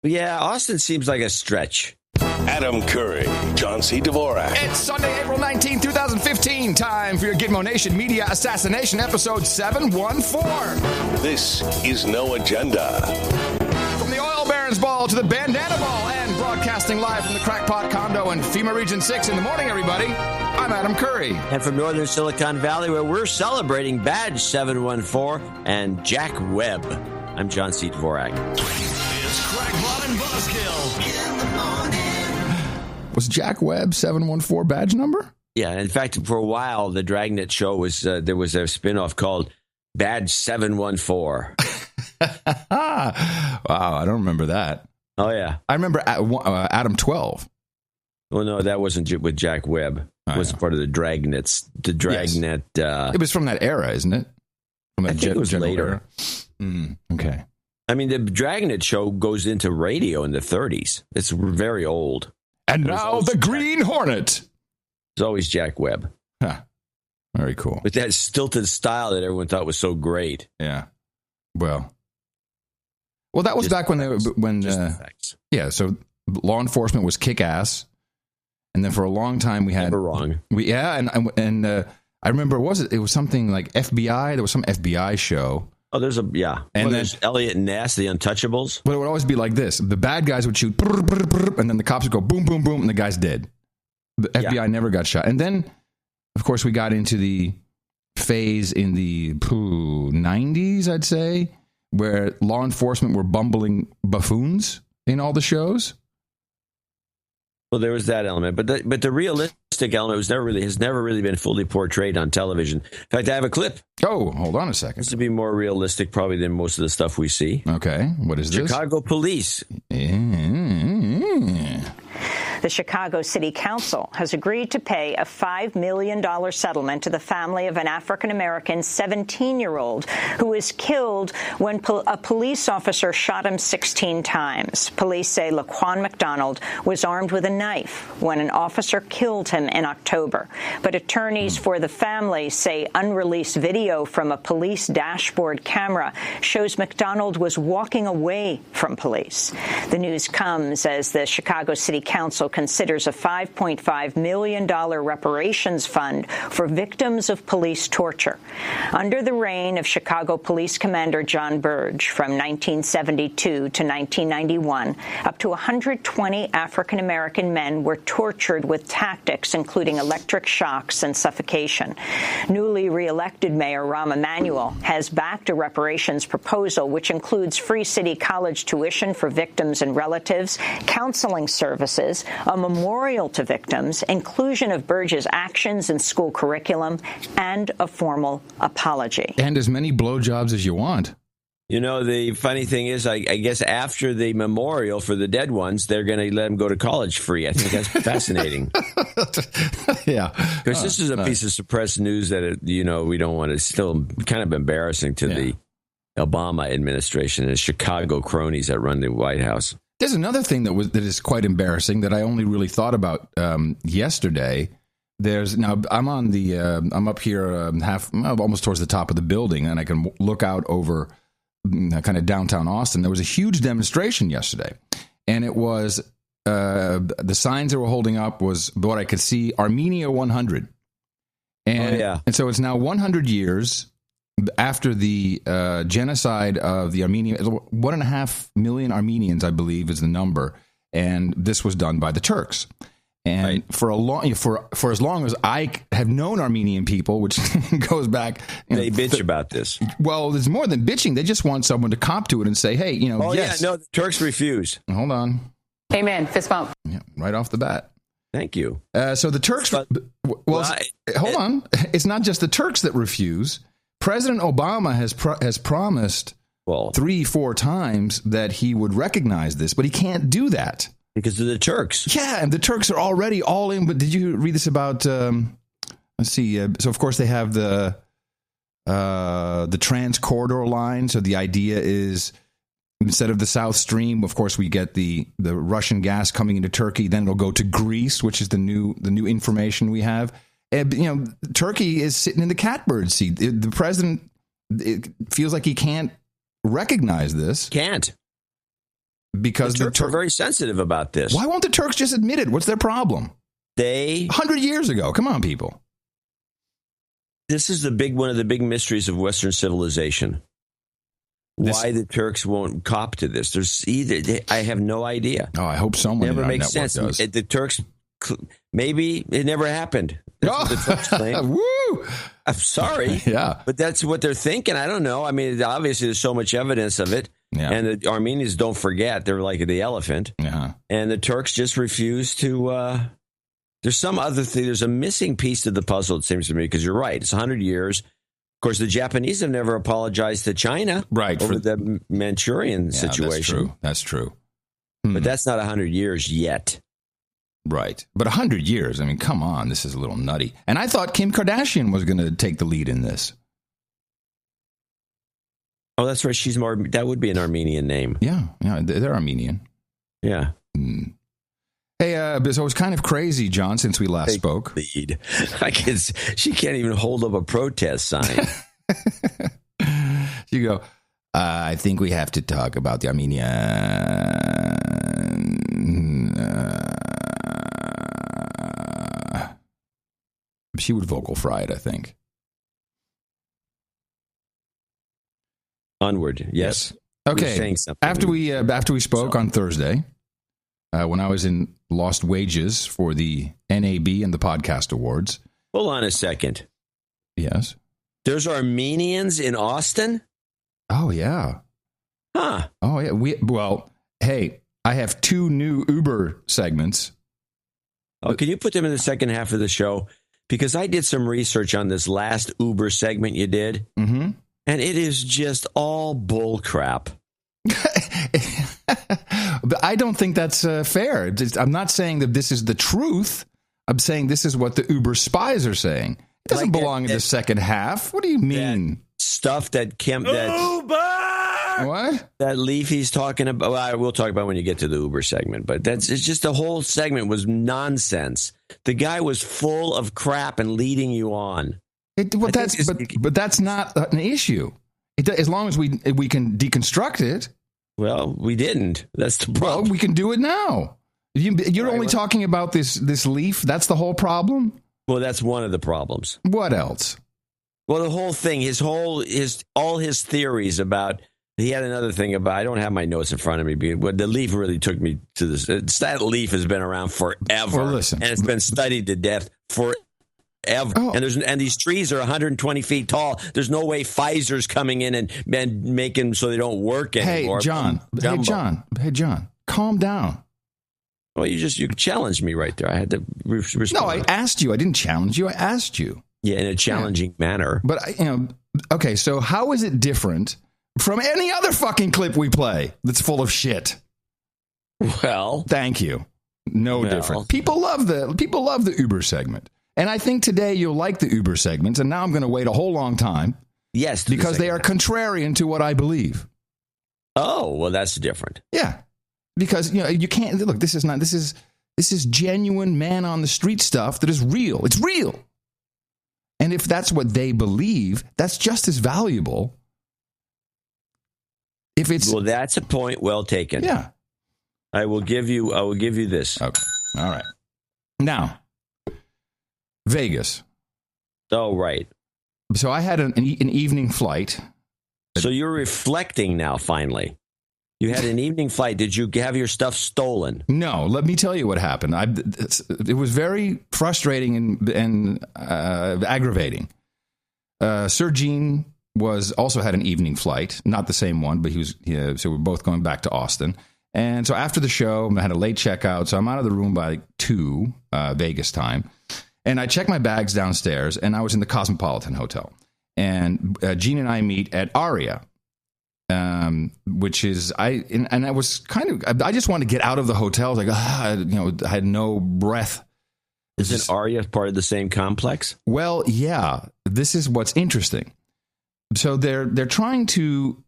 Yeah, Austin seems like a stretch. Adam Curry, John C. Dvorak. It's Sunday, April 19, 2015. Time for your Gitmo Nation Media Assassination, episode 714. This is No Agenda. From the Oil Barons Ball to the Bandana Ball, and broadcasting live from the Crackpot Condo in FEMA Region 6 in the morning, everybody. I'm Adam Curry. And from northern Silicon Valley, where we're celebrating Badge 714 and Jack Webb, I'm John C. Dvorak. It's Crackpot and Buzzkill in the morning. Was Jack Webb 714 badge number? Yeah, in fact, for a while, the Dragnet show was, there was a spinoff called Badge 714. Wow, I don't remember that. Oh, yeah. I remember Adam 12. Well, no, that wasn't with Jack Webb. It was part of the Dragnets. The Dragnet. It was from that era, isn't it? From that I think it was later. Okay. I mean, the Dragnet show goes into radio in the 30s. It's very old. And now the Green Hornet. It's always Jack Webb. Huh. Very cool. With that stilted style that everyone thought was so great. Yeah. Well, that was back when so law enforcement was kick-ass. And then for a long time we had... Never wrong. And I remember, it was something like FBI. There was some FBI show. Oh, and there's Elliot Ness, the Untouchables. But it would always be like this. The bad guys would shoot, brr, brr, brr, and then the cops would go boom, boom, boom, and the guy's dead. The FBI never got shot. And then, of course, we got into the phase in the 90s, I'd say, where law enforcement were bumbling buffoons in all the shows. Well, there was that element, but the realistic element has never really been fully portrayed on television. In fact, I have a clip. Oh, hold on a second. This would be more realistic probably than most of the stuff we see. Okay, what is this? Chicago police. The Chicago City Council has agreed to pay a $5 million settlement to the family of an African-American 17-year-old who was killed when a police officer shot him 16 times. Police say Laquan McDonald was armed with a knife when an officer killed him in October. But attorneys for the family say unreleased video from a police dashboard camera shows McDonald was walking away from police. The news comes as the Chicago City Council considers a $5.5 million reparations fund for victims of police torture. Under the reign of Chicago Police Commander John Burge from 1972 to 1991, up to 120 African-American men were tortured with tactics including electric shocks and suffocation. Newly re-elected Mayor Rahm Emanuel has backed a reparations proposal which includes free city college tuition for victims and relatives, counseling services, a memorial to victims, inclusion of Burge's actions in school curriculum, and a formal apology. And as many blowjobs as you want. You know, the funny thing is, I guess after the memorial for the dead ones, they're going to let them go to college free. I think that's fascinating. Yeah. Because this is a piece of suppressed news that, we don't want to, still kind of embarrassing to the Obama administration and Chicago cronies that run the White House. There's another thing that is quite embarrassing that I only really thought about yesterday. I'm on the I'm up here almost towards the top of the building, and I can look out over kind of downtown Austin. There was a huge demonstration yesterday, and it was the signs they were holding up was what I could see: Armenia 100, and so it's now 100 years after the genocide of the Armenians. 1.5 million Armenians, I believe, is the number, and this was done by the Turks. And for as long as I have known Armenian people, which goes back, they bitch about this. Well, there's more than bitching. They just want someone to cop to it and say, "Hey, yes." Yeah, no, the Turks refuse. Hold on. Amen. Fist bump. Yeah, right off the bat. Thank you. So the Turks. Hold on. It's not just the Turks that refuse. President Obama has promised 3-4 times that he would recognize this, but he can't do that. Because of the Turks. Yeah, and the Turks are already all in. But did you read this about, let's see, so of course they have the Trans-Corridor line. So the idea is instead of the South Stream, of course, we get the Russian gas coming into Turkey. Then it'll go to Greece, which is the new information we have. And, Turkey is sitting in the catbird seat. The president, it feels like he can't recognize this. Can't. because the Turks are very sensitive about this. Why won't the Turks just admit it? What's their problem? 100 years ago. Come on, people. This is one of the big mysteries of Western civilization. Why the Turks won't cop to this? I have no idea. Oh, I hope someone never makes sense. Does. The Turks, maybe it never happened. That's what the Turks claim. Woo! I'm sorry. Yeah. But that's what they're thinking. I don't know. I mean, obviously there's so much evidence of it. Yeah. And the Armenians don't forget. They're like the elephant. Yeah. And the Turks just refuse to... there's some other thing. There's a missing piece to the puzzle, it seems to me, because you're right. It's 100 years. Of course, the Japanese have never apologized to China over the Manchurian situation. That's true. But that's not 100 years yet. Right. But 100 years, I mean, come on. This is a little nutty. And I thought Kim Kardashian was going to take the lead in this. Oh, that's right. She's more. That would be an Armenian name. Yeah. They're Armenian. Yeah. Hey, so it was kind of crazy, John, since we last spoke. Lead. She can't even hold up a protest sign. You go, I think we have to talk about the Armenian. She would vocal fry it, I think. Onward, yes. Okay. After we spoke on Thursday, when I was in Lost Wages for the NAB and the Podcast Awards. Hold on a second. Yes. There's Armenians in Austin? Oh, yeah. Huh. Oh, yeah. Hey, I have 2 new Uber segments. Oh, can you put them in the second half of the show? Because I did some research on this last Uber segment you did. Mm-hmm. And it is just all bull crap. But I don't think that's fair. I'm not saying that this is the truth. I'm saying this is what the Uber spies are saying. It doesn't belong in the second half. What do you mean? Stuff that Kim... Uber! What? That Leafy's talking about... Well, we'll talk about when you get to the Uber segment. But it's just the whole segment was nonsense. The guy was full of crap and leading you on. But that's not an issue. As long as we can deconstruct it. Well, we didn't. That's the problem. Well, we can do it now. You're only talking about this Leaf. That's the whole problem. Well, that's one of the problems. What else? Well, the whole thing, all his theories about. He had another thing about. I don't have my notes in front of me. But the Leaf really took me to this. That Leaf has been around forever, well, listen, and it's been studied to death forever. Oh. And these trees are 120 feet tall. There's no way Pfizer's coming in and making so they don't work anymore. Hey, John, calm down. Well, you challenged me right there. I had to respond. No, I asked you. I didn't challenge you. I asked you. Yeah, in a challenging manner. But, okay, so how is it different from any other fucking clip we play that's full of shit? Well. Thank you. Different. People love the Uber segment. And I think today you'll like the Uber segments, and now I'm going to wait a whole long time. Yes. Because they are contrarian to what I believe. Oh, well, that's different. Yeah. Because, you can't, look, this is genuine man on the street stuff that is real. It's real. And if that's what they believe, that's just as valuable. Well, that's a point well taken. Yeah. I will give you this. Okay. All right. Now, Vegas. Oh, right. So I had an evening flight. So you're reflecting now, finally. You had an evening flight. Did you have your stuff stolen? No. Let me tell you what happened. It was very frustrating and aggravating. Sir Gene also had an evening flight. Not the same one, but he was. So we're both going back to Austin. And so after the show, I had a late checkout. So I'm out of the room by 2 Vegas time. And I checked my bags downstairs, and I was in the Cosmopolitan Hotel. And Gene and I meet at Aria, which is I was I just wanted to get out of the hotel. I was like, I had no breath. Isn't Aria part of the same complex? Well, yeah. This is what's interesting. So they're trying to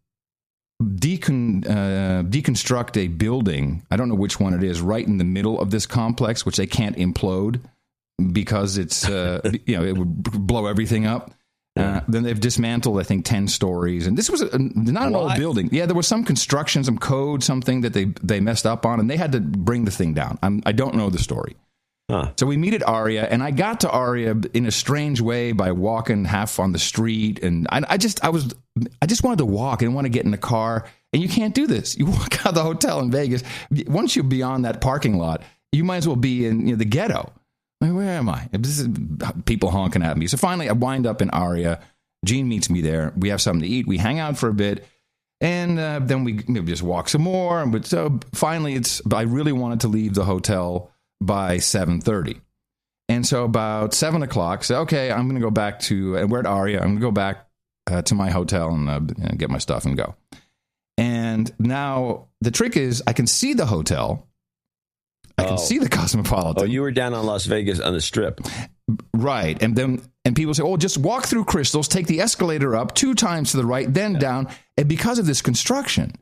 deconstruct a building. I don't know which one it is, right in the middle of this complex, which they can't implode. Because it's, it would blow everything up. Then they've dismantled, I think, 10 stories. And this was not an old building. Yeah, there was some construction, some code, something that they messed up on, and they had to bring the thing down. I don't know the story. Huh. So we meet at Aria, and I got to Aria in a strange way by walking half on the street. And I just wanted to walk. I didn't want to get in the car. And you can't do this. You walk out of the hotel in Vegas. Once you're beyond that parking lot, you might as well be in the ghetto. Like, where am I? This is people honking at me. So finally, I wind up in Aria. Gene meets me there. We have something to eat. We hang out for a bit. And then we maybe just walk some more. But so finally, I really wanted to leave the hotel by 7:30. And so about 7 o'clock, so, okay, I'm going to go back and we're at Aria. I'm going to go back to my hotel and get my stuff and go. And now the trick is I can see the hotel. I can see the Cosmopolitan. Oh, you were down on Las Vegas on the Strip. Right. And people say, just walk through Crystals, take the escalator up 2 times to the right, then down. And because of this construction,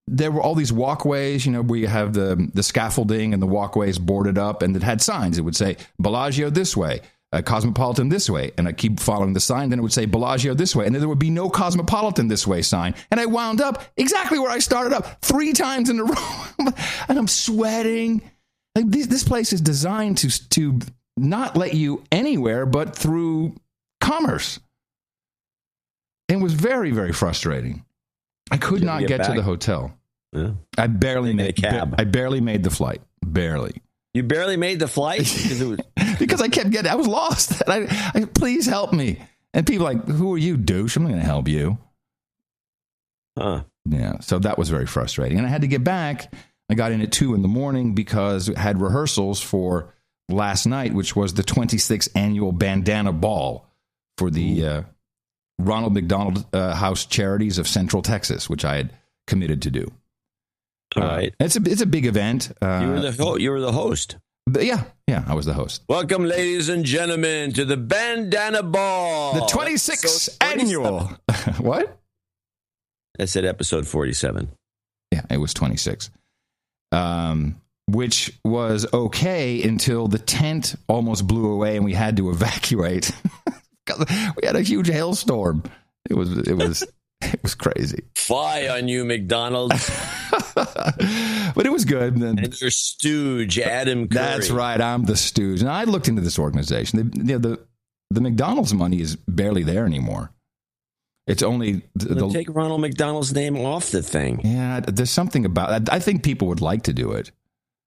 there were all these walkways, where you have the scaffolding and the walkways boarded up, and it had signs. It would say Bellagio this way, Cosmopolitan this way. And I keep following the sign. Then it would say Bellagio this way. And then there would be no Cosmopolitan this way sign. And I wound up exactly where I started up 3 times in a row. And I'm sweating. Like this place is designed to not let you anywhere but through commerce. It was very, very frustrating. I could not get to the hotel. Yeah. I barely made a cab. I barely made the flight. Barely. You barely made the flight? Because I kept I was lost. I please help me. And people like, who are you, douche? I'm not going to help you. Huh. Yeah. So that was very frustrating. And I had to get back. I got in at 2 a.m. because I had rehearsals for last night, which was the 26th annual Bandana Ball for the Ronald McDonald House Charities of Central Texas, which I had committed to do. All right. It's a big event. You were the host. Yeah, I was the host. Welcome, ladies and gentlemen, to the Bandana Ball. The 26th annual. What? I said episode 47. Yeah, it was 26. Which was okay until the tent almost blew away and we had to evacuate. We had a huge hailstorm. It was crazy. Fly on you, McDonald's. But it was good. And your stooge, Adam Curry. That's right. I'm the stooge. Now, I looked into this organization. The McDonald's money is barely there anymore. It's only... take Ronald McDonald's name off the thing. Yeah, there's something about it. I think people would like to do it.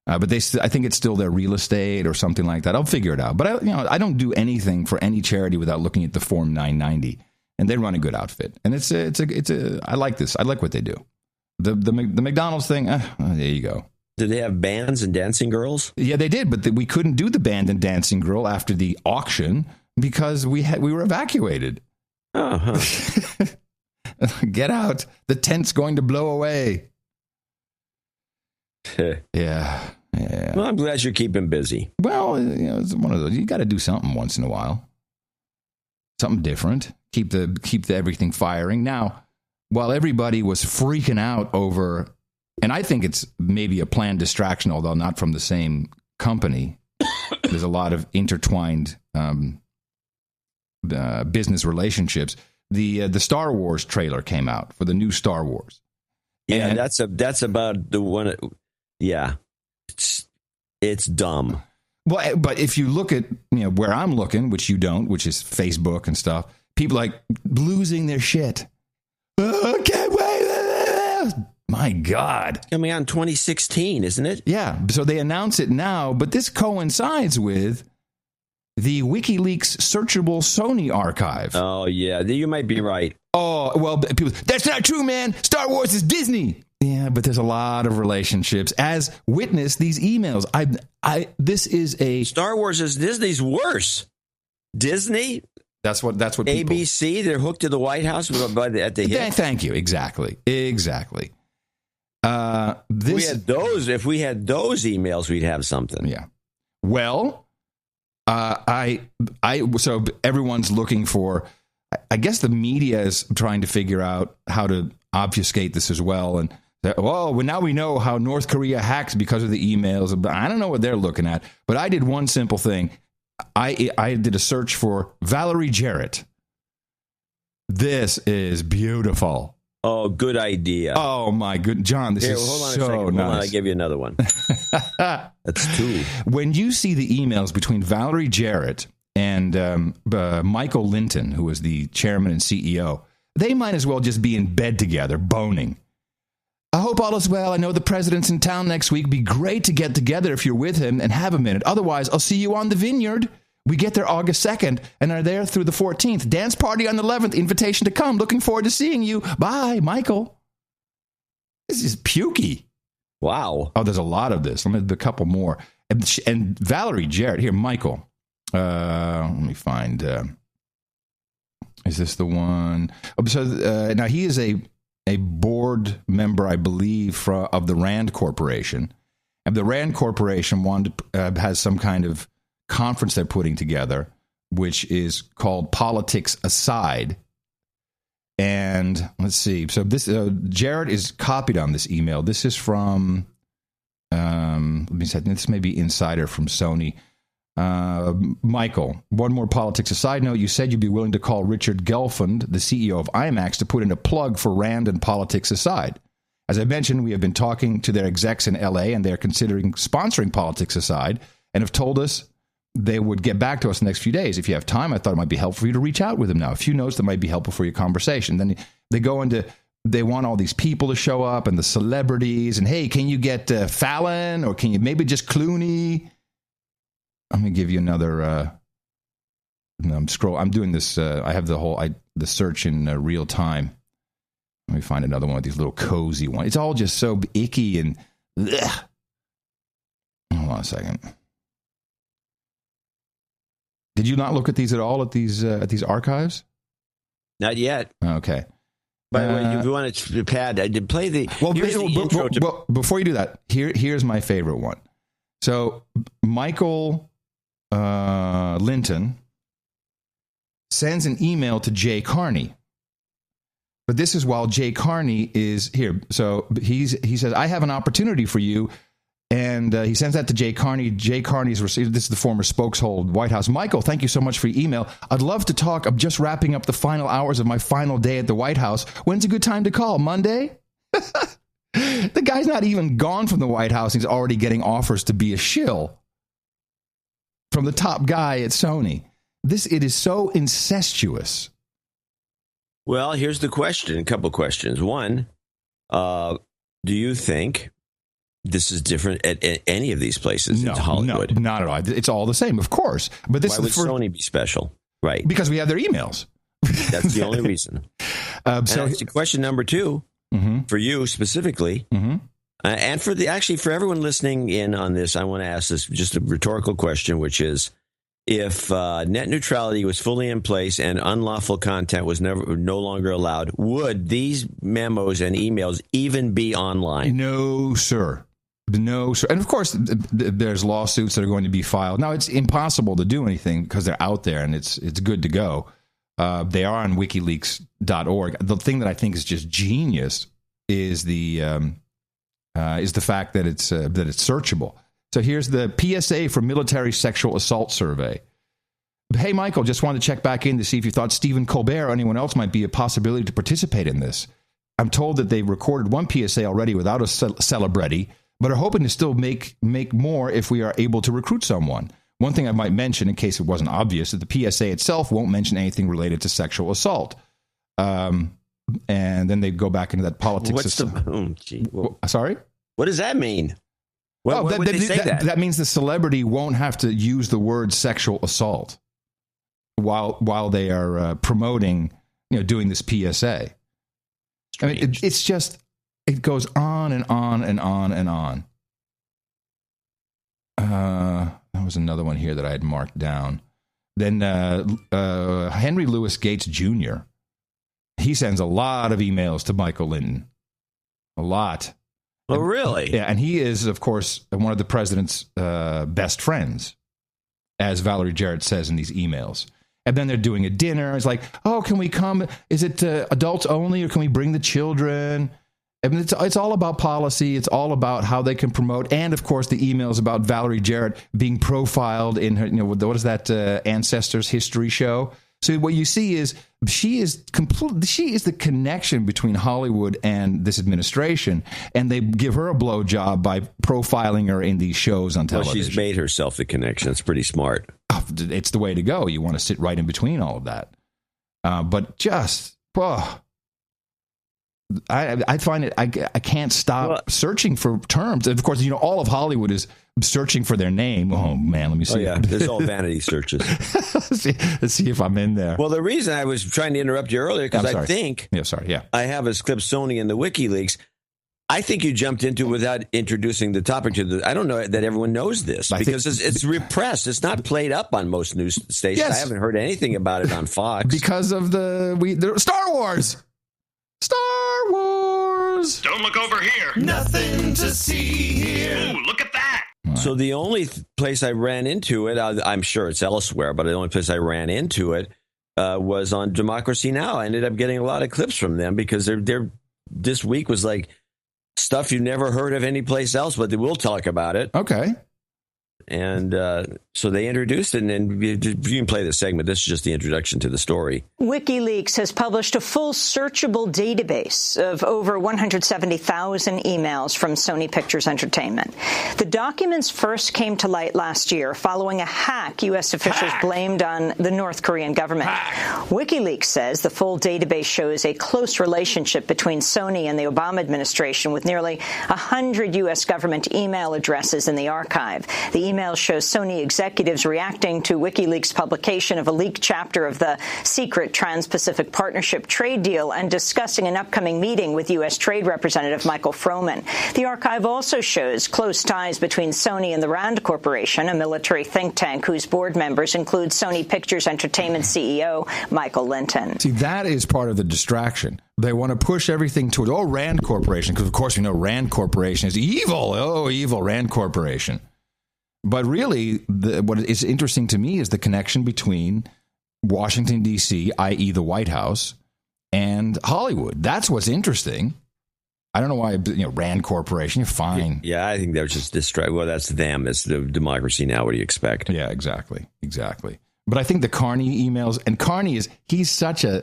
But I think it's still their real estate or something like that. I'll figure it out. But I don't do anything for any charity without looking at the Form 990. And they run a good outfit. And I like this. I like what they do. The McDonald's thing, there you go. Did they have bands and dancing girls? Yeah, they did. But we couldn't do the band and dancing girl after the auction because we were evacuated. Uh-huh. Get out. The tent's going to blow away. Yeah. Well, I'm glad you're keeping busy. Well, it's one of those. You got to do something once in a while. Something different. Keep the everything firing. Now, while everybody was freaking out over, and I think it's maybe a planned distraction, although not from the same company. There's a lot of intertwined business relationships. The Star Wars trailer came out for the new Star Wars. Yeah, and that's about the one. Yeah, it's dumb. Well, but if you look at where I'm looking, which you don't, which is Facebook and stuff, people like losing their shit. Okay, wait. My God. It's coming out in 2016, isn't it? Yeah. So they announce it now, but this coincides with the WikiLeaks searchable Sony archive. Oh, yeah. You might be right. Oh, well, people, that's not true, man. Star Wars is Disney. Yeah, but there's a lot of relationships. As witness these emails. This is a... Star Wars is Disney's worse. Disney... That's what people... ABC, they're hooked to the White House at the hip. Thank you. Exactly. If we had those emails, we'd have something. Yeah. Well, so everyone's looking for, I guess the media is trying to figure out how to obfuscate this as well. And now we know how North Korea hacks because of the emails. I don't know what they're looking at, but I did one simple thing. I did a search for Valerie Jarrett. This is beautiful. Oh, good idea. Oh, my good. John, this is hold on so a second. nice. Hold on, I'll give you another one. That's two. When you see the emails between Valerie Jarrett and Michael Linton, who is the chairman and CEO, they might as well just be in bed together, boning. I hope all is well. I know the president's in town next week. Be great to get together if you're with him and have a minute. Otherwise, I'll see you on the vineyard. We get there August 2nd and are there through the 14th. Dance party on the 11th. Invitation to come. Looking forward to seeing you. Bye, Michael. This is pukey. Wow. Oh, there's a lot of this. Let me do a couple more. And Valerie Jarrett. Here, Michael. Let me find. Is this the one? Oh, so now he is a board member, I believe, of the Rand Corporation. And the Rand Corporation has some kind of conference they're putting together, which is called Politics Aside. And let's see. So this Jared is copied on this email. This is from, let me say, this may be Insider from Sony. Michael, one more politics aside note. You said you'd be willing to call Richard Gelfand, the CEO of IMAX, to put in a plug for Rand and Politics Aside. As I mentioned, we have been talking to their execs in LA, and they're considering sponsoring Politics Aside, and have told us they would get back to us in the next few days. If you have time, I thought it might be helpful for you to reach out with them now. A few notes that might be helpful for your conversation. Then they go into, they want all these people to show up and the celebrities, and hey, can you get Fallon, or can you maybe just Clooney? I'm going to give you another, I'm doing this, I have the search in real time. Let me find another one of these little cozy ones. It's all just so icky and, ugh. Hold on a second. Did you not look at these at all, at these archives? Not yet. Okay. By the way, if you want to pad, I did play the. Well, before you do that, here's my favorite one. So Michael Linton sends an email to Jay Carney. But this is while Jay Carney is here. So he says, I have an opportunity for you. And he sends that to Jay Carney. Jay Carney's received. This is the former spokeshold White House. Michael, thank you so much for your email. I'd love to talk. I'm just wrapping up the final hours of my final day at the White House. When's a good time to call? Monday? The guy's not even gone from the White House. He's already getting offers to be a shill from the top guy at Sony. It is so incestuous. Well, here's the question. A couple questions. One, do you think this is different at any of these places? No, in Hollywood? No, not at all. It's all the same, of course. But this Why would Sony be special? Right. Because we have their emails. That's the only reason. So question number two, for you specifically, and for everyone listening in on this, I want to ask this just a rhetorical question, which is, if net neutrality was fully in place and unlawful content was no longer allowed, would these memos and emails even be online? No, sir. No, sir. And of course, there's lawsuits that are going to be filed. Now, it's impossible to do anything because they're out there and it's good to go. They are on WikiLeaks.org. The thing that I think is just genius is the fact that it's searchable. So here's the PSA for Military Sexual Assault Survey. Hey, Michael, just wanted to check back in to see if you thought Stephen Colbert or anyone else might be a possibility to participate in this. I'm told that they recorded one PSA already without a celebrity, but are hoping to still make more if we are able to recruit someone. One thing I might mention, in case it wasn't obvious, that the PSA itself won't mention anything related to sexual assault. And then they go back into that politics. Sorry? What does that mean? What would they say that? That means the celebrity won't have to use the word sexual assault while they are promoting, doing this PSA. Strange. I mean, it's just, it goes on and on and on and on. That was another one here that I had marked down. Then Henry Louis Gates Jr., he sends a lot of emails to Michael Linton. A lot. Oh, really? Yeah, and he is, of course, one of the president's best friends, as Valerie Jarrett says in these emails. And then they're doing a dinner. It's like, oh, can we come? Is it adults only, or can we bring the children? I mean, it's all about policy. It's all about how they can promote. And, of course, the emails about Valerie Jarrett being profiled in her, what is that, Ancestors History show? So what you see is she is the connection between Hollywood and this administration, and they give her a blowjob by profiling her in these shows on television. Well, she's made herself the connection. It's pretty smart. It's the way to go. You want to sit right in between all of that. But just, I find it, I can't stop searching for terms. And of course, all of Hollywood is searching for their name. Oh, man, let me see. Oh, yeah, there's all vanity searches. Let's see if I'm in there. Well, the reason I was trying to interrupt you earlier, because I think I have as clip Sony and the WikiLeaks. I think you jumped into it without introducing the topic to the. I don't know that everyone knows this because it's repressed. It's not played up on most news stations. Yes. I haven't heard anything about it on Fox because of the Star Wars. Star Wars. Don't look over here. Nothing to see here. Ooh, look at that. So the only place I ran into it, I'm sure it's elsewhere, but the only place I ran into it was on Democracy Now! I ended up getting a lot of clips from them because they're this week was like stuff you never heard of anyplace else, but they will talk about it. Okay. And so they introduced it, and you can play the segment. This is just the introduction to the story. WikiLeaks has published a full searchable database of over 170,000 emails from Sony Pictures Entertainment. The documents first came to light last year following a hack U.S. officials blamed on the North Korean government. WikiLeaks says the full database shows a close relationship between Sony and the Obama administration, with nearly 100 U.S. government email addresses in the archive. The email shows Sony executives reacting to WikiLeaks' publication of a leaked chapter of the secret Trans-Pacific Partnership trade deal and discussing an upcoming meeting with U.S. Trade Representative Michael Froman. The archive also shows close ties between Sony and the RAND Corporation, a military think tank whose board members include Sony Pictures Entertainment CEO Michael Linton. See, that is part of the distraction. They want to push everything towards, RAND Corporation, because, of course, we know RAND Corporation is evil. Oh, evil RAND Corporation. But really, what is interesting to me is the connection between Washington, D.C., i.e. the White House, and Hollywood. That's what's interesting. I don't know why, RAND Corporation, you're fine. Yeah, I think they're just distracted. Well, that's them. It's the Democracy Now! What do you expect? Yeah, exactly. But I think the Carney emails, and Carney he's such a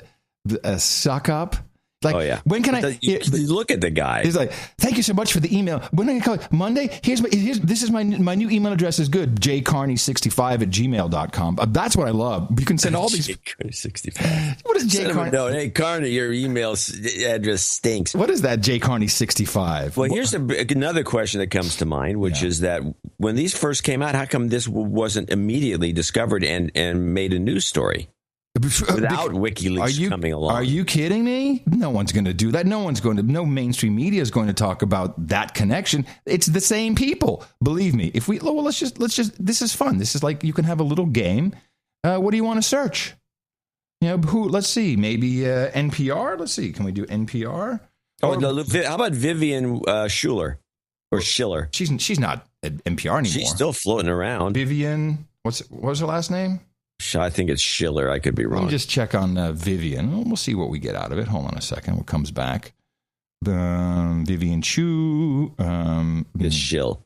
suck-up. Like, oh, yeah. When can I look at the guy? He's like, thank you so much for the email. When can I call it? Monday? This is my new email address is good. jcarney65@gmail.com. That's what I love. You can send all these. jcarney65. What is jcarney? No, hey Carney, your email address stinks. What is that jcarney65? Well, here's another question that comes to mind, which is that when these first came out, how come this wasn't immediately discovered and made a news story? Without WikiLeaks coming along. Are you kidding me? No one's going to do that. No mainstream media is going to talk about that connection. It's the same people. Believe me. Let's just, this is fun. This is like, you can have a little game. What do you want to search? Let's see, maybe NPR. Let's see. Can we do NPR? How about Vivian Schuler or Schiller? She's not at NPR anymore. She's still floating around. Vivian, what was her last name? I think it's Schiller. I could be wrong. Let me just check on Vivian. We'll see what we get out of it. Hold on a second. What comes back? Vivian Chu. It's Schill.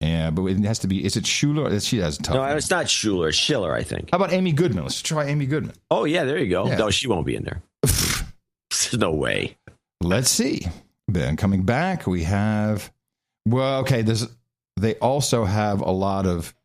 Yeah, but it has to be. Is it Schuler? She has a tough name. It's not Schuler. Schiller, I think. How about Amy Goodman? Let's try Amy Goodman. Oh, yeah, there you go. Yeah. No, she won't be in there. There's no way. Let's see. Then coming back, we have. Well, okay. They also have a lot of.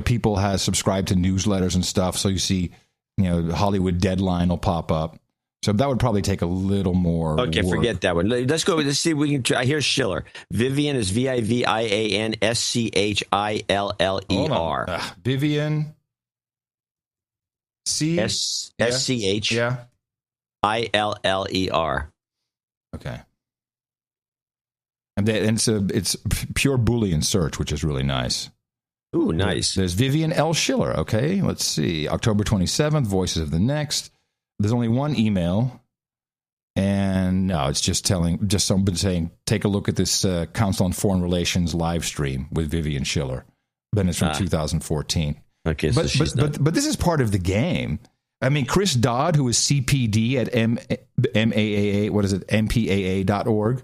People have subscribed to newsletters and stuff. So you see, Hollywood Deadline will pop up. So that would probably take a little more. Okay, work. Forget that one. Let's go. Let's see if we can try. Here's Schiller. Vivian is VIVIAN SCHILLER. Vivian. SCH. Yeah. ILLER. Okay. And it's pure Boolean search, which is really nice. Ooh, nice. There's Vivian L. Schiller. Okay, let's see. October 27th, Voices of the Next. There's only one email. And no, it's just someone saying, take a look at this Council on Foreign Relations live stream with Vivian Schiller. Then it's from 2014. Okay, but this is part of the game. I mean, Chris Dodd, who is CPD at MAAA, what is it, MPAA.org.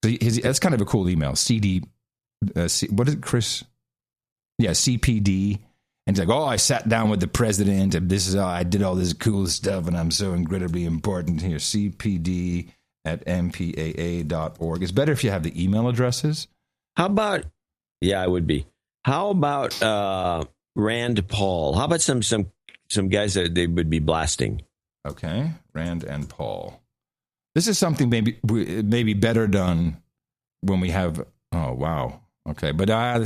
That's kind of a cool email. CD, what is it, Chris? CPD. And he's like, I sat down with the president, and this is how I did all this cool stuff, and I'm so incredibly important here. CPD at mpaa.org. It's better if you have the email addresses. How about, it would be. How about Rand Paul? How about some guys that they would be blasting? Okay, Rand and Paul. This is something maybe better done when we have. Oh wow. Okay, but I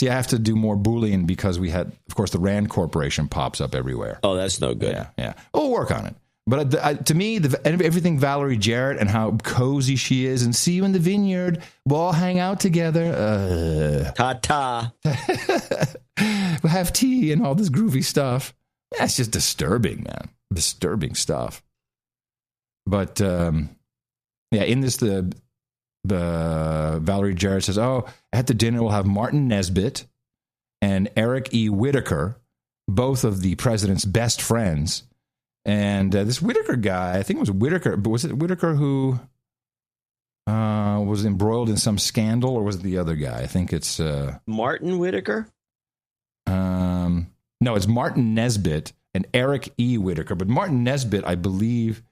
have to do more Boolean because we had, of course, the Rand Corporation pops up everywhere. Oh, that's no good. Yeah. We'll work on it. But to me, everything Valerie Jarrett and how cozy she is, and see you in the vineyard, we'll all hang out together. Ta-ta. We'll have tea and all this groovy stuff. That's just disturbing, man. Disturbing stuff. But, in this, the Valerie Jarrett says, at the dinner we'll have Martin Nesbitt and Eric E. Whitaker, both of the president's best friends. And this Whitaker guy, I think it was Whitaker, but was it Whitaker who was embroiled in some scandal, or was it the other guy? I think it's... Martin Whitaker? No, it's Martin Nesbitt and Eric E. Whitaker. But Martin Nesbitt, I believe,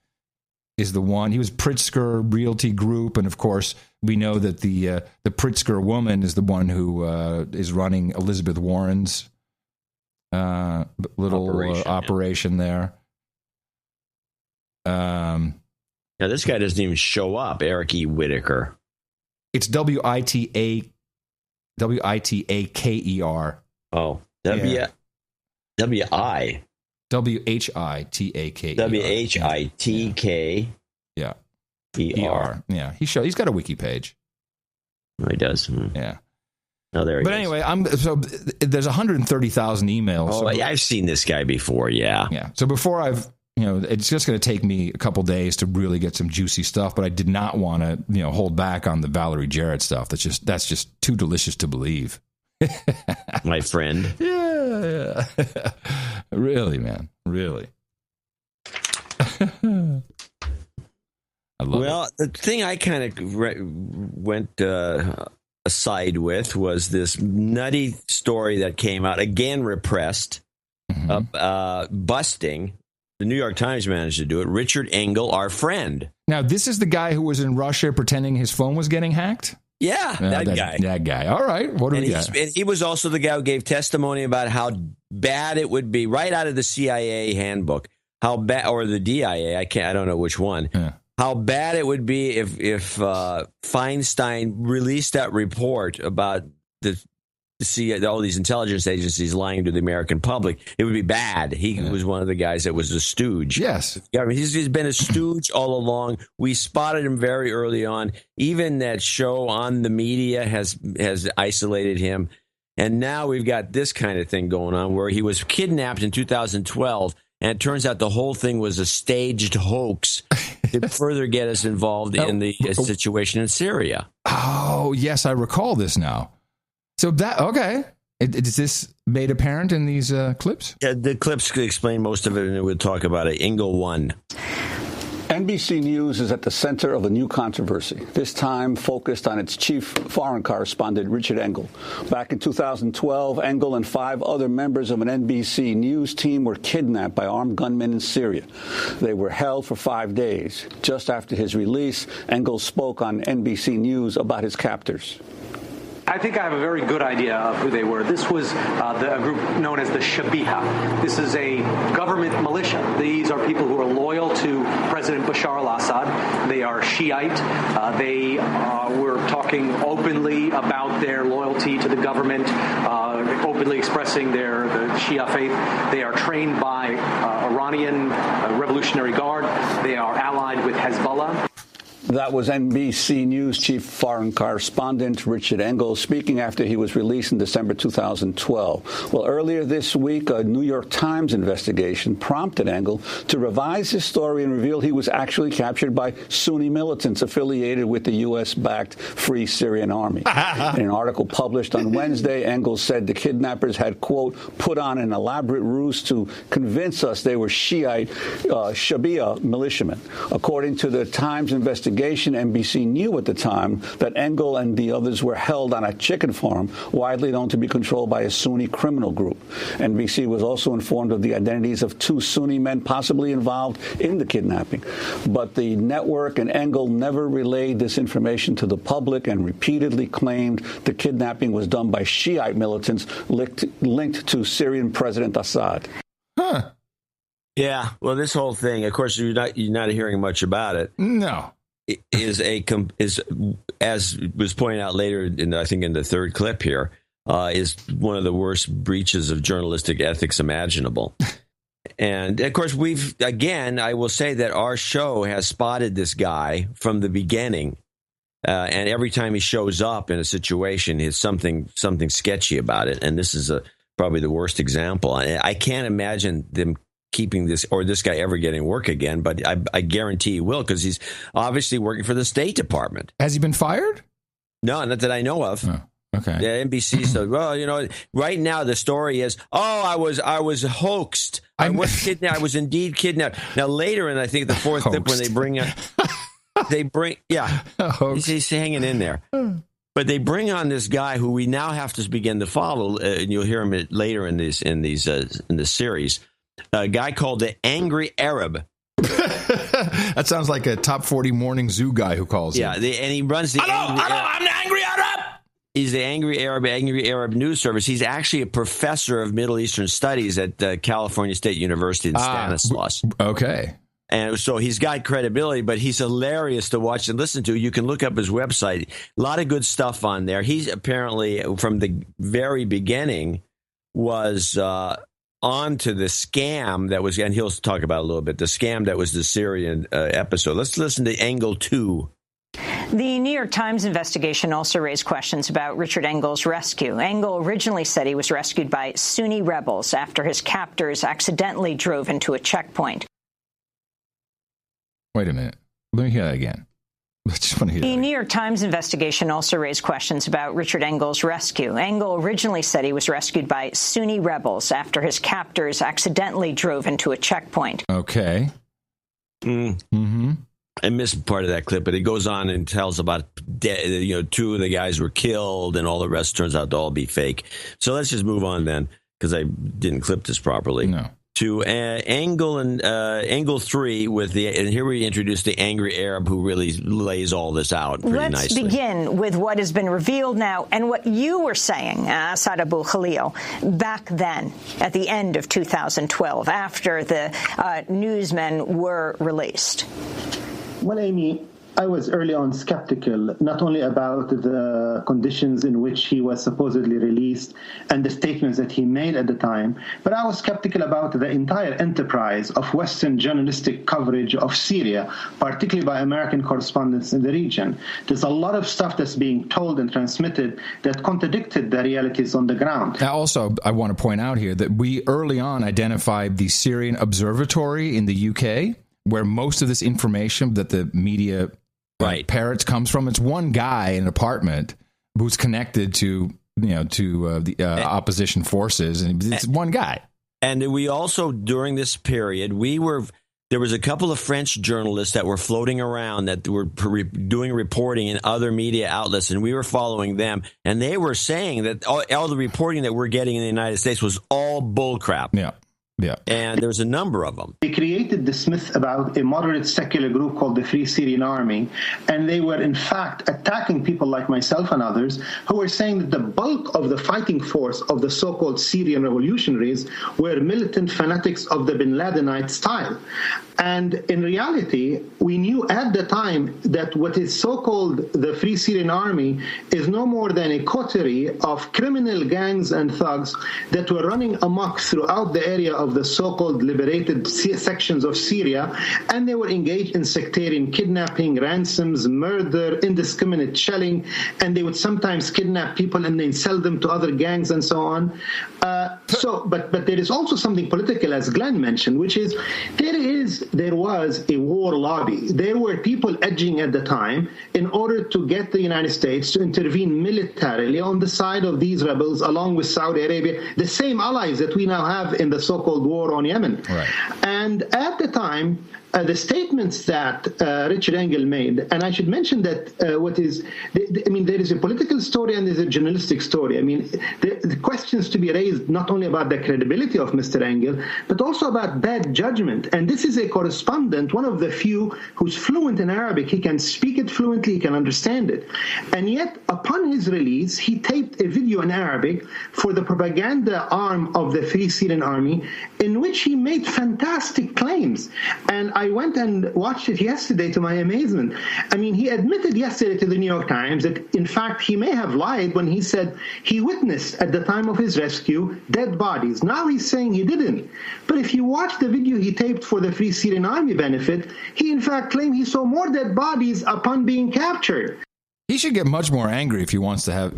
is the one. He was Pritzker Realty Group, and of course, we know that the Pritzker woman is the one who is running Elizabeth Warren's little operation there. Now this guy doesn't even show up. Eric E. Whitaker. It's Witaker. Oh, WHITAKER. WHITK. Yeah. ER. Yeah. He's got a wiki page. Oh, he does. Yeah. Oh, there he is. But anyway, there's 130,000 emails. Oh, I've seen this guy before. Yeah. Yeah. So before it's just going to take me a couple days to really get some juicy stuff, but I did not want to, hold back on the Valerie Jarrett stuff. That's just too delicious to believe. My friend. Yeah. Really, man. Really. The thing I kind of went aside with was this nutty story that came out, again repressed, busting. The New York Times managed to do it. Richard Engel, our friend. Now, this is the guy who was in Russia pretending his phone was getting hacked? Yeah, that guy. That guy. All right. What do we got? And he was also the guy who gave testimony about how bad it would be, right out of the CIA handbook, how bad, or the DIA, I don't know which one, how bad it would be if Feinstein released that report about all these intelligence agencies lying to the American public. It would be bad. He was one of the guys that was a stooge. Yes. Yeah, I mean, he's been a stooge all along. We spotted him very early on. Even that show on the media has isolated him. And now we've got this kind of thing going on where he was kidnapped in 2012. And it turns out the whole thing was a staged hoax to further get us involved in the situation in Syria. Oh, yes, I recall this now. So okay. Is this made apparent in these clips? Yeah, the clips could explain most of it, and we'll talk about it. Engel 1. NBC News is at the center of a new controversy, this time focused on its chief foreign correspondent, Richard Engel. Back in 2012, Engel and 5 other members of an NBC News team were kidnapped by armed gunmen in Syria. They were held for 5 days. Just after his release, Engel spoke on NBC News about his captors. I think I have a very good idea of who they were. This was a group known as the Shabiha. This is a government militia. These are people who are loyal to President Bashar al-Assad. They are Shiite. They were talking openly about their loyalty to the government, openly expressing the Shia faith. They are trained by Iranian Revolutionary Guard. They are allied with Hezbollah. That was NBC News chief foreign correspondent Richard Engel speaking after he was released in December 2012. Well, earlier this week, a New York Times investigation prompted Engel to revise his story and reveal he was actually captured by Sunni militants affiliated with the U.S.-backed Free Syrian Army. In an article published on Wednesday, Engel said the kidnappers had, quote, put on an elaborate ruse to convince us they were Shiite Shabiha militiamen. According to the Times investigation, investigation, NBC knew at the time that Engel and the others were held on a chicken farm widely known to be controlled by a Sunni criminal group. NBC was also informed of the identities of 2 Sunni men possibly involved in the kidnapping. But the network and Engel never relayed this information to the public and repeatedly claimed the kidnapping was done by Shiite militants linked to Syrian President Assad. Huh. Yeah, well, this whole thing, of course, you're not hearing much about it. No. Is as was pointed out later, I think in the third clip here, is one of the worst breaches of journalistic ethics imaginable. And, of course, I will say that our show has spotted this guy from the beginning. And every time he shows up in a situation, there's something sketchy about it. And this is probably the worst example. I can't imagine them keeping this guy ever getting work again, but I guarantee he will, because he's obviously working for the State Department. Has he been fired? No, not that I know of. Oh, okay. Yeah, NBC said, well, right now the story is, I was hoaxed. I was kidnapped. I was indeed kidnapped. Now later, and I think the fourth clip when he's hanging in there. But they bring on this guy who we now have to begin to follow, and you'll hear him later in this series. A guy called the Angry Arab. That sounds like a top 40 morning zoo guy who calls. Yeah, and he runs the. Hello, I'm the Angry Arab. He's the Angry Arab News Service. He's actually a professor of Middle Eastern Studies at California State University in Stanislaus. Okay. And so he's got credibility, but he's hilarious to watch and listen to. You can look up his website. A lot of good stuff on there. He's apparently, from the very beginning, was on to the scam that was, and he'll talk about it a little bit, the scam that was the Syrian episode. Let's listen to Engel 2. The New York Times investigation also raised questions about Richard Engel's rescue. Engel originally said he was rescued by Sunni rebels after his captors accidentally drove into a checkpoint. Wait a minute. Let me hear that again. I just want to hear the New York Times investigation also raised questions about Richard Engel's rescue. Engel originally said he was rescued by Sunni rebels after his captors accidentally drove into a checkpoint. Okay. Mm-hmm. I missed part of that clip, but it goes on and tells about, 2 of the guys were killed and all the rest turns out to all be fake. So let's just move on then, because I didn't clip this properly. No. To Engel and Engel 3 and here we introduce the Angry Arab who really lays all this out pretty nicely. Let's begin with what has been revealed now and what you were saying, Asad Abu Khalil, back then at the end of 2012 after the newsmen were released. Well, Amy, I was early on skeptical, not only about the conditions in which he was supposedly released and the statements that he made at the time, but I was skeptical about the entire enterprise of Western journalistic coverage of Syria, particularly by American correspondents in the region. There's a lot of stuff that's being told and transmitted that contradicted the realities on the ground. Now, also, I want to point out here that we early on identified the Syrian Observatory in the UK, where most of this information that the media parrots comes from. It's one guy in an apartment who's connected to the opposition forces, and it's one guy. And we also, during this period, there was a couple of French journalists that were floating around that were doing reporting in other media outlets, and we were following them, and they were saying that all the reporting that we're getting in the United States was all bullcrap. Yeah. Yeah. And there's a number of them. They created this myth about a moderate secular group called the Free Syrian Army, and they were in fact attacking people like myself and others who were saying that the bulk of the fighting force of the so-called Syrian revolutionaries were militant fanatics of the bin Ladenite style. And in reality, we knew at the time that what is so-called the Free Syrian Army is no more than a coterie of criminal gangs and thugs that were running amok throughout the area of the so-called liberated sections of Syria, and they were engaged in sectarian kidnapping, ransoms, murder, indiscriminate shelling, and they would sometimes kidnap people and then sell them to other gangs and so on. But there is also something political, as Glenn mentioned, which is there was a war lobby. There were people edging at the time in order to get the United States to intervene militarily on the side of these rebels, along with Saudi Arabia, the same allies that we now have in the so-called war on Yemen. Right. And at the time, the statements that Richard Engel made, and I should mention that there is a political story and there's a journalistic story. I mean, the questions to be raised not only about the credibility of Mr. Engel, but also about bad judgment. And this is a correspondent, one of the few who's fluent in Arabic. He can speak it fluently, he can understand it. And yet, upon his release, he taped a video in Arabic for the propaganda arm of the Free Syrian Army, in which he made fantastic claims. And I went and watched it yesterday to my amazement. I mean, he admitted yesterday to the New York Times that, in fact, he may have lied when he said he witnessed at the time of his rescue dead bodies. Now he's saying he didn't. But if you watch the video he taped for the Free Syrian Army benefit, he in fact claimed he saw more dead bodies upon being captured. He should get much more angry if he wants a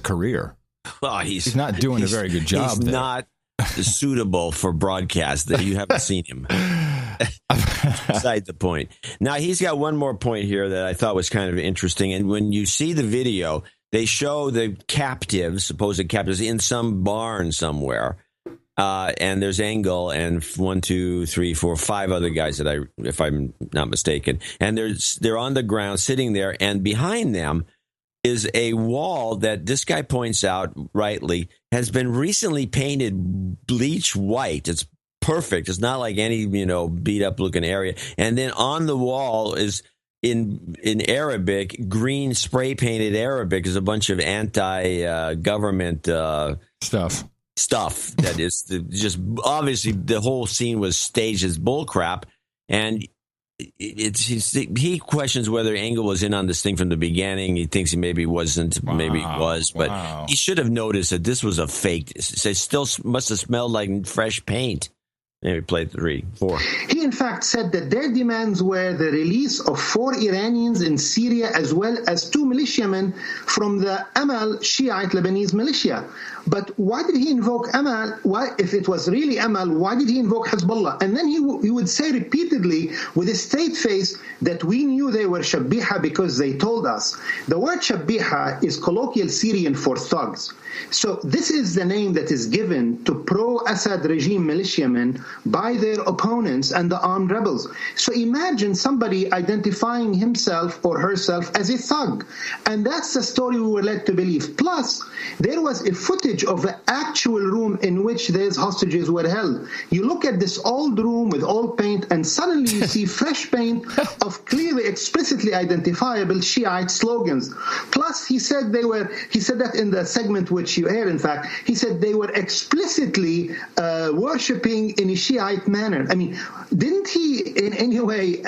career. Well, he's not doing a very good job. He's there. Not suitable for broadcast. That you haven't seen him. Beside the point. Now, he's got one more point here that I thought was kind of interesting. And when you see the video, they show the supposed captives, in some barn somewhere. And there's Engel and 1, 2, 3, 4, 5 other guys if I'm not mistaken. And they're on the ground sitting there. And behind them is a wall that this guy points out rightly has been recently painted bleach white. It's perfect. It's not like any, beat up looking area. And then on the wall is in Arabic, green spray painted Arabic is a bunch of anti-government stuff that is just obviously the whole scene was staged as bullcrap. And he questions whether Engel was in on this thing from the beginning. He thinks he maybe wasn't, maybe he was, but he should have noticed that this was a fake. It still must have smelled like fresh paint. Maybe play 3, 4. He, in fact, said that their demands were the release of 4 Iranians in Syria, as well as 2 militiamen from the Amal Shiite Lebanese militia. But why did he invoke Amal? Why, if it was really Amal, why did he invoke Hezbollah? And then he would say repeatedly, with a straight face, that we knew they were Shabiha because they told us. The word Shabiha is colloquial Syrian for thugs. So this is the name that is given to pro-Assad regime militiamen by their opponents and the armed rebels. So imagine somebody identifying himself or herself as a thug. And that's the story we were led to believe. Plus, there was a footage of the actual room in which these hostages were held. You look at this old room with old paint, and suddenly you see fresh paint of clearly, explicitly identifiable Shiite slogans. Plus, he said that in the segment which you aired, in fact, he said they were explicitly worshipping in a Shiite manner. I mean, didn't he in any way,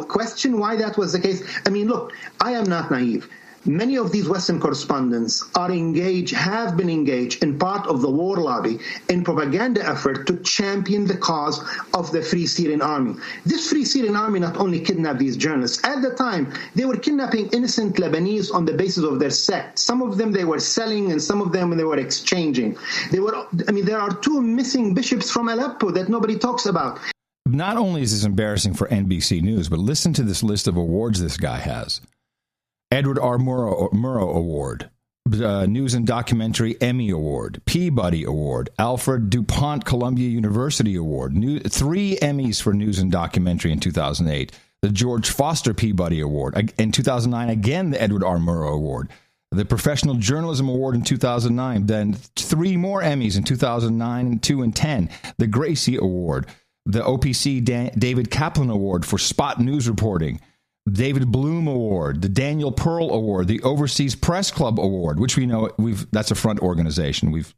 question why that was the case? I mean, look, I am not naive. Many of these Western correspondents have been engaged in part of the war lobby in propaganda effort to champion the cause of the Free Syrian Army. This Free Syrian Army not only kidnapped these journalists. At the time, they were kidnapping innocent Lebanese on the basis of their sect. Some of them they were selling, and some of them they were exchanging. There are 2 missing bishops from Aleppo that nobody talks about. Not only is this embarrassing for NBC News, but listen to this list of awards this guy has. Edward R. Murrow Award, News and Documentary Emmy Award, Peabody Award, Alfred DuPont Columbia University Award, 3 Emmys for News and Documentary in 2008, the George Foster Peabody Award. In 2009, again, the Edward R. Murrow Award, the Professional Journalism Award in 2009, then 3 more Emmys in 2009, 2 and 10, the Gracie Award, the OPC David Kaplan Award for Spot News Reporting, David Bloom Award, the Daniel Pearl Award, the Overseas Press Club Award, which we know that's a front organization. We've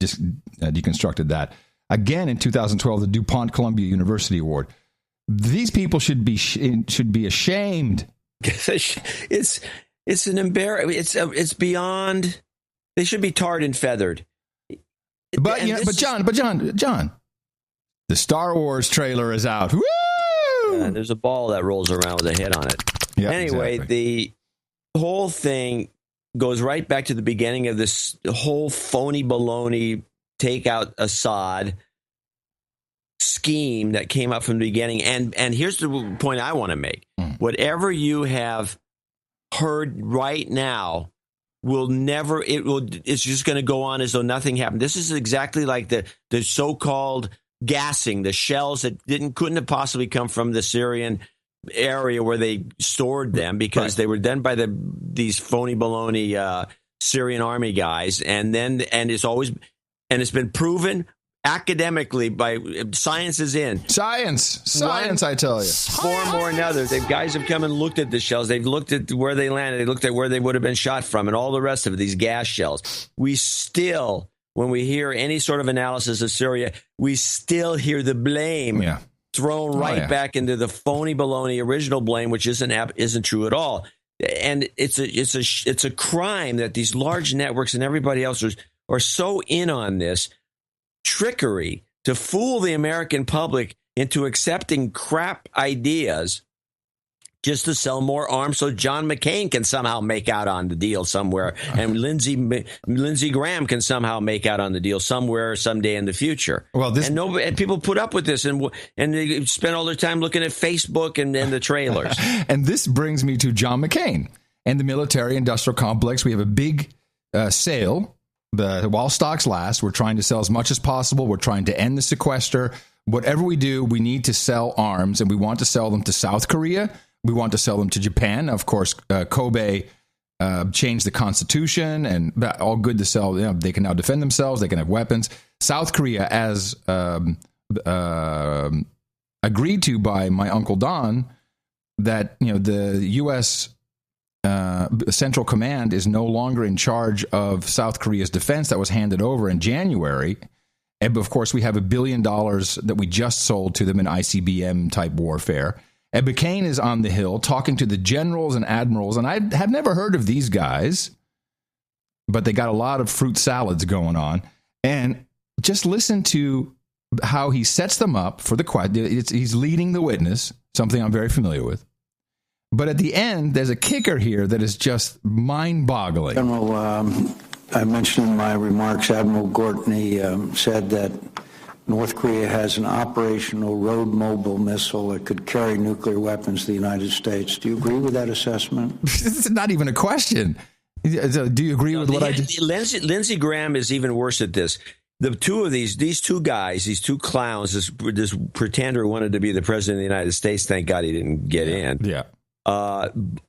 deconstructed that. Again, in 2012, the DuPont Columbia University Award. These people should be ashamed. It's an embarrassment. It's beyond. They should be tarred and feathered. But John, the Star Wars trailer is out. Woo! There's a ball that rolls around with a head on it. Yeah, anyway, exactly. The whole thing goes right back to the beginning of this whole phony baloney take out Assad scheme that came up from the beginning. And here's the point I want to make. Whatever you have heard right now it's just going to go on as though nothing happened. This is exactly like the so-called gassing the shells that couldn't have possibly come from the Syrian area where they stored them, because they were done by these phony baloney Syrian army guys, and it's been proven academically by science is in. Science, I tell you. Form or another. The guys have come and looked at the shells. They've looked at where they landed. They looked at where they would have been shot from and all the rest of it, these gas shells. We still, when we hear any sort of analysis of Syria, we still hear the blame thrown back into the phony baloney original blame, which isn't true at all. And it's a crime that these large networks and everybody else are so in on this trickery to fool the American public into accepting crap ideas just to sell more arms so John McCain can somehow make out on the deal somewhere, and Lindsey Graham can somehow make out on the deal somewhere someday in the future. Well, and people put up with this, and they spend all their time looking at Facebook and the trailers. And this brings me to John McCain and the military-industrial complex. We have a big sale. While stocks last, we're trying to sell as much as possible. We're trying to end the sequester. Whatever we do, we need to sell arms, and we want to sell them to South Korea. We want to sell them to Japan. Of course, Kobe changed the constitution, and all good to sell. They can now defend themselves. They can have weapons. South Korea, as agreed to by my Uncle Don, that the U.S. Central Command is no longer in charge of South Korea's defense. That was handed over in January. And of course, we have $1 billion that we just sold to them in ICBM type warfare. And McCain is on the Hill talking to the generals and admirals. And I have never heard of these guys, but they got a lot of fruit salads going on. And just listen to how he sets them up for the question. He's leading the witness, something I'm very familiar with. But at the end, there's a kicker here that is just mind-boggling. General, I mentioned in my remarks, Admiral Gortney said that North Korea has an operational road mobile missile that could carry nuclear weapons to the United States. Do you agree with that assessment? It's not even a question. Do you agree with what I just... Lindsey Graham is even worse at this. The two of these two guys, these two clowns, this pretender who wanted to be the president of the United States, thank God he didn't get in. Yeah.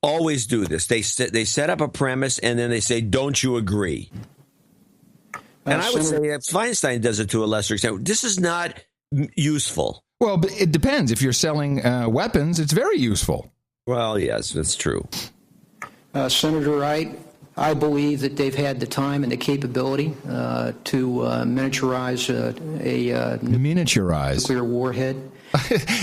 Always do this. They set up a premise and then they say, "Don't you agree?" And I would say that Feinstein does it to a lesser extent. This is not useful. Well, but it depends. If you're selling weapons, it's very useful. Well, yes, that's true. Senator Wright, I believe that they've had the time and the capability to miniaturize a nuclear warhead.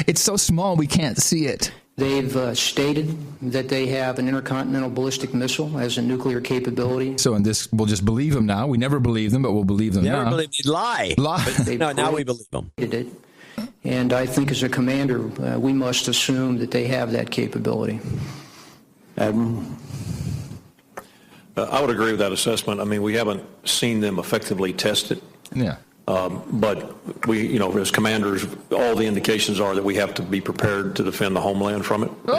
It's so small we can't see it. They've stated that they have an intercontinental ballistic missile as a nuclear capability. So in this, we'll just believe them now. We never believed them, but we'll believe them now. Never believed they'd lie. No, now we believe them. And I think as a commander, we must assume that they have that capability. Admiral? I would agree with that assessment. I mean, we haven't seen them effectively tested. Yeah. But we, as commanders, all the indications are that we have to be prepared to defend the homeland from it. The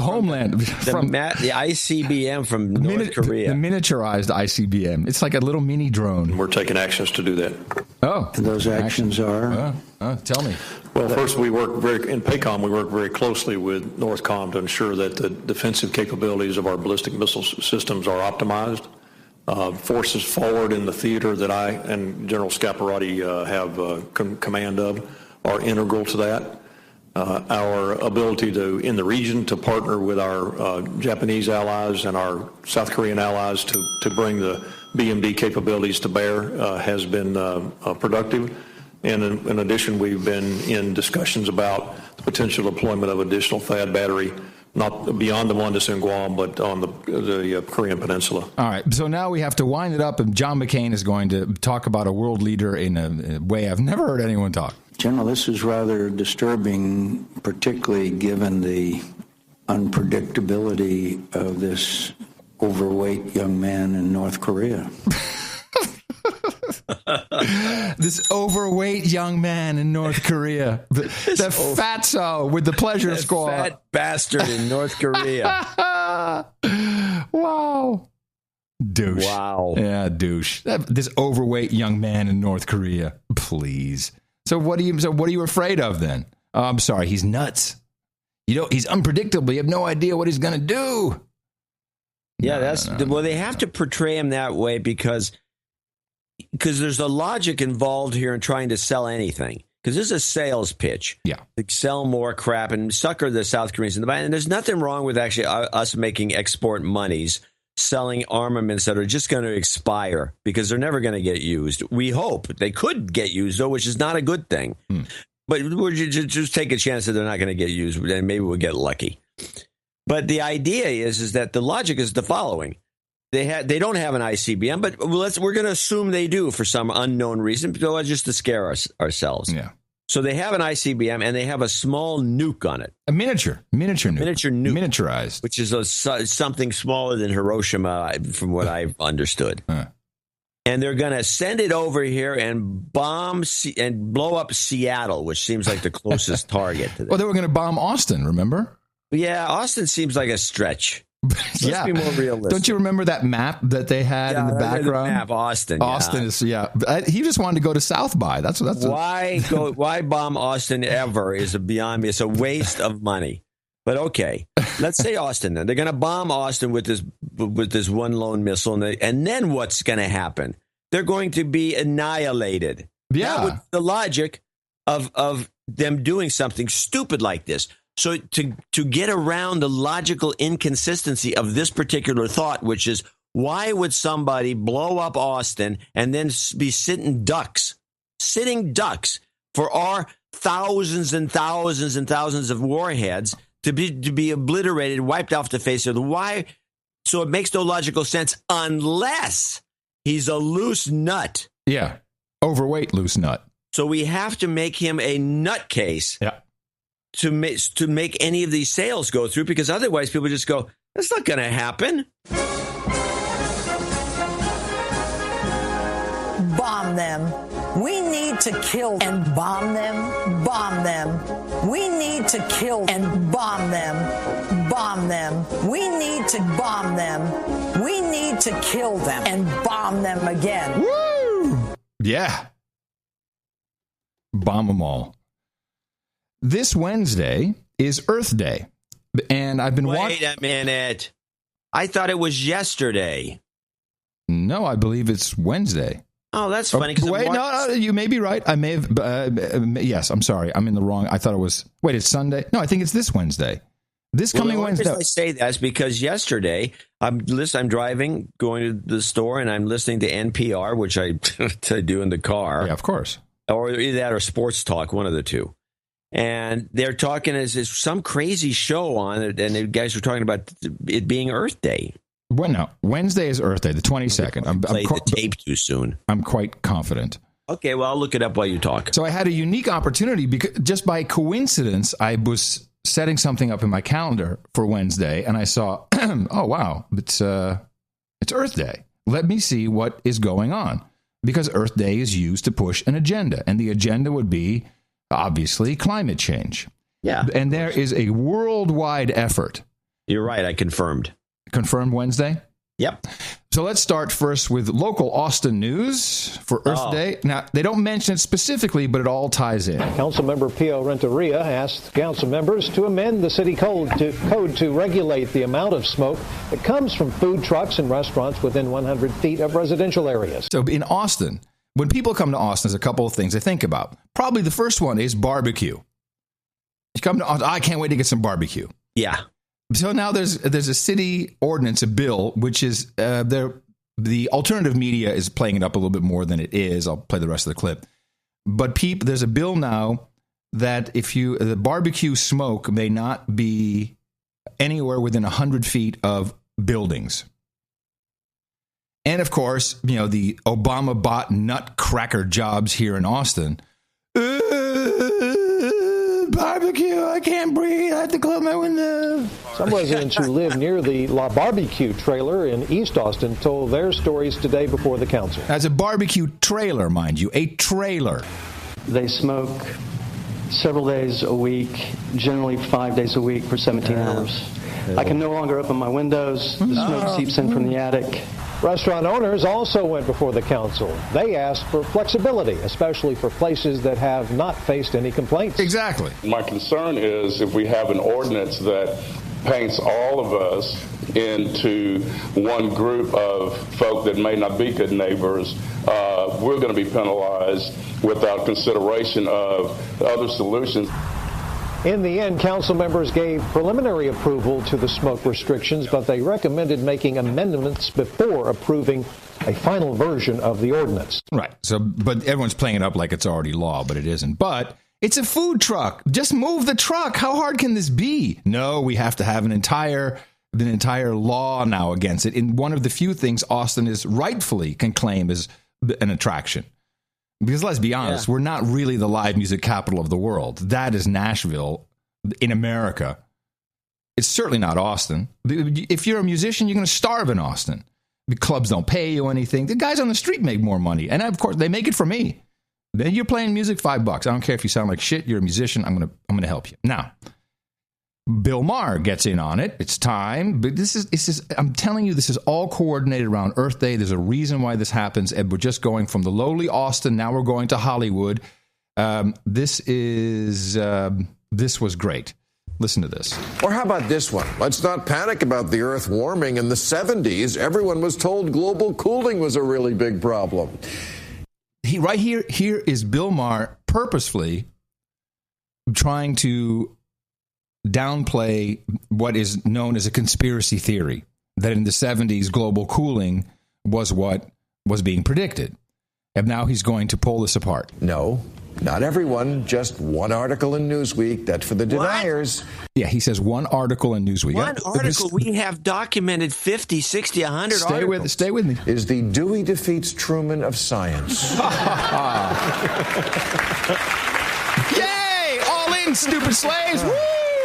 homeland. The ICBM from North Korea. The miniaturized ICBM. It's like a little mini drone. We're taking actions to do that. Oh. And those actions are? Tell me. Well, first, in PACOM, we work very closely with NORTHCOM to ensure that the defensive capabilities of our ballistic missile systems are optimized. Forces forward in the theater that I and General Scaparrotti have command of are integral to that. Our ability in the region to partner with our Japanese allies and our South Korean allies to bring the BMD capabilities to bear has been productive. And in addition, we've been in discussions about the potential deployment of additional THAAD battery, not beyond the one that's in Guam, but on the Korean Peninsula. All right. So now we have to wind it up, and John McCain is going to talk about a world leader in a way I've never heard anyone talk. General, this is rather disturbing, particularly given the unpredictability of this overweight young man in North Korea. This overweight young man in North Korea. The fatso with the pleasure squad. Fat bastard in North Korea. Wow. Douche. Wow. Yeah, douche. This overweight young man in North Korea. Please. So what are you afraid of then? Oh, I'm sorry. He's nuts. He's unpredictable. You have no idea what he's going to do. Yeah, well, they have to portray him that way because there's a logic involved here in trying to sell anything. Because this is a sales pitch. Yeah. To sell more crap and sucker the South Koreans in the back. And there's nothing wrong with actually us making export monies, selling armaments that are just going to expire because they're never going to get used. We hope they could get used, though, which is not a good thing. But we'll just take a chance that they're not going to get used, and maybe we'll get lucky. But the idea is that the logic is the following. They don't have an ICBM, but we're going to assume they do for some unknown reason, just to scare ourselves. Yeah. So they have an ICBM, and they have a small nuke on it. A miniature nuke. Miniaturized. Which is something smaller than Hiroshima, from what I've understood. And they're going to send it over here and bomb and blow up Seattle, which seems like the closest target to them. Well, they were going to bomb Austin, remember? Yeah, Austin seems like a stretch. Let's be more realistic. Don't you remember that map that they had in the background? The map, Austin. Austin is, he just wanted to go to South by. That's why bomb Austin ever is beyond me. It's a waste of money. But okay, let's say Austin. Then they're going to bomb Austin with this one lone missile, and then what's going to happen? They're going to be annihilated. Yeah, the logic of them doing something stupid like this. So to get around the logical inconsistency of this particular thought, which is why would somebody blow up Austin and then be sitting ducks for our thousands and thousands and thousands of warheads to be obliterated, wiped off the face of the why? So it makes no logical sense unless he's a loose nut. Yeah, overweight loose nut. So we have to make him a nutcase. Yeah. To make any of these sales go through, because otherwise people just go, that's not going to happen. Bomb them. We need to kill and bomb them. Bomb them. We need to kill and bomb them. Bomb them. We need to bomb them. We need to kill them and bomb them again. Woo! Yeah. Bomb them all. This Wednesday is Earth Day, and I've been watching. Wait a minute. I thought it was yesterday. No, I believe it's Wednesday. Oh, that's funny. Wait, no, you may be right. I may have. Yes, I'm sorry. I'm in the wrong. I thought it was. Wait, it's Sunday. No, I think it's this Wednesday. Coming Wednesday. The reason I say that is because yesterday I'm driving, going to the store, and I'm listening to NPR, which I do in the car. Yeah, of course. Or either that or sports talk, one of the two. And they're talking as some crazy show on it, and the guys were talking about it being Earth Day. Well, no, Wednesday is Earth Day, the 22nd. I'm played the tape too soon. I'm quite confident. Okay, well, I'll look it up while you talk. So I had a unique opportunity because just by coincidence, I was setting something up in my calendar for Wednesday, and I saw, oh wow, it's Earth Day. Let me see what is going on, because Earth Day is used to push an agenda, and the agenda would be, obviously, climate change. Yeah. And there is a worldwide effort. You're right. I confirmed. Confirmed Wednesday? Yep. So let's start first with local Austin news for Earth Day. Now, they don't mention it specifically, but it all ties in. Councilmember Pio Renteria asked council members to amend the city code to regulate the amount of smoke that comes from food trucks and restaurants within 100 feet of residential areas. So in Austin, when people come to Austin, there's a couple of things they think about. Probably the first one is barbecue. You come to Austin, I can't wait to get some barbecue. Yeah. So now there's a city ordinance, a bill, which is the alternative media is playing it up a little bit more than it is. I'll play the rest of the clip. But there's a bill now that the barbecue smoke may not be anywhere within 100 feet of buildings. And of course, the Obama bought nutcracker jobs here in Austin. Barbecue, I can't breathe. I have to close my window. Some residents who live near the La Barbecue trailer in East Austin told their stories today before the council. As a barbecue trailer, mind you, a trailer. They smoke several days a week, generally 5 days a week for 17 hours. I can no longer open my windows. The smoke seeps in from the attic. Restaurant owners also went before the council. They asked for flexibility, especially for places that have not faced any complaints. Exactly. My concern is if we have an ordinance that paints all of us into one group of folk that may not be good neighbors, we're going to be penalized without consideration of other solutions. In the end, council members gave preliminary approval to the smoke restrictions, but they recommended making amendments before approving a final version of the ordinance. Right. So, but everyone's playing it up like it's already law, but it isn't. But it's a food truck. Just move the truck. How hard can this be? No, we have to have an entire law now against it. In one of the few things Austin is rightfully can claim as an attraction. Because let's be honest, we're not really the live music capital of the world. That is Nashville in America. It's certainly not Austin. If you're a musician, you're going to starve in Austin. The clubs don't pay you anything. The guys on the street make more money. And of course, they make it for me. Then you're playing music, $5. I don't care if you sound like shit. You're a musician. I'm going to help you. Now, Bill Maher gets in on it. It's time. But this is I'm telling you, this is all coordinated around Earth Day. There's a reason why this happens. And we're just going from the lowly Austin. Now we're going to Hollywood. This was great. Listen to this. Or how about this one? Let's not panic about the Earth warming. In the 70s, everyone was told global cooling was a really big problem. Right here is Bill Maher purposefully trying to downplay what is known as a conspiracy theory, that in the 70s global cooling was what was being predicted. And now he's going to pull this apart. No, not everyone. Just one article in Newsweek. That's for the deniers. Yeah, he says one article in Newsweek. One article. We have documented 50, 60, 100 articles. Stay with me. Is the Dewey defeats Truman of science. Yay! All in, stupid slaves! Woo!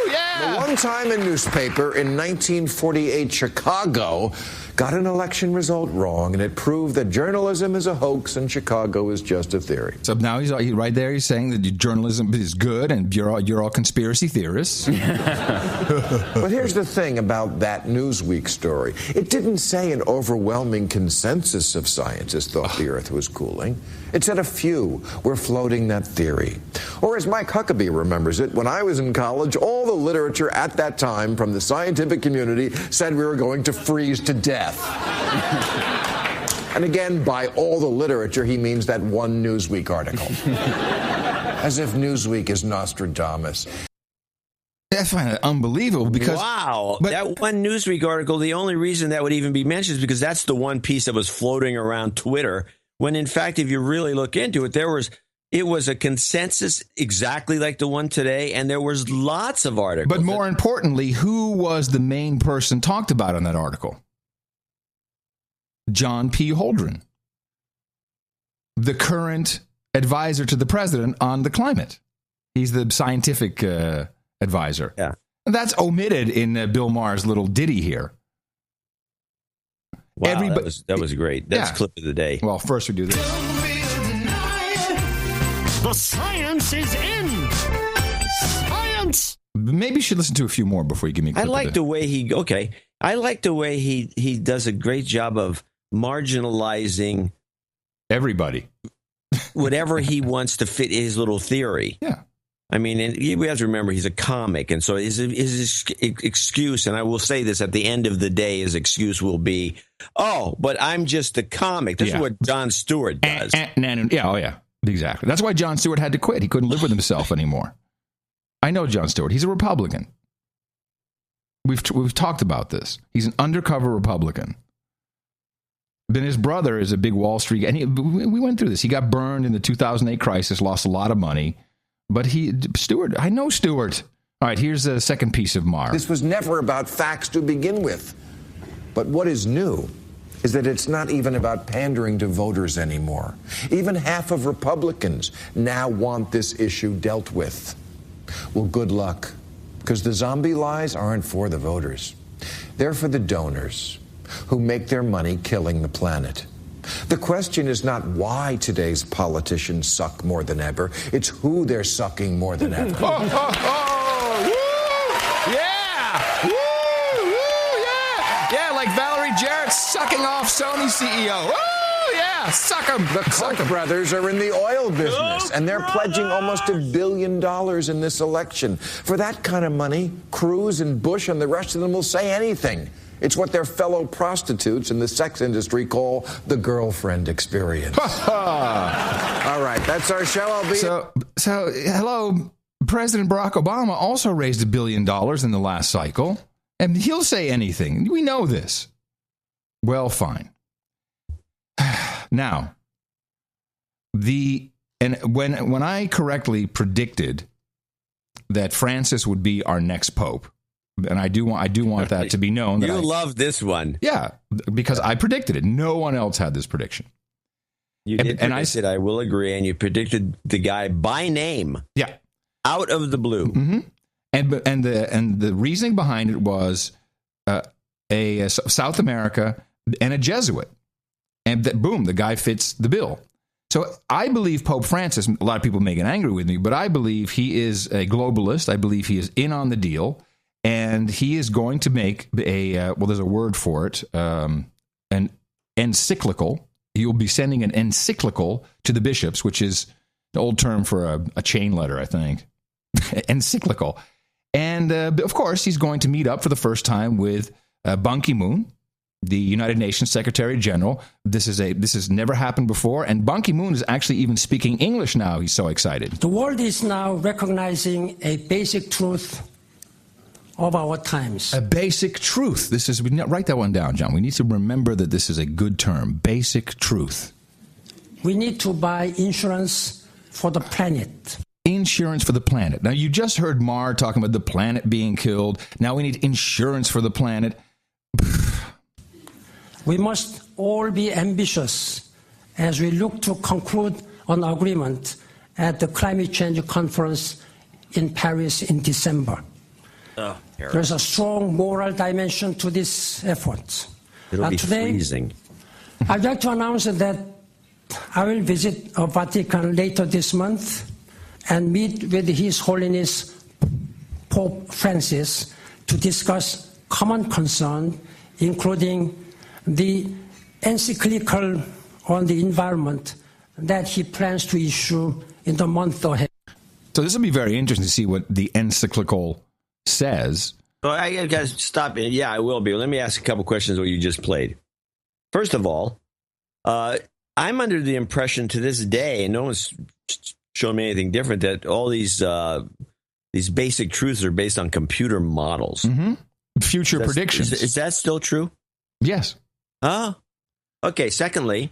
Yeah! The one-time newspaper in 1948 Chicago got an election result wrong, and it proved that journalism is a hoax and Chicago is just a theory. So now he's right there. He's saying that journalism is good and you're all conspiracy theorists. But here's the thing about that Newsweek story. It didn't say an overwhelming consensus of scientists thought the Earth was cooling. It said a few were floating that theory. Or as Mike Huckabee remembers it, when I was in college, all the literature at that time from the scientific community said we were going to freeze to death. And again, by all the literature, he means that one Newsweek article. As if Newsweek is Nostradamus. I find it unbelievable because... Wow. That one Newsweek article, the only reason that would even be mentioned is because that's the one piece that was floating around Twitter. When, in fact, if you really look into it, it was a consensus exactly like the one today, and there was lots of articles. But more importantly, who was the main person talked about in that article? John P. Holdren, the current advisor to the president on the climate. He's the scientific advisor. Yeah. That's omitted in Bill Maher's little ditty here. Wow, that was great. That's clip of the day. Well, first we do this. The science is in. Science. Maybe you should listen to a few more before you give me a clip. I like the way he does a great job of marginalizing everybody. Whatever he wants to fit his little theory. Yeah. I mean, and we have to remember he's a comic, and so his excuse, and I will say this at the end of the day, his excuse will be, "Oh, but I'm just a comic." This is what Jon Stewart does. Yeah, exactly. That's why Jon Stewart had to quit. He couldn't live with himself anymore. I know Jon Stewart. He's a Republican. We've talked about this. He's an undercover Republican. Then his brother is a big Wall Street, and we went through this. He got burned in the 2008 crisis, lost a lot of money. But Stewart, I know Stewart. All right, here's the second piece of Maher. This was never about facts to begin with. But what is new is that it's not even about pandering to voters anymore. Even half of Republicans now want this issue dealt with. Well, good luck, because the zombie lies aren't for the voters. They're for the donors who make their money killing the planet. The question is not why today's politicians suck more than ever. It's who they're sucking more than ever. Woo! Yeah! Woo! Yeah! Yeah, like Valerie Jarrett sucking sucking off Sony CEO. Oh, yeah, suck them. The Koch brothers are in the oil business, and they're pledging almost $1 billion in this election. For that kind of money, Cruz and Bush and the rest of them will say anything. It's what their fellow prostitutes in the sex industry call the girlfriend experience. All right, that's our show. So, hello, President Barack Obama also raised $1 billion in the last cycle, and he'll say anything. We know this. Well, fine. Now, when I correctly predicted that Francis would be our next pope, and I do want that to be known. You love this one. Yeah, because I predicted it. No one else had this prediction. You did predict I said, I will agree, and you predicted the guy by name. Yeah. Out of the blue. Mm-hmm. And the reasoning behind it was a South America and a Jesuit. And boom, the guy fits the bill. So I believe Pope Francis, a lot of people may get angry with me, but I believe he is a globalist. I believe he is in on the deal. And he is going to make there's a word for it, an encyclical. He will be sending an encyclical to the bishops, which is the old term for a chain letter, I think. Encyclical. And, of course, he's going to meet up for the first time with Ban Ki-moon, the United Nations Secretary General. This has never happened before. And Ban Ki-moon is actually even speaking English now. He's so excited. The world is now recognizing a basic truth of our times. A basic truth. Write that one down, John. We need to remember that this is a good term. Basic truth. We need to buy insurance for the planet. Insurance for the planet. Now, you just heard Mar talking about the planet being killed. Now we need insurance for the planet. We must all be ambitious as we look to conclude an agreement at the climate change conference in Paris in December. There's a strong moral dimension to this effort. It'll be freezing. I'd like to announce that I will visit Vatican later this month and meet with His Holiness Pope Francis to discuss common concern, including the encyclical on the environment that he plans to issue in the month ahead. So this will be very interesting to see what the encyclical says. Well, I got to stop. Yeah, I will be. Let me ask a couple questions what you just played. First of all, I'm under the impression to this day, and no one's shown me anything different, that all these basic truths are based on computer models. Mm-hmm. Future predictions. Is that still true? Yes. Okay. Secondly,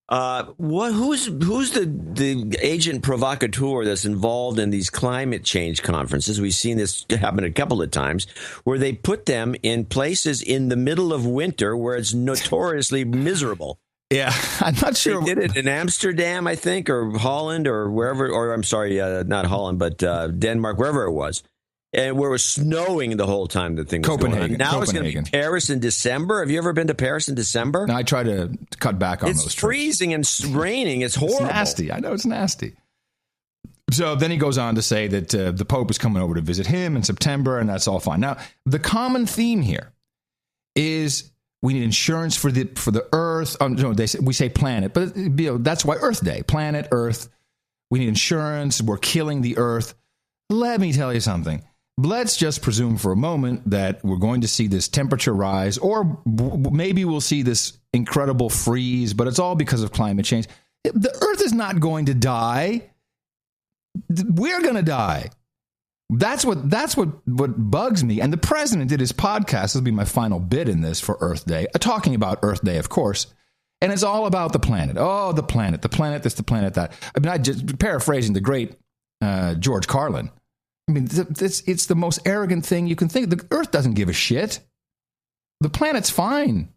who's the agent provocateur that's involved in these climate change conferences? We've seen this happen a couple of times, where they put them in places in the middle of winter where it's notoriously miserable. Yeah, I'm not sure. They did it in Amsterdam, I think, or Holland, or wherever, or I'm sorry, not Holland, but Denmark, wherever it was. And where it was snowing the whole time the thing was going on. Now it's going to be Paris in December. Have you ever been to Paris in December? No, I try to cut back on those trips. It's freezing and raining. It's horrible. It's nasty. I know it's nasty. So then he goes on to say that the Pope is coming over to visit him in September, and that's all fine. Now, the common theme here is we need insurance for the Earth. We say planet, but that's why Earth Day. Planet, Earth. We need insurance. We're killing the Earth. Let me tell you something. Let's just presume for a moment that we're going to see this temperature rise, or maybe we'll see this incredible freeze, but it's all because of climate change. The Earth is not going to die. We're going to die. That's what bugs me. And the president did his podcast. This will be my final bit in this for Earth Day, talking about Earth Day, of course. And it's all about the planet. Oh, the planet this, the planet that. I mean, I just paraphrasing the great George Carlin. I mean, it's the most arrogant thing you can think. The Earth doesn't give a shit. The planet's fine.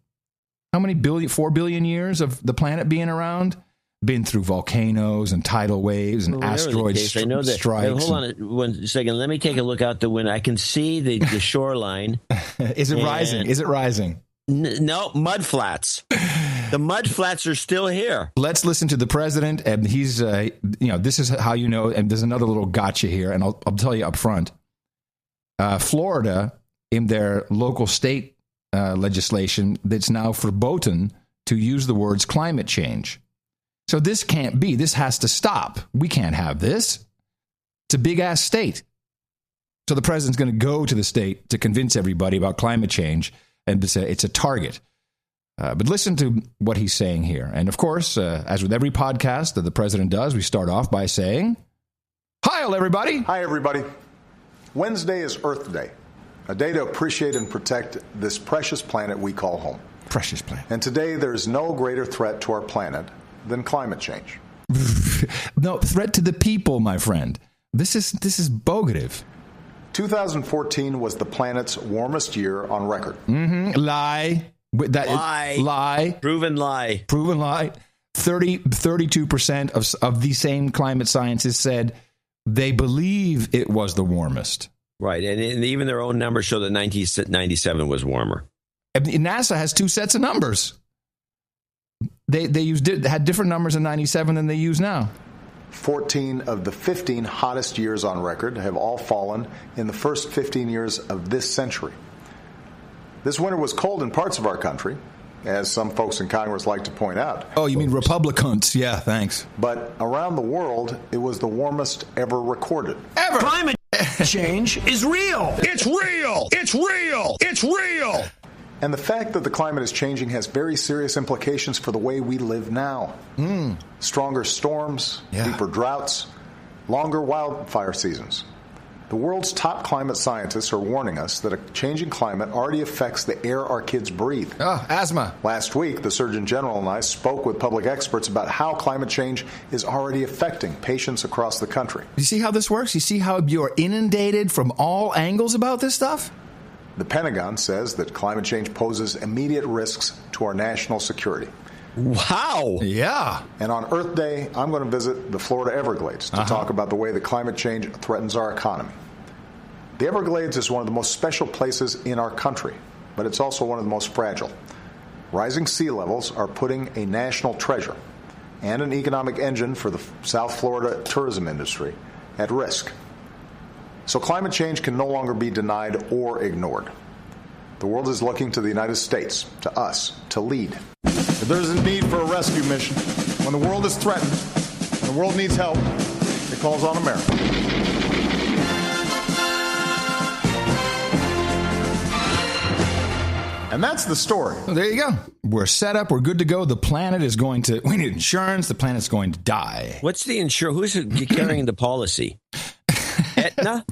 How many 4 billion years of the planet being around? Been through volcanoes and tidal waves and asteroid strikes. Hold on 1 second. Let me take a look out the window. I can see the shoreline. Is it rising? Is it rising? No, mud flats. The mud flats are still here. Let's listen to the president, and he's, this is how you know, and there's another little gotcha here, and I'll tell you up front. Florida, in their local state legislation that's now verboten to use the words climate change. So this can't be. This has to stop. We can't have this. It's a big-ass state. So the president's going to go to the state to convince everybody about climate change, and it's a target. But listen to what he's saying here. And of course, as with every podcast that the president does, we start off by saying, "Hi, everybody." Hi, everybody. Wednesday is Earth Day, a day to appreciate and protect this precious planet we call home. Precious planet. And today, there's no greater threat to our planet than climate change. No, threat to the people, my friend. This is bogative. 2014 was the planet's warmest year on record. Mm-hmm. Lie. Lie. Proven lie. 32% of the same climate scientists said they believe it was the warmest. Right. And even their own numbers show that 1997 was warmer. And NASA has two sets of numbers. They had different numbers in 97 than they use now. 14 of the 15 hottest years on record have all fallen in the first 15 years of this century. This winter was cold in parts of our country, as some folks in Congress like to point out. Oh, you mean Republicans? Yeah, thanks. But around the world, it was the warmest ever recorded. Ever! Climate change is real! It's real! It's real! It's real! And the fact that the climate is changing has very serious implications for the way we live now. Stronger storms, deeper droughts, longer wildfire seasons. The world's top climate scientists are warning us that a changing climate already affects the air our kids breathe. Asthma. Last week, the Surgeon General and I spoke with public experts about how climate change is already affecting patients across the country. You see how this works? You see how you're inundated from all angles about this stuff? The Pentagon says that climate change poses immediate risks to our national security. Wow. Yeah. And on Earth Day, I'm going to visit the Florida Everglades to talk about the way that climate change threatens our economy. The Everglades is one of the most special places in our country, but it's also one of the most fragile. Rising sea levels are putting a national treasure and an economic engine for the South Florida tourism industry at risk. So climate change can no longer be denied or ignored. The world is looking to the United States, to us, to lead. If there's a need for a rescue mission, when the world is threatened, and the world needs help, it calls on America. And that's the story. Well, there you go. We're set up. We're good to go. The planet is going to... We need insurance. The planet's going to die. What's the insurance? Who's carrying the policy? Aetna?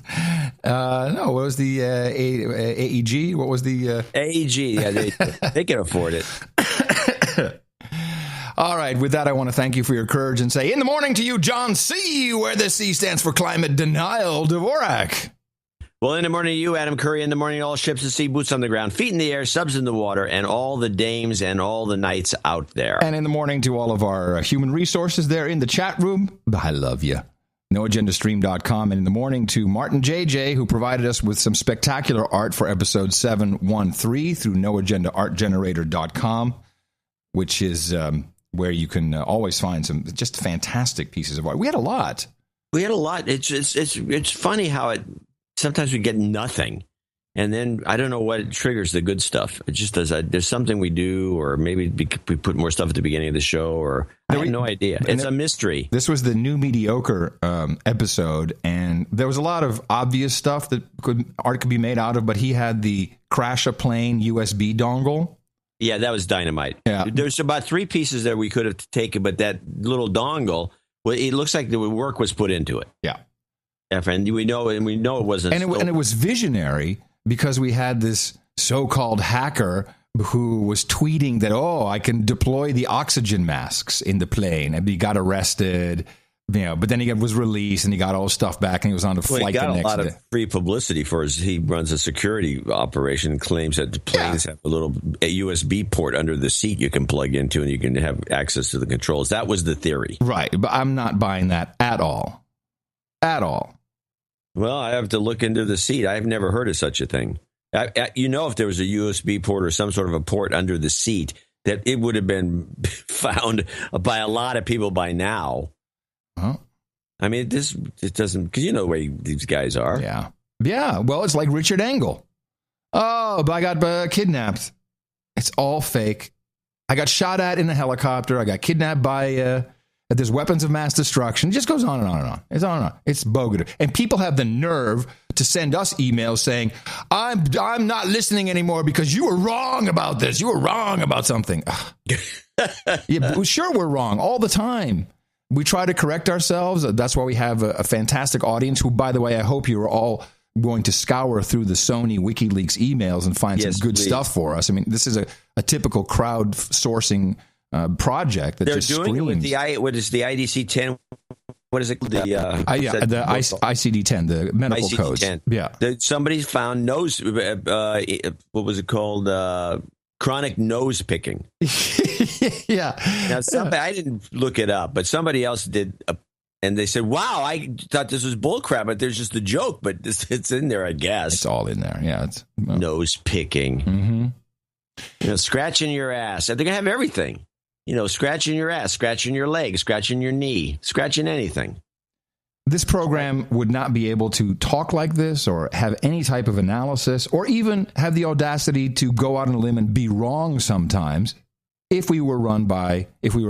No, what was the AEG? What was the... AEG, yeah, they can afford it. All right, with that, I want to thank you for your courage and say, in the morning to you, John C., where the C stands for climate denial, Dvorak. Well, in the morning to you, Adam Curry. In the morning, all ships at sea, boots on the ground, feet in the air, subs in the water, and all the dames and all the knights out there. And in the morning to all of our human resources there in the chat room, I love you. NoAgendaStream.com. And in the morning to Martin JJ, who provided us with some spectacular art for episode 713 through NoAgendaArtGenerator.com, which is where you can always find some just fantastic pieces of art. We had a lot. It's funny how sometimes we get nothing. And then I don't know what triggers the good stuff. It just does. There's something we do, or maybe we put more stuff at the beginning of the show, or I have no idea. It's a mystery. This was the new mediocre episode, and there was a lot of obvious stuff that art could be made out of, but he had the crash a plane USB dongle. Yeah, that was dynamite. Yeah. There's about 3 pieces that we could have taken, but that little dongle, well, it looks like the work was put into it. Yeah. And we know it wasn't. And it was visionary. Because we had this so-called hacker who was tweeting that, I can deploy the oxygen masks in the plane. And he got arrested, but then he was released and he got all his stuff back and he was on the flight the next day. He got a lot of free publicity for he runs a security operation and claims that the planes have a USB port under the seat you can plug into and you can have access to the controls. That was the theory. Right, but I'm not buying that at all. At all. Well, I have to look into the seat. I've never heard of such a thing. If there was a USB port or some sort of a port under the seat, that it would have been found by a lot of people by now. Huh? I mean, it doesn't, because you know the way these guys are. Yeah. Yeah. Well, it's like Richard Engel. Oh, but I got kidnapped. It's all fake. I got shot at in a helicopter. I got kidnapped by, there's weapons of mass destruction. It just goes on and on and on. It's on and on. It's bogus. And people have the nerve to send us emails saying, I'm not listening anymore because you were wrong about this. You were wrong about something. Yeah, sure, we're wrong all the time. We try to correct ourselves. That's why we have a fantastic audience who, by the way, I hope you're all going to scour through the Sony WikiLeaks emails and find some good stuff for us. I mean, this is a typical crowdsourcing project that they're just doing screams. it with what is the IDC-10? What is it? The ICD-10, the medical ICD-10. codes. Yeah, somebody found nose. What was it called? Chronic nose picking. Yeah. Now, I didn't look it up, but somebody else did. And they said, wow, I thought this was bullcrap, but there's just a joke, but it's in there, I guess. It's all in there. Yeah. It's nose picking. Mm-hmm. Scratching your ass. They're going to have everything. Scratching your ass, scratching your leg, scratching your knee, scratching anything. This program would not be able to talk like this or have any type of analysis or even have the audacity to go out on a limb and be wrong sometimes if we were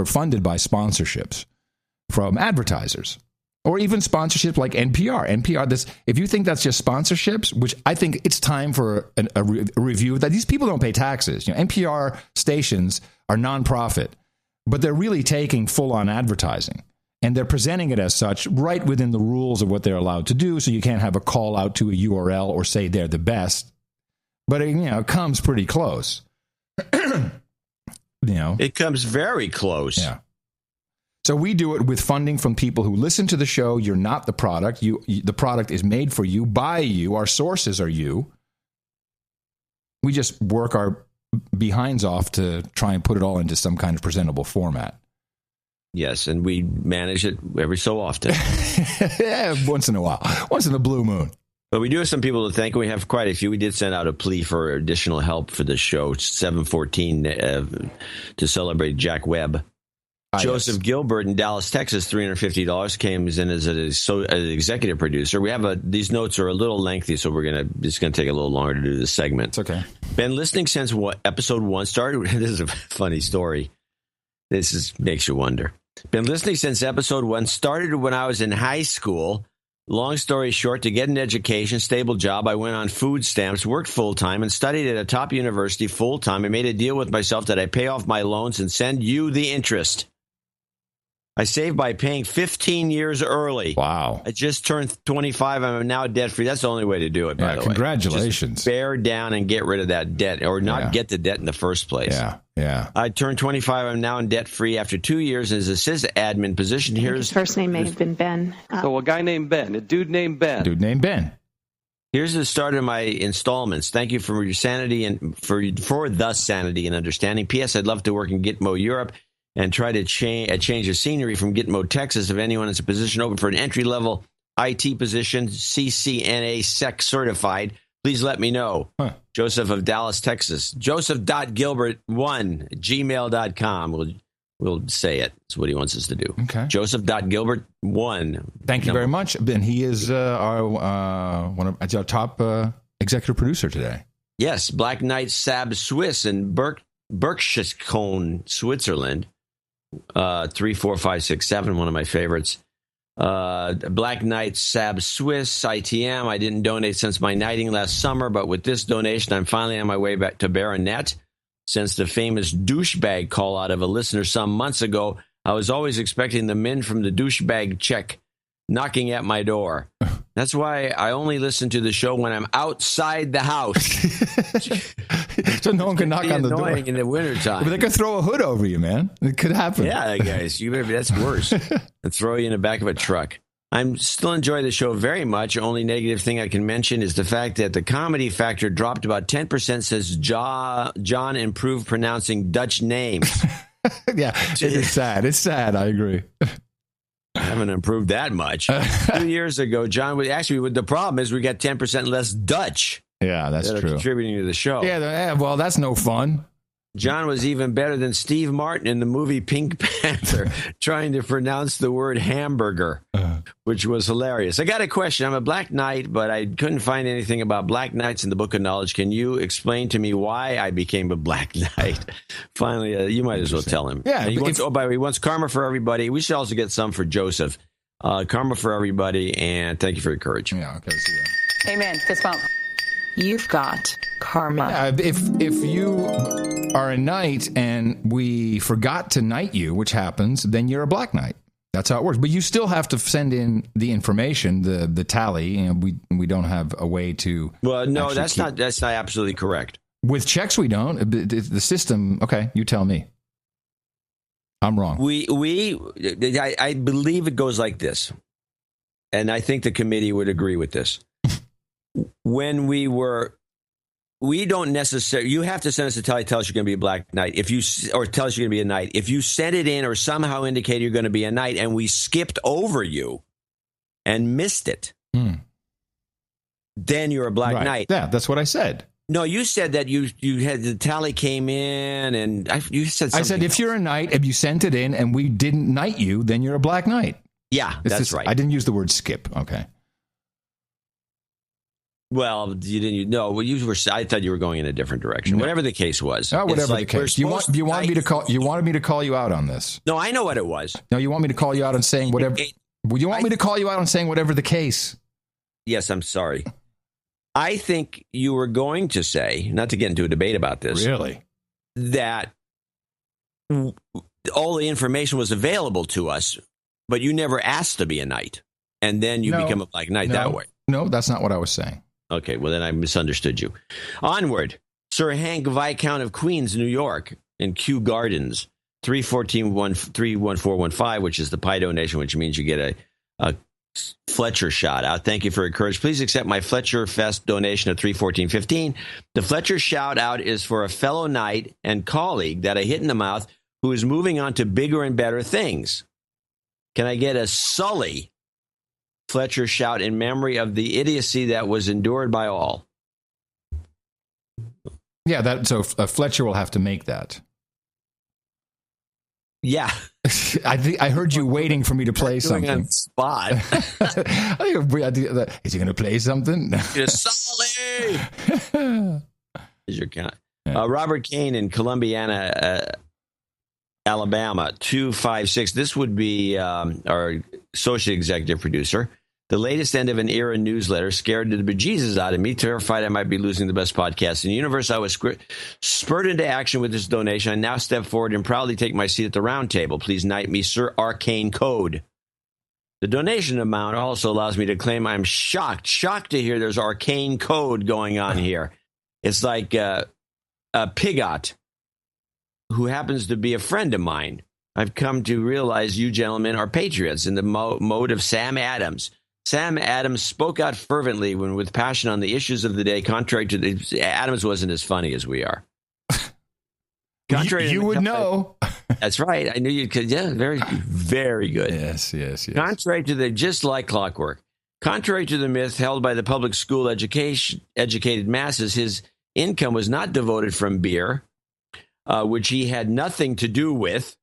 funded by sponsorships from advertisers or even sponsorships like NPR. If you think that's just sponsorships, which I think it's time for a review that these people don't pay taxes. NPR stations are nonprofit, but they're really taking full-on advertising. And they're presenting it as such right within the rules of what they're allowed to do. So you can't have a call out to a URL or say they're the best. But it comes pretty close. It comes very close. Yeah. So we do it with funding from people who listen to the show. You're not the product. The product is made for you, by you. Our sources are you. We just work our behinds off to try and put it all into some kind of presentable format. Yes, and we manage it every so often. Yeah, once in a while. Once in a blue moon. But we do have some people to thank. We have quite a few. We did send out a plea for additional help for the show, 7/14, to celebrate Jack Webb. Joseph Gilbert in Dallas, Texas, $350 came in as an executive producer. We have these notes are a little lengthy, so it's gonna take a little longer to do this segment. It's okay. Been listening since episode 1 started. This is a funny story. Makes you wonder. Been listening since episode 1. Started when I was in high school. Long story short, to get an education, stable job, I went on food stamps, worked full-time, and studied at a top university full-time. I made a deal with myself that I pay off my loans and send you the interest. I saved by paying 15 years early. Wow. I just turned 25. I'm now debt-free. That's the only way to do it, by the way. Congratulations. Just bear down and get rid of that debt, or not get the debt in the first place. Yeah. I turned 25. I'm now in debt-free after 2 years as a sysadmin position. His first name may have been Ben. So a guy named Ben, a dude named Ben. Here's the start of my installments. Thank you for your sanity and for the sanity and understanding. P.S. I'd love to work in Gitmo, Europe, and try to change the scenery from Gitmo, Texas. If anyone has a position open for an entry-level IT position, CCNA SEC certified, please let me know. Joseph of Dallas, Texas. Joseph.gilbert1, gmail.com. We'll say it. That's what he wants us to do. Okay. Joseph.gilbert1. Thank you very much. Ben, he is our top executive producer today. Yes. Black Knight Sab Swiss in Berchtesgaden, Switzerland. 34567, one of my favorites. Black Knight Sab Swiss ITM. I didn't donate since my knighting last summer, but with this donation, I'm finally on my way back to Baronet. Since the famous douchebag call out of a listener some months ago, I was always expecting the men from the douchebag check knocking at my door. That's why I only listen to the show when I'm outside the house. So no one can knock on the door in the wintertime. But they could throw a hood over you, man. It could happen. Yeah, guys, that's worse. And throw you in the back of a truck. I'm still enjoying the show very much. Only negative thing I can mention is the fact that the comedy factor dropped about 10% since John improved pronouncing Dutch names. Yeah, it's sad. It's sad. I agree. I haven't improved that much. 2 years ago, John would actually. The problem is we got 10% less Dutch. Yeah, that's true. Contributing to the show. Yeah, well, that's no fun. John was even better than Steve Martin in the movie Pink Panther, trying to pronounce the word hamburger, which was hilarious. I got a question. I'm a Black Knight, but I couldn't find anything about Black Knights in the Book of Knowledge. Can you explain to me why I became a Black Knight? Finally, you might as well tell him. Yeah. He wants karma for everybody. We should also get some for Joseph. Karma for everybody, and thank you for your courage. Yeah, okay, see that. Amen. Fist bump. You've got karma. Yeah, if you are a knight and we forgot to knight you, which happens, then you're a Black Knight. That's how it works. But you still have to send in the information, the tally. And we don't have a way to. Well, no, that's not absolutely correct. With checks, we don't. The system. Okay, you tell me. I'm wrong. I believe it goes like this, and I think the committee would agree with this. When we don't necessarily, you have to send us a tally, tell us you're going to be a Black Knight. Or tell us you're going to be a knight. If you sent it in or somehow indicated you're going to be a knight and we skipped over you and missed it, then you're a Black Knight. Yeah, that's what I said. No, you said that you had the tally came in and you said something. I said, if you're a knight, if you sent it in and we didn't knight you, then you're a Black Knight. Yeah, that's right. I didn't use the word skip. Okay. Well, you didn't. No, well, I thought you were going in a different direction. No. Whatever the case was. Oh, whatever the case. You wanted me to call you out on this. No, I know what it was. No, you want me to call you out on saying whatever. You want me to call you out on saying whatever the case. Yes, I'm sorry. I think you were going to say, not to get into a debate about this, really, that all the information was available to us, but you never asked to be a knight, and then you become a Black Knight that way. No, that's not what I was saying. Okay, well, then I misunderstood you. Onward. Sir Hank Viscount of Queens, New York, in Kew Gardens, 314-31415, which is the Pi donation, which means you get a Fletcher shout out. Thank you for your courage. Please accept my Fletcher Fest donation of $314.15. The Fletcher shout out is for a fellow knight and colleague that I hit in the mouth who is moving on to bigger and better things. Can I get a Sully Fletcher shout in memory of the idiocy that was endured by all? Yeah, Fletcher will have to make that. Yeah. I heard you waiing for me to play something. On spot. Is he going to play something? Sully! Is your count. Robert Kane in Columbiana, Alabama, 256. This would be our associate executive producer. The latest end of an era newsletter scared the bejesus out of me, terrified I might be losing the best podcast in the universe. I was spurred into action with this donation. I now step forward and proudly take my seat at the round table. Please knight me, Sir Arcane Code. The donation amount also allows me to claim I'm shocked to hear there's arcane code going on here. It's like a Pigot, who happens to be a friend of mine. I've come to realize you gentlemen are patriots in the mode of Sam Adams. Sam Adams spoke out fervently when with passion on the issues of the day, contrary to Adams wasn't as funny as we are. Contrary you would know. That's right. I knew you could. Yeah, very, very good. Yes. Contrary to just like clockwork. Contrary to the myth held by the public school educated masses, his income was not devoted from beer, which he had nothing to do with,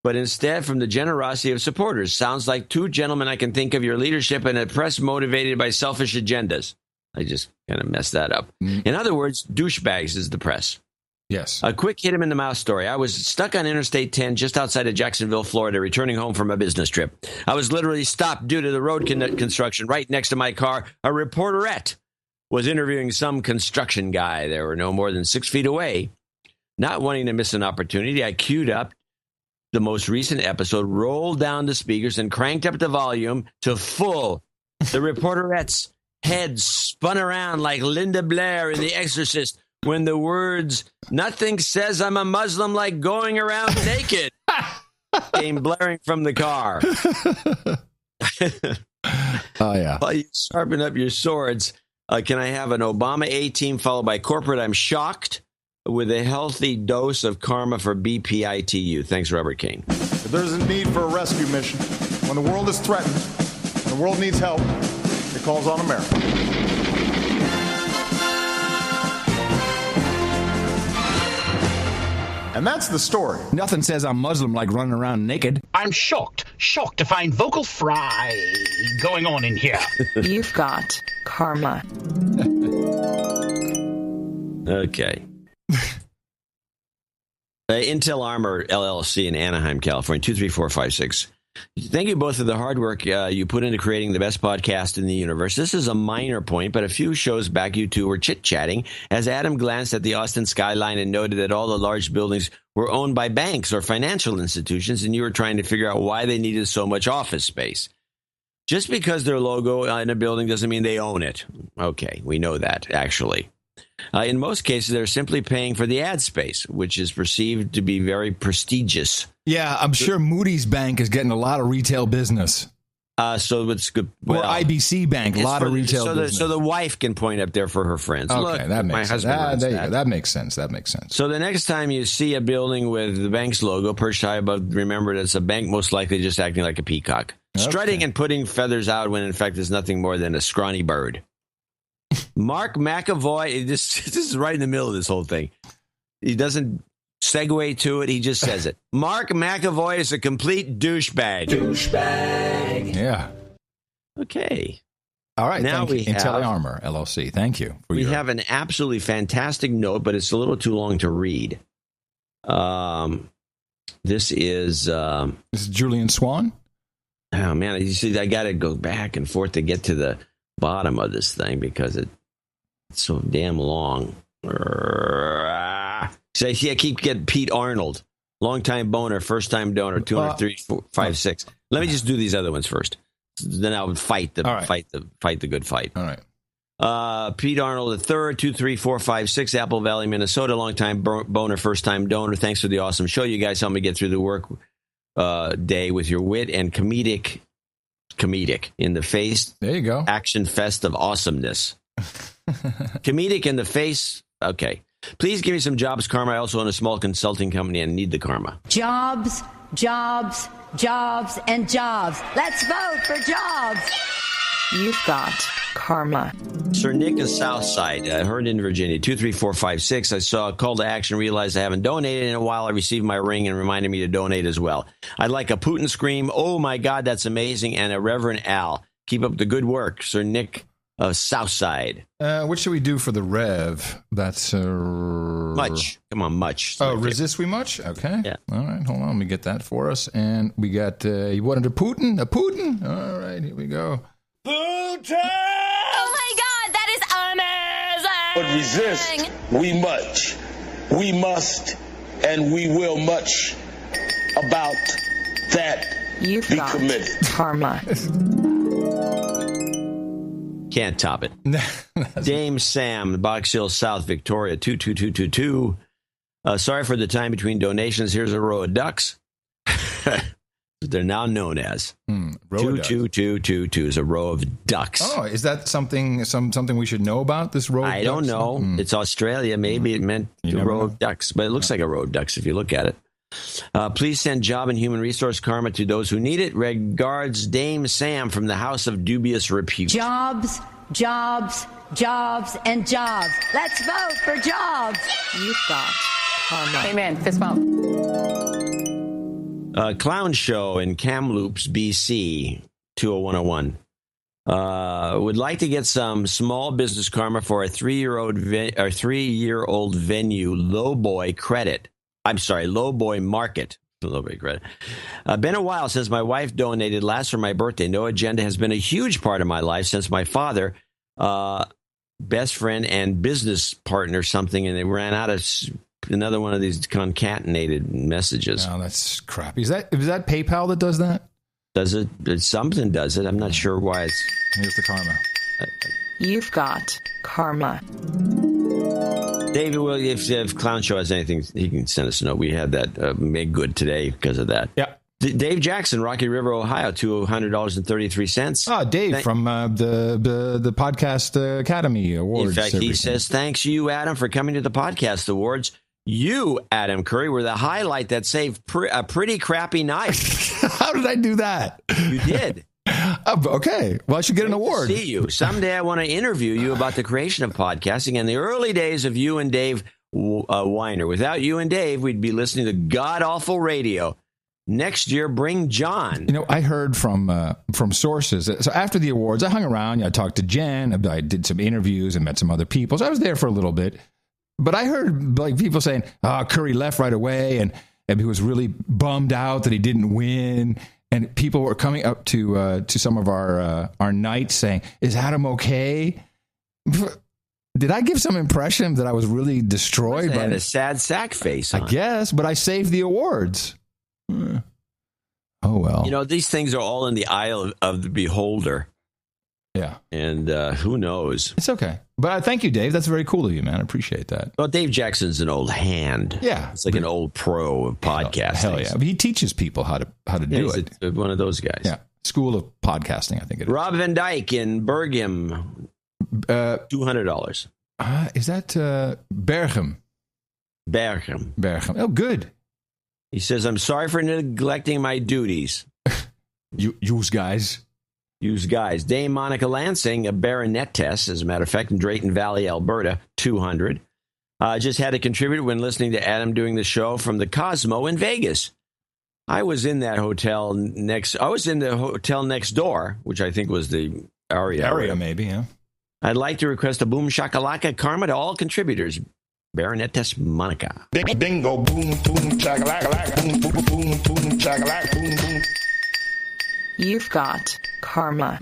but instead from the generosity of supporters. Sounds like two gentlemen I can think of, your leadership and a press motivated by selfish agendas. I just kind of messed that up. In other words, douchebags is the press. Yes. A quick hit him in the mouth story. I was stuck on Interstate 10 just outside of Jacksonville, Florida, returning home from a business trip. I was literally stopped due to the road construction. Right next to my car, a reporterette was interviewing some construction guy. They were no more than 6 feet away. Not wanting to miss an opportunity, I queued up the most recent episode, rolled down the speakers, and cranked up the volume to full. The reporterette's head spun around like Linda Blair in The Exorcist when the words, "Nothing says I'm a Muslim like going around naked," came blaring from the car. Oh, yeah. While you sharpen up your swords, can I have an Obama A-team followed by corporate? I'm shocked, with a healthy dose of karma for BPITU. Thanks, Robert Kane. If there's a need for a rescue mission, when the world is threatened, and the world needs help, it calls on America. And that's the story. Nothing says I'm Muslim like running around naked. I'm shocked to find vocal fry going on in here. You've got karma. Okay. Intel Armor LLC in Anaheim, California, 23456. Thank you both for the hard work you put into creating the best podcast in the universe. This is a minor point, but a few shows back you two were chit-chatting as Adam glanced at the Austin skyline and noted that all the large buildings were owned by banks or financial institutions, and you were trying to figure out why they needed so much office space. Just because their logo in a building doesn't mean they own it. Okay, we know that, actually. In most cases, they're simply paying for the ad space, which is perceived to be very prestigious. Yeah, I'm sure Moody's Bank is getting a lot of retail business. So it's good. Well, or IBC Bank, a lot of retail business. So the wife can point up there for her friends. Okay, Look, that makes sense. That makes sense. So the next time you see a building with the bank's logo perched high above, remember that it's a bank most likely just acting like a peacock. Okay. Strutting and putting feathers out when in fact is nothing more than a scrawny bird. Mark McAvoy, this is right in the middle of this whole thing. He doesn't segue to it. He just says it. Mark McAvoy is a complete douchebag. Yeah. Okay. All right. Now we have Intel Armor LLC. Thank you. We have an absolutely fantastic note, but it's a little too long to read. This is Julian Swan. Oh man, you see, I got to go back and forth to get to the bottom of this thing because it's so damn long. So I keep getting Pete Arnold, longtime boner, first time donor, 203-456. Let me just do these other ones first. Then I would fight the good fight. All right. Pete Arnold III, 23456, Apple Valley, Minnesota, longtime boner, first time donor. Thanks for the awesome show. You guys helped me get through the work day with your wit and comedic in the face. There you go. Action fest of awesomeness. Comedic in the face. Okay. Please give me some jobs karma. I also own a small consulting company and need the karma. Jobs, jobs, jobs, and jobs. Let's vote for jobs. You've got karma. Sir Nick is Southside, heard in Virginia, 23456. I saw a call to action, realized I haven't donated in a while. I received my ring and reminded me to donate as well. I'd like a Putin scream. Oh my God, that's amazing. And a Reverend Al. Keep up the good work, Sir Nick of Southside. What should we do for the Rev? That's much. Come on, much. Oh, resist we much? Okay. Yeah. All right, hold on. Let me get that for us. And we got, you wanted a Putin? A Putin? All right, here we go. Putin! Oh my God, that is amazing! But resist we much. We must and we will much about that. You've be got committed. Karma. Can't top it. Dame Sam, Box Hill, South Victoria, 22222. Sorry for the time between donations. Here's a row of ducks. They're now known as 22222 is a row of ducks. Oh, is that something we should know about, this row of ducks? I don't know. It's Australia. Maybe it meant a row of ducks, but it looks like a row of ducks if you look at it. Please send job and human resource karma to those who need it. Regards, Dame Sam from the House of Dubious Repute. Jobs, jobs, jobs, and jobs. Let's vote for jobs. You've got karma. Amen. Fist bump. Clown Show in Kamloops, BC, 20101. Would like to get some small business karma for a 3-year-old venue, Lowboy Market. Lowboy Credit. Been a while since my wife donated last for my birthday. No Agenda has been a huge part of my life since my father, best friend and business partner something, and they ran out of another one of these concatenated messages. Oh, that's crappy. Is that PayPal that does that? Does it? Something does it. I'm not sure why it's... Here's the karma. You've got karma. David, well, if Clown Show has anything, he can send us a note. We had that made good today because of that. Yeah. Dave Jackson, Rocky River, Ohio, $200.33. Oh, Dave from the Podcast Academy Awards. In fact, he says, thanks you, Adam, for coming to the Podcast Awards. You, Adam Curry, were the highlight that saved a pretty crappy night. How did I do that? You did. Okay. Well, I should get an award. See you. Someday I want to interview you about the creation of podcasting and the early days of you and Dave Weiner. Without you and Dave, we'd be listening to god-awful radio. Next year, bring John. I heard from sources. So after the awards, I hung around. I talked to Jen. I did some interviews and met some other people. So I was there for a little bit. But I heard people saying, Curry left right away, and he was really bummed out that he didn't win. And people were coming up to some of our nights saying, "Is Adam okay?" Did I give some impression that I was really destroyed? By a sad sack face on. I guess, but I saved the awards. Oh, well. These things are all in the eye of the beholder. Yeah. And who knows? It's okay. But thank you, Dave. That's very cool of you, man. I appreciate that. Well, Dave Jackson's an old hand. Yeah. It's like an old pro of podcasting. Hell yeah. But he teaches people how to do it. He's one of those guys. Yeah. School of Podcasting, I think it is. Rob Van Dyke in Berghem. $200. Is that Berghem? Berghem. Oh, good. He says, I'm sorry for neglecting my duties. Use guys. Dame Monica Lansing, a baronetess, as a matter of fact, in Drayton Valley, Alberta, $200. Just had to contribute when listening to Adam doing the show from the Cosmo in Vegas. I was in the hotel next door, which I think was the Aria. Maybe, yeah. I'd like to request a boom shakalaka karma to all contributors. Baronetess Monica. Bingo, boom, boom, shakalaka, boom, boom, boom, boom, shakalaka, boom, boom. You've got karma.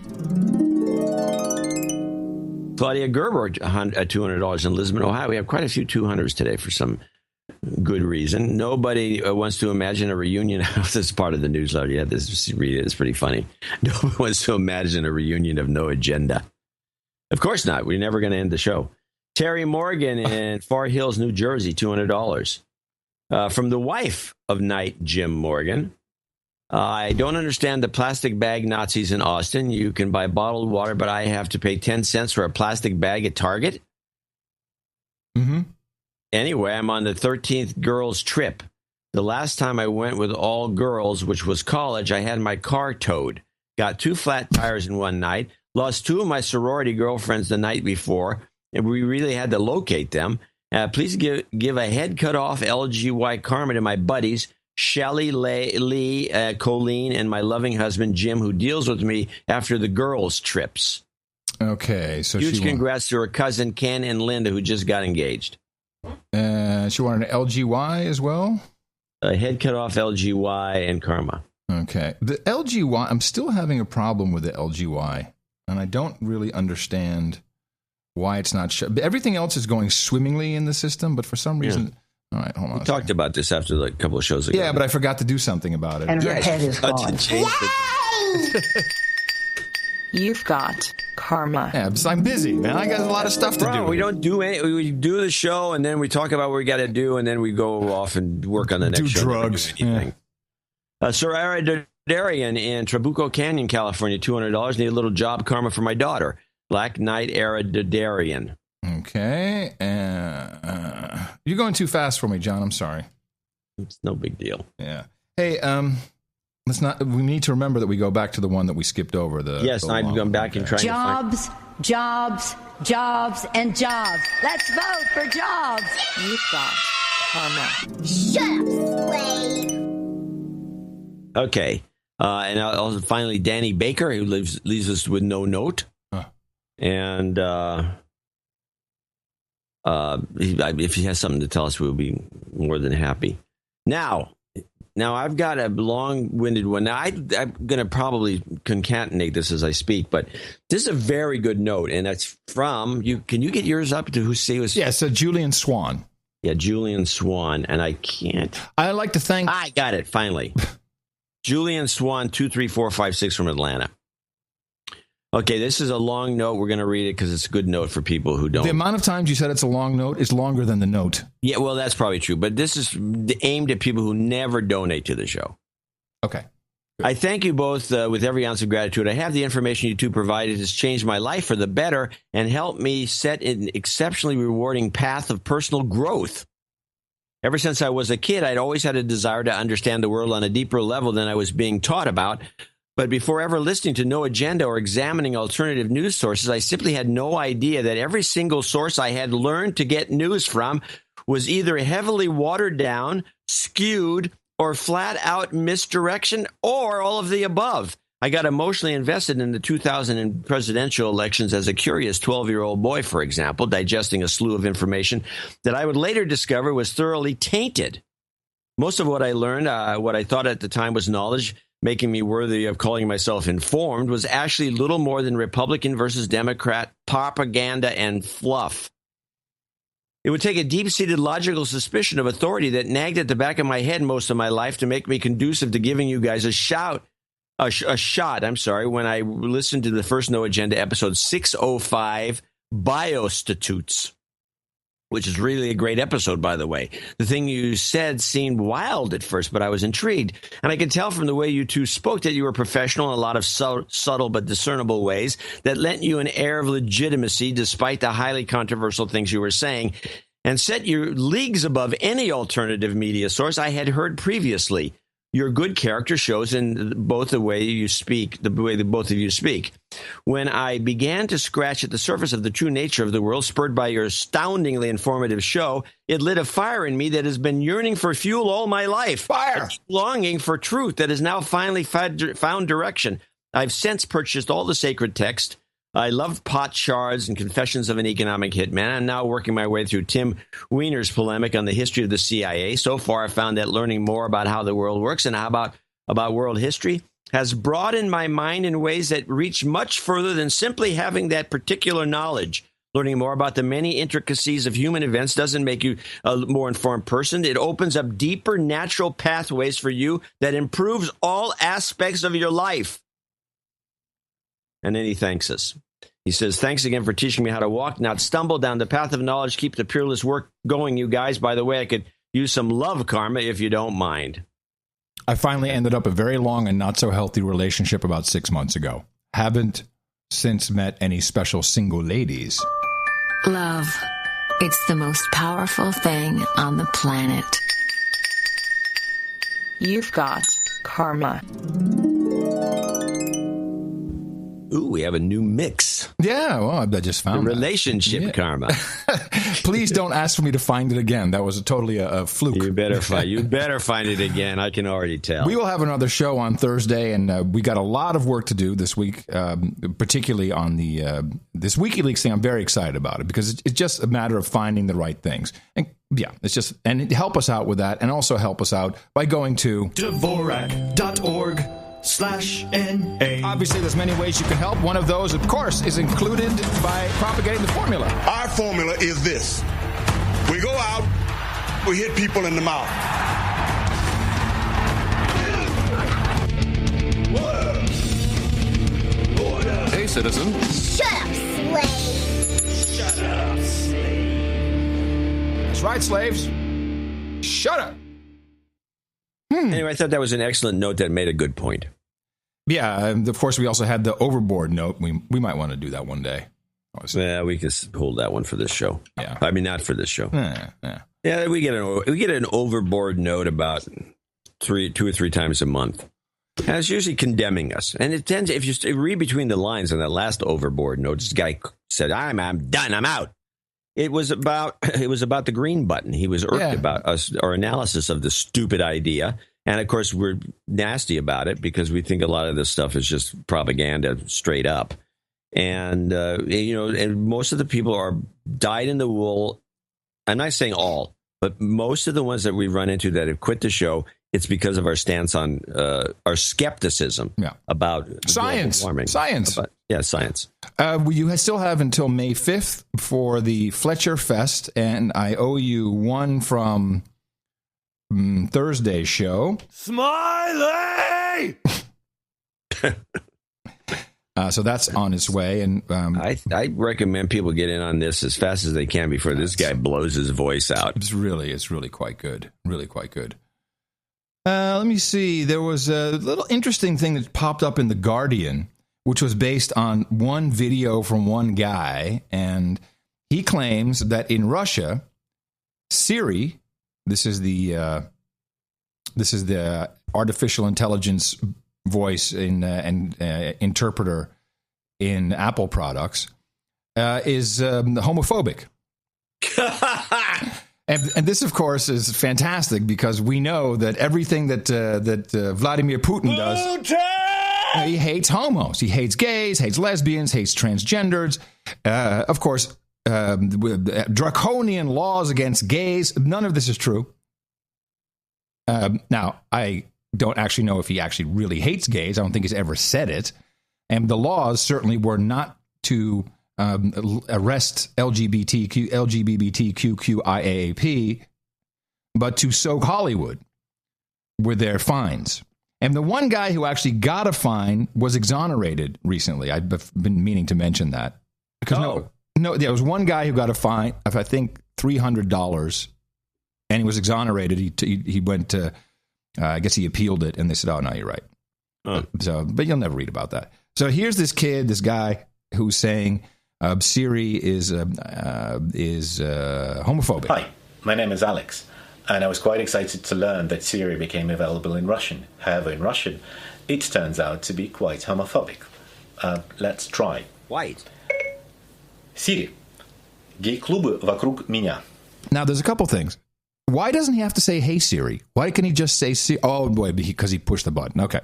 Claudia Gerber, $200 in Lisbon, Ohio. We have quite a few 200s today for some good reason. Nobody wants to imagine a reunion. This is part of the newsletter. Yeah, read it. It's pretty funny. Nobody wants to imagine a reunion of No Agenda. Of course not. We're never going to end the show. Terry Morgan in Far Hills, New Jersey, $200. From the wife of Knight Jim Morgan. I don't understand the plastic bag Nazis in Austin. You can buy bottled water, but I have to pay 10 cents for a plastic bag at Target. Mm-hmm. Anyway, I'm on the 13th girls' trip. The last time I went with all girls, which was college, I had my car towed. Got 2 flat tires in one night. Lost 2 of my sorority girlfriends the night before, and we really had to locate them. Please give a head cut off LGY karma to my buddies, Shelly, Lee, Colleen, and my loving husband, Jim, who deals with me after the girls' trips. Okay. So huge congrats to her cousin, Ken and Linda, who just got engaged. She wanted an LGY as well? A head cut off LGY and karma. Okay. The LGY, I'm still having a problem with the LGY. And I don't really understand why it's not everything else is going swimmingly in the system, but for some reason... Yeah. All right, hold on. We talked about this after a couple of shows ago. Yeah, but I forgot to do something about it. And her head is gone. You've got karma. Yeah, because I'm busy, man. I got a lot of stuff to do. We don't do any. We do the show, and then we talk about what we got to do, and then we go off and work on the next show. Do drugs. Soraya Darian in Trabuco Canyon, California, $200. Need a little job karma for my daughter. Black Knight Era Darian. Okay. You're going too fast for me, John. I'm sorry. It's no big deal. Yeah. Hey, let's not. We need to remember that we go back to the one that we skipped over. I'm going back and trying jobs, jobs, jobs, and jobs. Let's vote for jobs. You've got karma. Shut up, slave. Okay. And also finally, Danny Baker, who leaves us with no note. And if he has something to tell us, we'll be more than happy. Now I've got a long-winded one. Now, I'm going to probably concatenate this as I speak, but this is a very good note, and that's from you. Can you get yours up to who say was? Yeah, so Julian Swan. Yeah, Julian Swan, and I can't. I'd like to thank. I got it finally. Julian Swan 23456 from Atlanta. Okay, this is a long note. We're going to read it because it's a good note for people who don't. The amount of times you said it's a long note is longer than the note. Yeah, well, that's probably true. But this is aimed at people who never donate to the show. Okay. Good. I thank you both with every ounce of gratitude. I have the information you two provided has changed my life for the better and helped me set an exceptionally rewarding path of personal growth. Ever since I was a kid, I'd always had a desire to understand the world on a deeper level than I was being taught about. But before ever listening to No Agenda or examining alternative news sources, I simply had no idea that every single source I had learned to get news from was either heavily watered down, skewed, or flat out misdirection, or all of the above. I got emotionally invested in the 2000 presidential elections as a curious 12-year-old boy, for example, digesting a slew of information that I would later discover was thoroughly tainted. Most of what I learned, what I thought at the time was knowledge, making me worthy of calling myself informed, was actually little more than Republican versus Democrat propaganda and fluff. It would take a deep-seated logical suspicion of authority that nagged at the back of my head most of my life to make me conducive to giving you guys a shot, when I listened to the first No Agenda episode 605, Biostatutes, which is really a great episode, by the way. The thing you said seemed wild at first, but I was intrigued. And I could tell from the way you two spoke that you were professional in a lot of subtle but discernible ways that lent you an air of legitimacy despite the highly controversial things you were saying, and set you leagues above any alternative media source I had heard previously. Your good character shows in both the way you speak, the way that both of you speak. When I began to scratch at the surface of the true nature of the world, spurred by your astoundingly informative show, it lit a fire in me that has been yearning for fuel all my life. Fire! Longing for truth that has now finally found direction. I've since purchased all the sacred text. I loved Pot Shards and Confessions of an Economic Hitman. I'm now working my way through Tim Weiner's polemic on the history of the CIA. So far, I found that learning more about how the world works and how about world history has broadened my mind in ways that reach much further than simply having that particular knowledge. Learning more about the many intricacies of human events doesn't make you a more informed person. It opens up deeper natural pathways for you that improves all aspects of your life. And then he thanks us. He says, thanks again for teaching me how to walk, not stumble down the path of knowledge. Keep the peerless work going, you guys. By the way, I could use some love karma if you don't mind. I finally ended up a very long and not so healthy relationship about 6 months ago. Haven't since met any special single ladies. Love. It's the most powerful thing on the planet. You've got karma. Ooh, we have a new mix. Yeah, well, I just found the relationship karma. Please don't ask for me to find it again. That was totally a fluke. You better find it again. I can already tell. We will have another show on Thursday, and we got a lot of work to do this week, particularly on this WikiLeaks thing. I'm very excited about it because it's just a matter of finding the right things. And yeah, and help us out with that, and also help us out by going to Dvorak.org/NA. Obviously, there's many ways you can help. One of those, of course, is included by propagating the formula. Our formula is this. We go out, we hit people in the mouth. Hey, citizen. Shut up, slave. Shut up, That's right, slaves. Shut up. Anyway, I thought that was an excellent note that made a good point. Yeah, of course, we also had the overboard note. We might want to do that one day. Yeah, we can hold that one for this show. Yeah, I mean, not for this show. Yeah, we get an overboard note about 2 or 3 times a month. And it's usually condemning us, and it tends. If you read between the lines on that last overboard note, this guy said, "I'm done. I'm out." It was about the green button. He was irked about our analysis of the stupid idea. And, of course, we're nasty about it because we think a lot of this stuff is just propaganda straight up. And, and most of the people are dyed in the wool. I'm not saying all, but most of the ones that we run into that have quit the show, it's because of our stance on our skepticism about science. Science. Science. You still have until May 5th for the Fletcher Fest, and I owe you one from Thursday's show. Smiley! So that's on its way, and I recommend people get in on this as fast as they can before this guy blows his voice out. It's really quite good. Really quite good. Let me see. There was a little interesting thing that popped up in The Guardian, which was based on one video from one guy, and he claims that in Russia, Siri, this is the artificial intelligence voice and interpreter in Apple products, is homophobic. And this, of course, is fantastic because we know that everything that Vladimir Putin does, he hates homos, he hates gays, hates lesbians, hates transgenders. Of course, draconian laws against gays. None of this is true. Now, I don't actually know if he actually really hates gays. I don't think he's ever said it. And the laws certainly were not to arrest LGBTQIAAP, but to soak Hollywood with their fines. And the one guy who actually got a fine was exonerated recently. I've been meaning to mention that. Because there was one guy who got a fine of, I think, $300, and he was exonerated. He went to, I guess he appealed it, and they said, oh, no, you're right. But you'll never read about that. So here's this kid, this guy, who's saying Siri is homophobic. Hi, my name is Alex, and I was quite excited to learn that Siri became available in Russian. However, in Russian, it turns out to be quite homophobic. Let's try. White. Siri, гей-клубы вокруг меня. Now, there's a couple things. Why doesn't he have to say, hey, Siri? Why can he just say Siri? Oh, boy, because he pushed the button. Okay.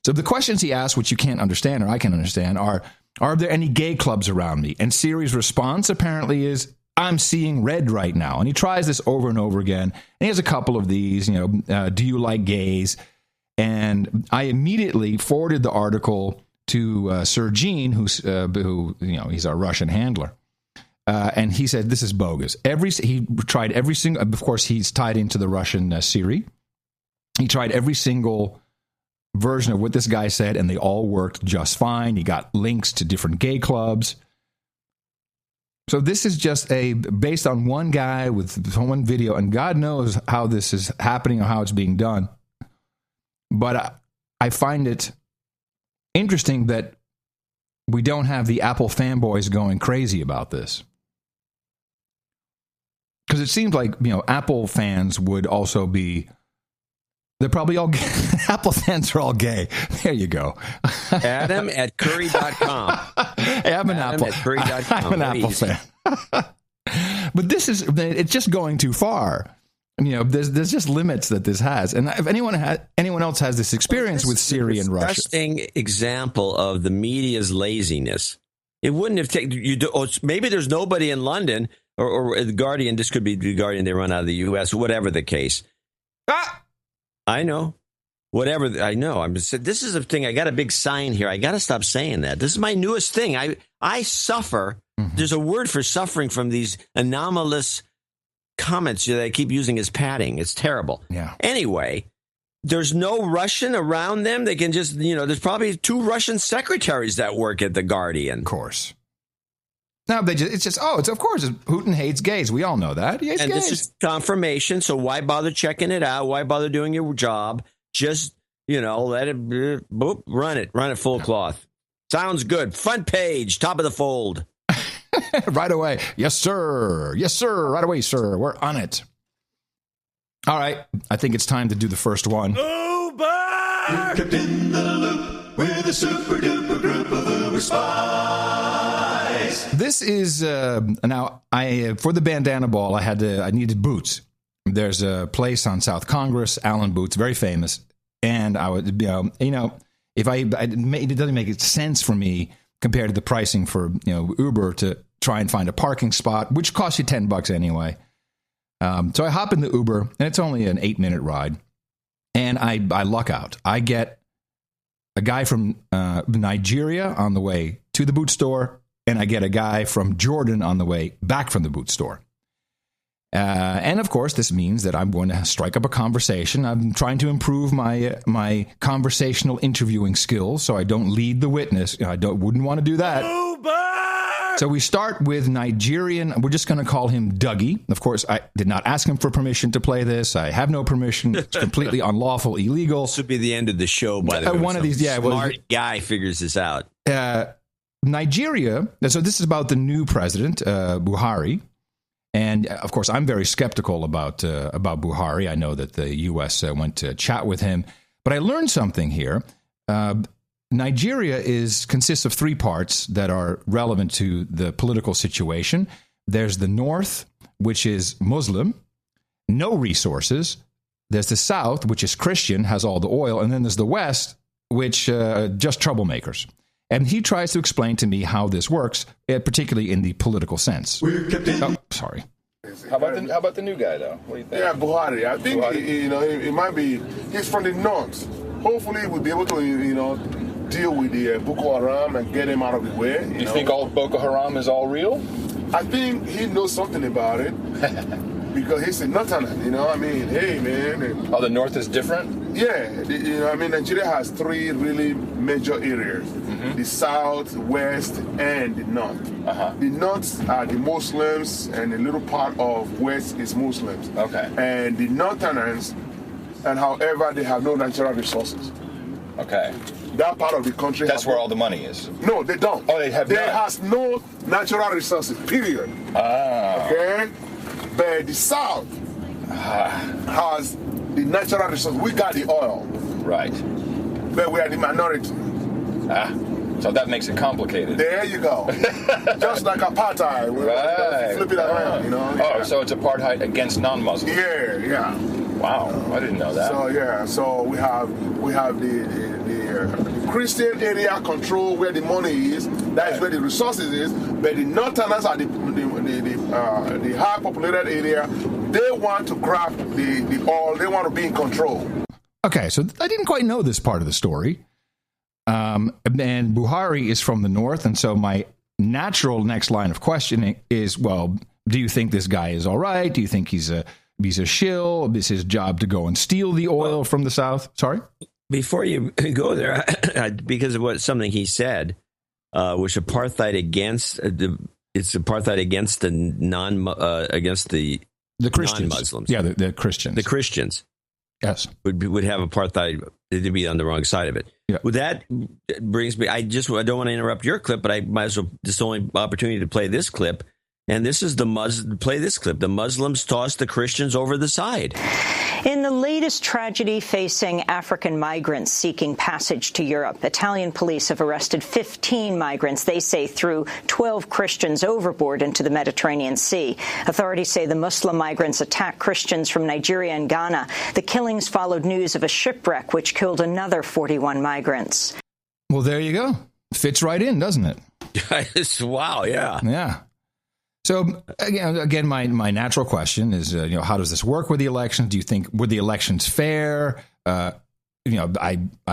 So the questions he asked, which you can't understand or I can understand, are there any gay clubs around me? And Siri's response apparently is, I'm seeing red right now. And he tries this over and over again. And he has a couple of these, do you like gays? And I immediately forwarded the article to Sir Gene, who he's our Russian handler. And he said, this is bogus. He tried every single, of course, he's tied into the Russian Siri. He tried every single version of what this guy said, and they all worked just fine. He got links to different gay clubs. So this is just based on one guy with one video, and God knows how this is happening or how it's being done. But I find it interesting that we don't have the Apple fanboys going crazy about this. Because it seems like, Apple fans would also be, they're probably all gay. Apple fans are all gay. There you go. Adam at curry.com. Hey, I'm an Apple. At curry.com. I'm an Apple fan. But it's just going too far. There's just limits that this has. And if anyone else has this experience with Siri in Russia. Interesting example of the media's laziness. It wouldn't have taken maybe there's nobody in London or the Guardian. This could be the Guardian. They run out of the U.S. Whatever the case. I know. Whatever. I know. This is a thing. I got a big sign here. I got to stop saying that. This is my newest thing. I suffer. Mm-hmm. There's a word for suffering from these anomalous comments that I keep using as padding. It's terrible. Yeah. Anyway, there's no Russian around them. They can just, there's probably 2 Russian secretaries that work at the Guardian. Of course. No, of course, Putin hates gays. We all know that. He hates gays. This is confirmation, so why bother checking it out? Why bother doing your job? Just, let it, boop, run it full cloth. Sounds good. Front page, top of the fold. Right away. Yes, sir. Yes, sir. Right away, sir. We're on it. All right. I think it's time to do the first one. Uber! You're kept in the loop with a super duper group of Uber spies. This is now for the bandana ball. I needed boots. There's a place on South Congress, Allen Boots, very famous, and I would if it doesn't make sense for me compared to the pricing for Uber to try and find a parking spot, which costs you $10 anyway. So I hop in the Uber, and it's only an 8-minute ride, and I luck out. I get a guy from Nigeria on the way to the boot store, and I get a guy from Jordan on the way back from the boot store. And of course, this means that I'm going to strike up a conversation. I'm trying to improve my conversational interviewing skills, so I don't lead the witness. I wouldn't want to do that. So we start with Nigerian. We're just going to call him Dougie. Of course, I did not ask him for permission to play this. I have no permission. It's completely unlawful, illegal. This would be the end of the show, by the way. One of these, smart guy figures this out. Nigeria. So this is about the new president, Buhari. And, of course, I'm very skeptical about Buhari. I know that the U.S. Went to chat with him. But I learned something here. Nigeria consists of 3 parts that are relevant to the political situation. There's the north, which is Muslim, no resources. There's the South, which is Christian, has all the oil. And then there's the West, which just troublemakers. And he tries to explain to me how this works, particularly in the political sense. Oh, sorry. How about the new guy, though? What do you think? Yeah, Buhari. I think, it might be, he's from the north. Hopefully we'll be able to, deal with the Boko Haram and get him out of the way. You think all Boko Haram is all real? I think he knows something about it. Because he's a northerner, hey, man. Oh, the north is different? Yeah, Nigeria has three really major areas. Mm-hmm. The south, west, and the north. Uh-huh. The north are the Muslims, and a little part of west is Muslims. Okay. And the northerners, and however, they have no natural resources. Okay. That part of the country. That's where all the money is. No, they don't. Oh, they have none. They has no natural resources, period. Ah. Okay? But the South has the natural resources. We got the oil. Right. But we are the minority. So that makes it complicated. There you go. Just like apartheid. Right. Flip it around, Oh, so it's apartheid against non-Muslims. Yeah. Wow, I didn't know that. So we have the Christian area control where the money is. That is where the resources is. But the northerners are the high populated area. They want to grab the oil. They want to be in control. Okay, so I didn't quite know this part of the story. And Buhari is from the north, and so my natural next line of questioning is, well, do you think this guy is all right? Do you think he's a shill? Is his job to go and steal the oil from the south? Sorry? Before you go there, because of something he said, which apartheid against it's apartheid against the the Christians, non-Muslims. Yeah, the Christians. The Christians, yes, would have apartheid. To be on the wrong side of it. Yeah. Well, that brings me. I don't want to interrupt your clip, but I might as well. This is the only opportunity to play this clip. And this is play this clip. The Muslims tossed the Christians over the side. In the latest tragedy facing African migrants seeking passage to Europe, Italian police have arrested 15 migrants, they say, threw 12 Christians overboard into the Mediterranean Sea. Authorities say the Muslim migrants attacked Christians from Nigeria and Ghana. The killings followed news of a shipwreck which killed another 41 migrants. Well, there you go. Fits right in, doesn't it? Wow, yeah. Yeah. So again, my natural question is, how does this work with the elections? Do you think were the elections fair? I'm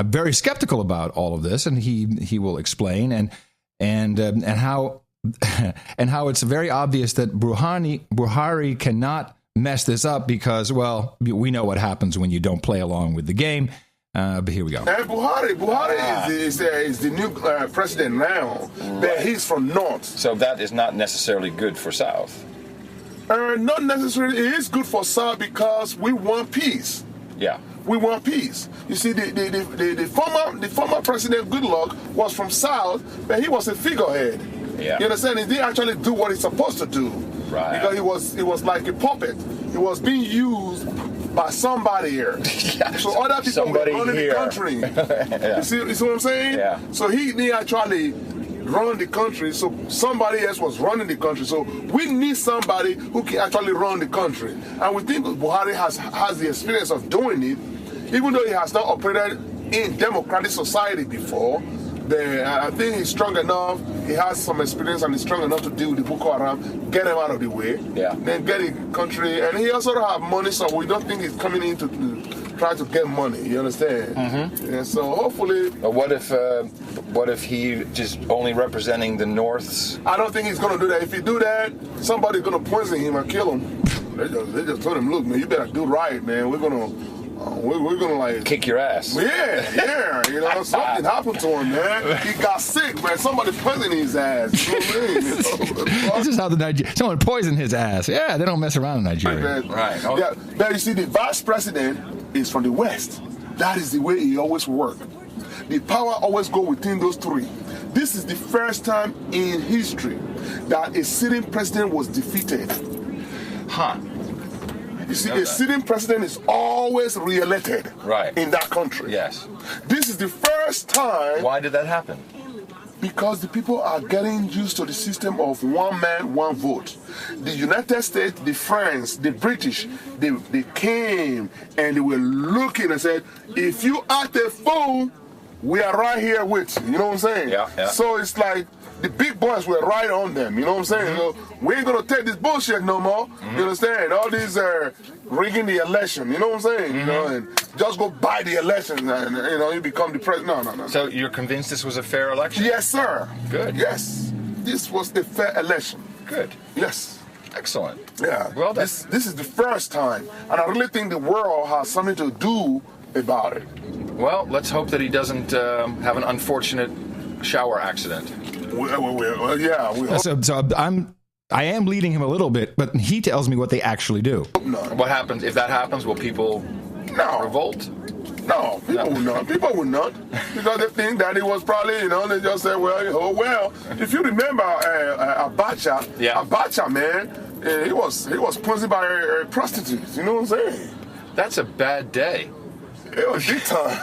very skeptical about all of this, and he will explain and how it's very obvious that Buhari cannot mess this up because, well, we know what happens when you don't play along with the game. But here we go. And Buhari is the new president now, but he's from North. So that is not necessarily good for South. Not necessarily. It is good for South because we want peace. Yeah. We want peace. You see, the former president Goodluck was from South, but he was a figurehead. Yeah. You understand? He didn't actually do what he's supposed to do. Right. Because he was like a puppet. He was being used by somebody here. Yeah. So other people were running the country. Yeah. You see what I'm saying? Yeah. So he didn't actually run the country, so somebody else was running the country. So we need somebody who can actually run the country. And we think Buhari has the experience of doing it, even though he has not operated in democratic society before. I think he's strong enough. He has some experience and he's strong enough to deal with the Boko Haram, get him out of the way, then get the country. And he also don't have money, so we don't think he's coming in to try to get money. You understand? Mm-hmm. And so hopefully. What if he just only representing the Norths? I don't think he's going to do that. If he do that, somebody's going to poison him and kill him. They just told him, look, man, you better do right, man. We're gonna like kick your ass. Yeah. Something happened to him, man. He got sick, man. Somebody poisoned his ass. You know what I mean? This is how someone poisoned his ass. Yeah, they don't mess around in Nigeria. Right. Okay. Yeah, but you see, the vice president is from the West. That is the way he always worked. The power always go within those three. This is the first time in history that a sitting president was defeated. Huh. You see, a sitting president is always re-elected in that country. Yes. This is the first time. Why did that happen? Because the people are getting used to the system of one man, one vote. The United States, the France, the British, they came and they were looking and said, if you act a fool, we are right here with you. You know what I'm saying? Yeah. So it's like the big boys were right on them. You know what I'm saying? Mm-hmm. We ain't going to take this bullshit no more. Mm-hmm. You understand? All these rigging the election. You know what I'm saying? Mm-hmm. You know, and just go buy the election and, you become the president. No. So you're convinced this was a fair election? Yes, sir. Good. Yes. This was a fair election. Good. Yes. Excellent. Yeah. Well, this is the first time. And I really think the world has something to do about it. Well, let's hope that he doesn't have an unfortunate shower accident. Well, yeah. We hope. So I am leading him a little bit, but he tells me what they actually do. No. What happens if that happens? Will people revolt? No, people will not. People will not, because they think that it was probably, they just say, well. If you remember Abacha, Abacha, man, he was poisoned by prostitutes. You know what I'm saying? That's a bad day. It was big time.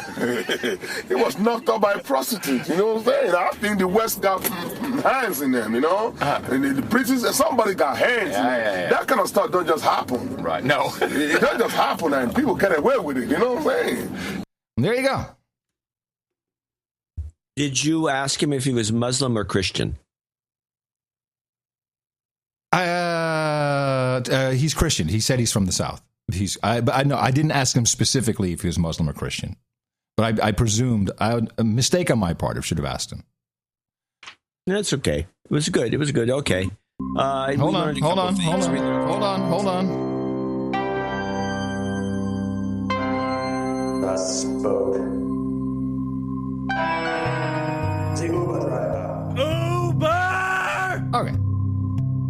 It was knocked up by prostitutes. You know what I'm saying? I think the West got hands in them, And the British, somebody got hands in them. Yeah. That kind of stuff don't just happen. Right, no. It doesn't just happen and people get away with it. You know what I'm saying? There you go. Did you ask him if he was Muslim or Christian? He's Christian. He said he's from the South. I didn't ask him specifically if he was Muslim or Christian, but I presumed a mistake on my part. I should have asked him. That's okay. It was good. Okay. Hold on. Thus spoke the Uber driver. Uber. Okay.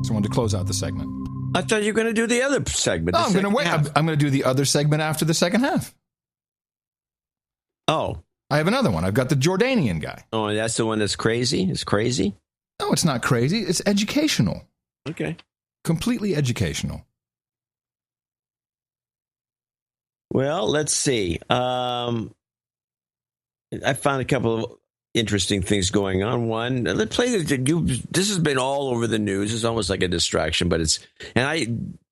So I wanted to close out the segment. I thought you were going to do the other segment. No, I'm going to wait. I'm going to do the other segment after the second half. Oh. I have another one. I've got the Jordanian guy. Oh, and that's the one that's crazy? It's crazy? No, it's not crazy. It's educational. Okay. Completely educational. Well, let's see. I found a couple of interesting things going on. One, let's play this has been all over the news. It's almost like a distraction, but and I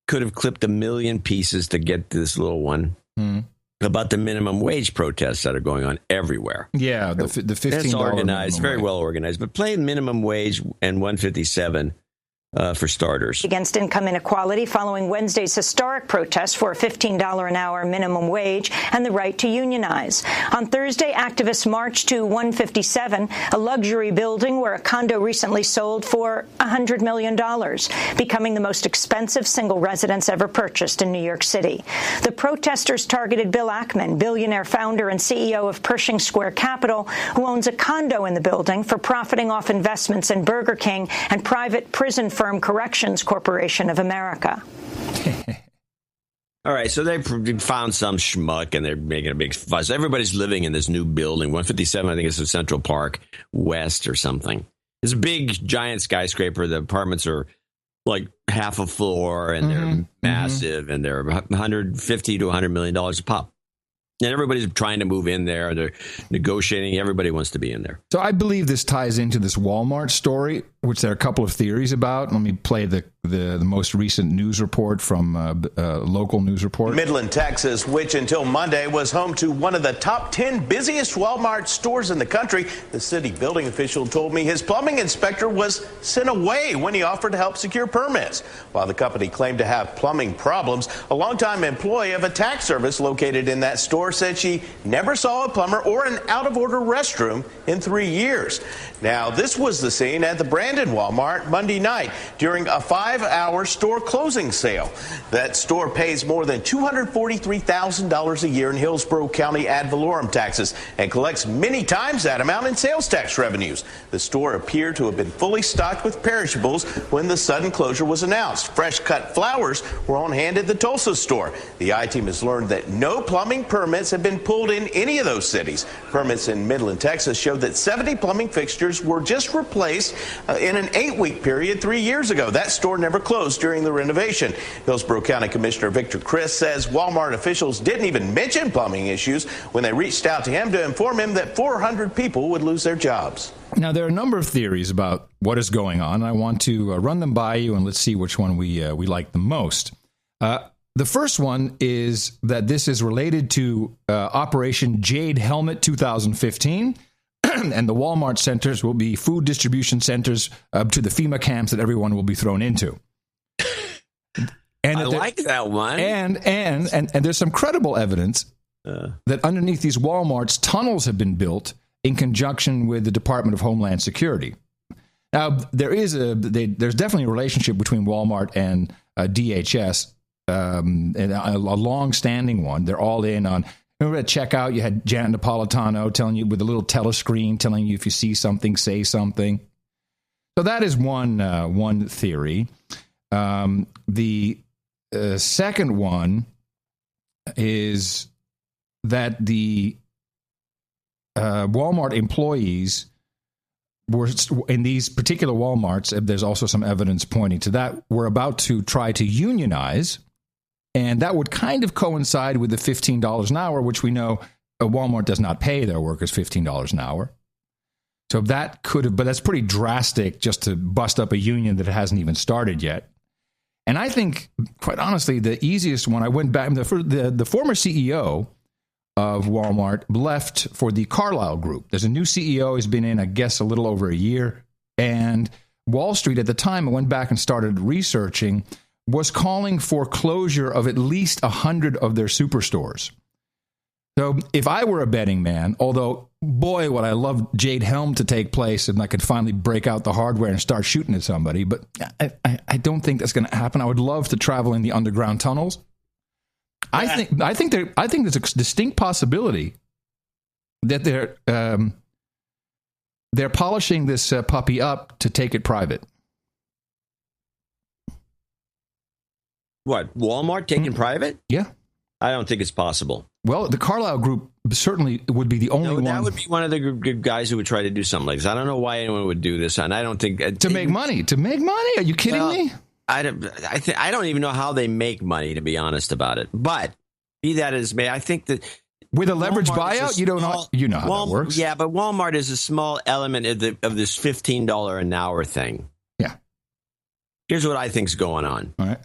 could have clipped a million pieces to get to this little one about the minimum wage protests that are going on everywhere. Yeah, the $15. It's organized, very well organized. But play minimum wage and 157. For starters. Against income inequality following Wednesday's historic protest for a $15 an hour minimum wage and the right to unionize. On Thursday, activists marched to 157, a luxury building where a condo recently sold for $100 million, becoming the most expensive single residence ever purchased in New York City. The protesters targeted Bill Ackman, billionaire founder and CEO of Pershing Square Capital, who owns a condo in the building, for profiting off investments in Burger King and private prison firm Corrections Corporation of America. All right, so they found some schmuck and they're making a big fuss. Everybody's living in this new building, 157, I think it's in Central Park West or something. It's a big, giant skyscraper. The apartments are like half a floor and they're massive and they're $150 to $100 million a pop. And everybody's trying to move in there. They're negotiating. Everybody wants to be in there. So I believe this ties into this Walmart story, which there are a couple of theories about. Let me play the most recent news report from local news report. Midland, Texas, which until Monday was home to one of the top 10 busiest Walmart stores in the country. The city building official told me his plumbing inspector was sent away when he offered to help secure permits. While the company claimed to have plumbing problems, a longtime employee of a tax service located in that store said she never saw a plumber or an out-of-order restroom in 3 years. Now, this was the scene at the Brandon Walmart Monday night during a 5-hour store closing sale. That store pays more than $243,000 a year in Hillsborough County ad valorem taxes and collects many times that amount in sales tax revenues. The store appeared to have been fully stocked with perishables when the sudden closure was announced. Fresh-cut flowers were on hand at the Tulsa store. The I-team has learned that no plumbing permits have been pulled in any of those cities. Permits in Midland, Texas showed that 70 plumbing fixtures were just replaced in an 8-week period 3 years ago. That store never closed during the renovation. Hillsborough County Commissioner Victor Chris says Walmart officials didn't even mention plumbing issues when they reached out to him to inform him that 400 people would lose their jobs. Now, there are a number of theories about what is going on. I want to run them by you, and let's see which one we like the most. The first one is that this is related to Operation Jade Helmet 2015, and the Walmart centers will be food distribution centers to the FEMA camps that everyone will be thrown into. And I like that one. And there's some credible evidence that underneath these Walmarts, tunnels have been built in conjunction with the Department of Homeland Security. Now, there's definitely a relationship between Walmart and DHS, and a long-standing one. They're all in on. Remember at checkout, you had Janet Napolitano telling you with a little telescreen, telling you if you see something, say something. So that is one theory. The second one is that the Walmart employees were in these particular Walmarts. There's also some evidence pointing to that. Were about to try to unionize. And that would kind of coincide with the $15 an hour, which we know Walmart does not pay their workers $15 an hour. So that could have, but that's pretty drastic just to bust up a union that hasn't even started yet. And I think, quite honestly, the easiest one, I went back, the former CEO of Walmart left for the Carlyle Group. There's a new CEO who's been in, I guess, a little over a year. And Wall Street at the time, I went back and started researching, was calling for closure of at least 100 of their superstores. So if I were a betting man, although, boy, would I love Jade Helm to take place and I could finally break out the hardware and start shooting at somebody, but I don't think that's going to happen. I would love to travel in the underground tunnels. I think there's a distinct possibility that they're polishing this puppy up to take it private. What, Walmart taking private? Yeah. I don't think it's possible. Well, the Carlyle Group certainly would be the only one. That would be one of the guys who would try to do something like this. I don't know why anyone would do this, and I don't think to make money. Are you kidding me? I don't even know how they make money, to be honest about it. But be that as may, I think that with a leverage buyout, you know how that works. Yeah, but Walmart is a small element of this $15 an hour thing. Yeah. Here's what I think's going on. All right.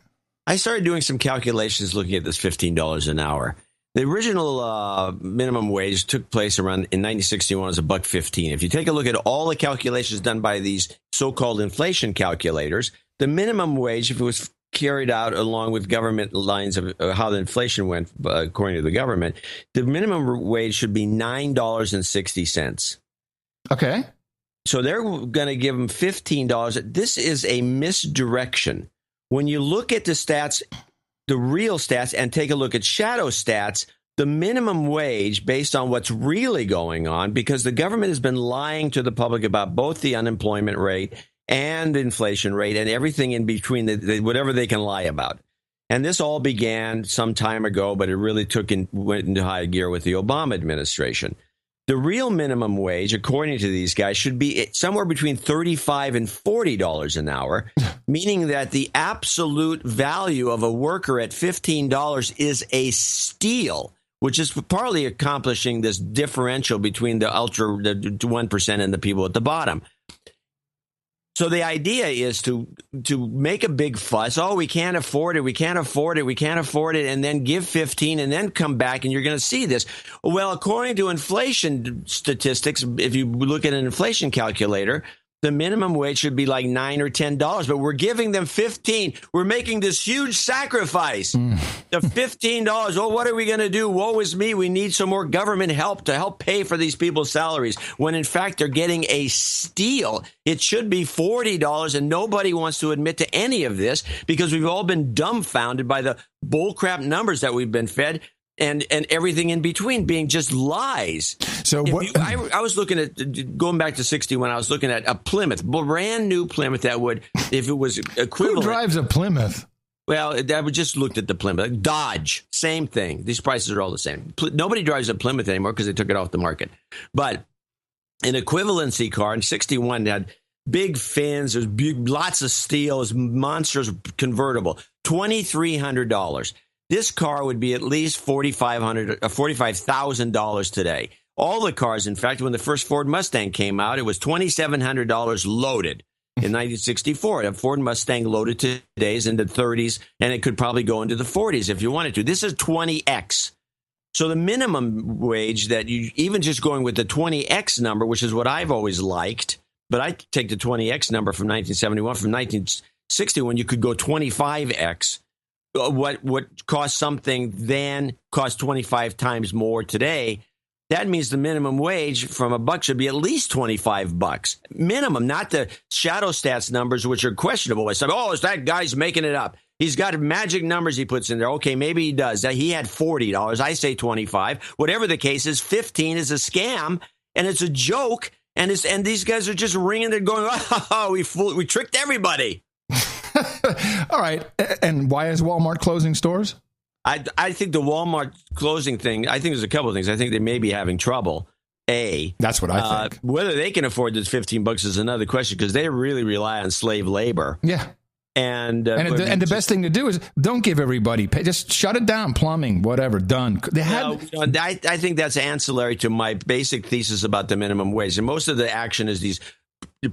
I started doing some calculations looking at this $15 an hour. The original minimum wage took place in 1961 as $1.15. If you take a look at all the calculations done by these so-called inflation calculators, the minimum wage, if it was carried out along with government lines of how the inflation went, according to the government, the minimum wage should be $9.60. Okay. So they're going to give them $15. This is a misdirection. When you look at the stats, the real stats, and take a look at shadow stats, the minimum wage based on what's really going on, because the government has been lying to the public about both the unemployment rate and the inflation rate and everything in between, whatever they can lie about. And this all began some time ago, but it really went into high gear with the Obama administration. The real minimum wage, according to these guys, should be somewhere between $35 and $40 an hour, meaning that the absolute value of a worker at $15 is a steal, which is partly accomplishing this differential between the 1% and the people at the bottom. So the idea is to make a big fuss. Oh, we can't afford it. We can't afford it. We can't afford it. And then give 15 and then come back and you're going to see this. Well, according to inflation statistics, if you look at an inflation calculator, the minimum wage should be like $9 or $10, but we're giving them 15. We're making this huge sacrifice. The $15. Oh, what are we going to do? Woe is me. We need some more government help to help pay for these people's salaries, when in fact they're getting a steal. It should be $40, and nobody wants to admit to any of this because we've all been dumbfounded by the bullcrap numbers that we've been fed. And everything in between being just lies. So I was looking at, going back to 61, I was looking at a Plymouth, brand new Plymouth that would, if it was equivalent. Who drives a Plymouth? Well, I just looked at the Plymouth. Dodge, same thing. These prices are all the same. Nobody drives a Plymouth anymore because they took it off the market. But an equivalency car in 61 had big fins, there's lots of steel, it was monsters, convertible, $2,300. This car would be at least $45,000 today. All the cars, in fact, when the first Ford Mustang came out, it was $2,700 loaded. In 1964, a Ford Mustang loaded today is in the 30s, and it could probably go into the 40s if you wanted to. This is 20X. So the minimum wage that you, even just going with the 20X number, which is what I've always liked, but I take the 20X number from 1971, from 1960, when you could go 25X. What cost something then cost 25 times more today. That means the minimum wage from $1 should be at least $25 minimum, not the shadow stats numbers, which are questionable. I said, oh, is that guy's making it up? He's got magic numbers he puts in there. Okay, maybe he does. He had $40. I say 25. Whatever the case is, 15 is a scam, and it's a joke. And these guys are just ringing. They're going, oh, we tricked everybody. All right. And why is Walmart closing stores? I think the Walmart closing thing, I think there's a couple of things. I think they may be having trouble. That's what I think. Whether they can afford this $15 is another question, because they really rely on slave labor. Yeah. And the best thing to do is don't give everybody pay. Just shut it down. Plumbing, whatever, done. I think that's ancillary to my basic thesis about the minimum wage. And most of the action is these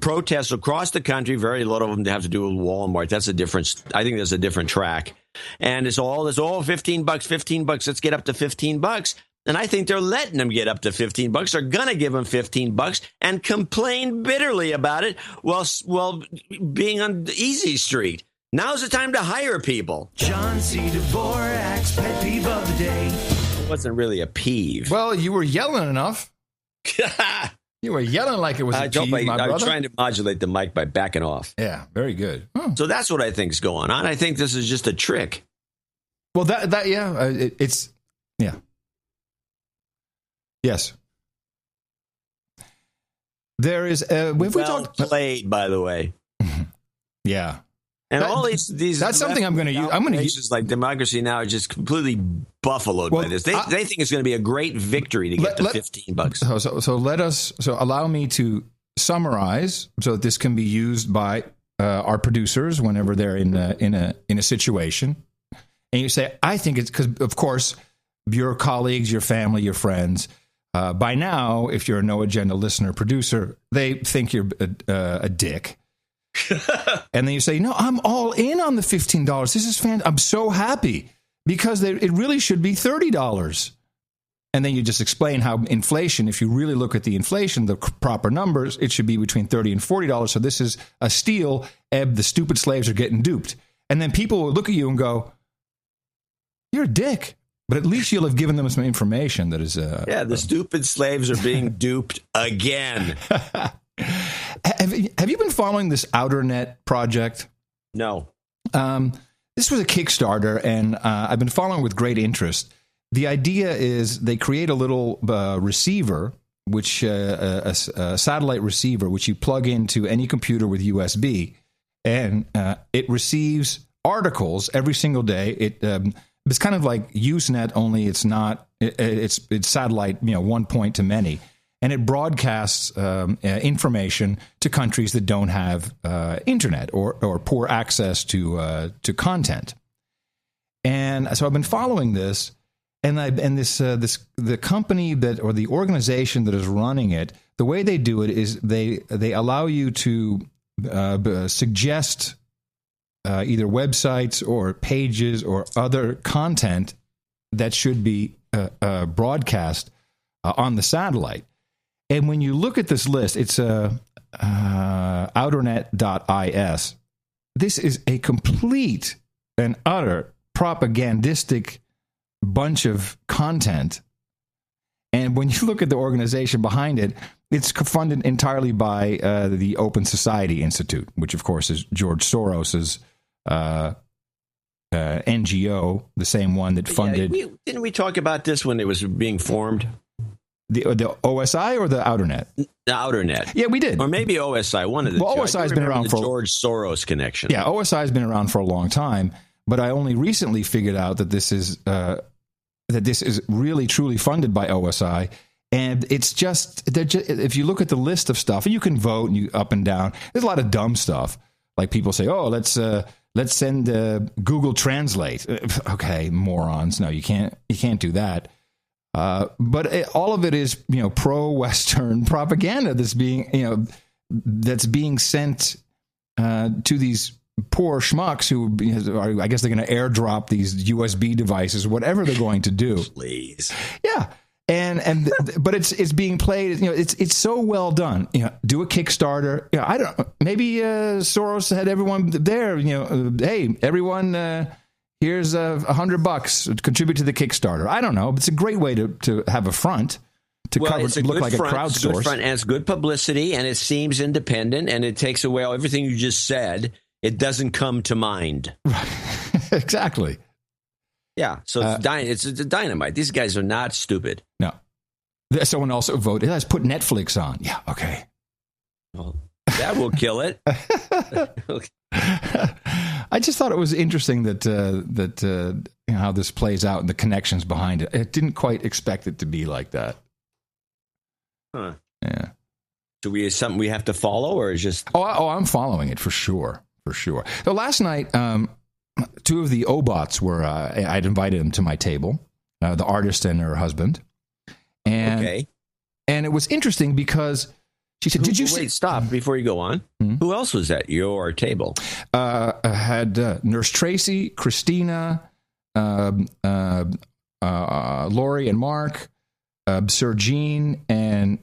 protests across the country. Very little of them have to do with Walmart. That's a different. I think there's a different track. And it's all $15. Let's get up to $15. And I think they're letting them get up to $15. They're going to give them $15 and complain bitterly about it while being on Easy Street. Now's the time to hire people. John C. Dvorak's pet peeve of the day. It wasn't really a peeve. Well, you were yelling enough. You were yelling like it was a peeve, my brother. I'm trying to modulate the mic by backing off. Yeah, very good. So that's what I think is going on. I think this is just a trick. Well, it's yeah. Yes. There is played, by the way. Yeah. And all these that's something I'm going to use. I'm going to use like Democracy Now! Are just completely buffaloed by this. They think it's going to be a great victory to get to $15. So allow me to summarize so that this can be used by our producers whenever they're in a situation. And you say, I think it's because, of course, your colleagues, your family, your friends. By now, if you're a No Agenda listener producer, they think you're a dick. And then you say, no, I'm all in on the $15. This is fantastic. I'm so happy because it really should be $30. And then you just explain how inflation, if you really look at the inflation, the proper numbers, it should be between $30 and $40. So this is a steal. The stupid slaves are getting duped. And then people will look at you and go, you're a dick. But at least you'll have given them some information that is... the stupid slaves are being duped again. Have you been following this OuterNet project? No. This was a Kickstarter, and I've been following with great interest. The idea is they create a little receiver, which a satellite receiver, which you plug into any computer with USB, and it receives articles every single day. It's kind of like Usenet, only it's not. It's satellite, one point to many. And it broadcasts information to countries that don't have internet or poor access to content. And so I've been following this, and the company that, or the organization that is running it, the way they do it is they allow you to suggest either websites or pages or other content that should be broadcast on the satellite. And when you look at this list, it's outernet.is. This is a complete and utter propagandistic bunch of content. And when you look at the organization behind it, it's funded entirely by the Open Society Institute, which, of course, is George Soros's NGO, the same one that funded... Didn't we talk about this when it was being formed? The OSI or the OuterNet? The OuterNet. Yeah, we did. Or maybe OSI, one of the two. OSI has been around for... George Soros connection. Yeah, OSI has been around for a long time, but I only recently figured out that this is really, truly funded by OSI. And it's just, if you look at the list of stuff, and you can vote and you up and down, there's a lot of dumb stuff. Like people say, oh, let's send Google Translate. Okay, morons. No, you can't do that. But all of it is, pro-Western propaganda that's being sent to these poor schmucks who are, I guess they're going to airdrop these USB devices, whatever they're going to do. Please. Yeah. But it's being played, it's so well done. Do a Kickstarter. I don't know. Maybe Soros had everyone there, hey, everyone, here's $100 to contribute to the Kickstarter. I don't know. It's a great way to have a front to look like a crowdsource. And it's good publicity, and it seems independent, and it takes away everything you just said. It doesn't come to mind. Exactly. Yeah, so it's dynamite. These guys are not stupid. No. Someone also voted, let's put Netflix on. Yeah, okay. Well, that will kill it. I just thought it was interesting that how this plays out and the connections behind it. I didn't quite expect it to be like that. Huh. Yeah. So is something we have to follow, or is just? Oh, I'm following it for sure. So last night, two of the Obots were. I'd invited them to my table, the artist and her husband, and it was interesting because she said, "Did you wait? Stop before you go on. Who else was at your table?" I had Nurse Tracy, Christina, Lori, and Mark, Sir Gene, and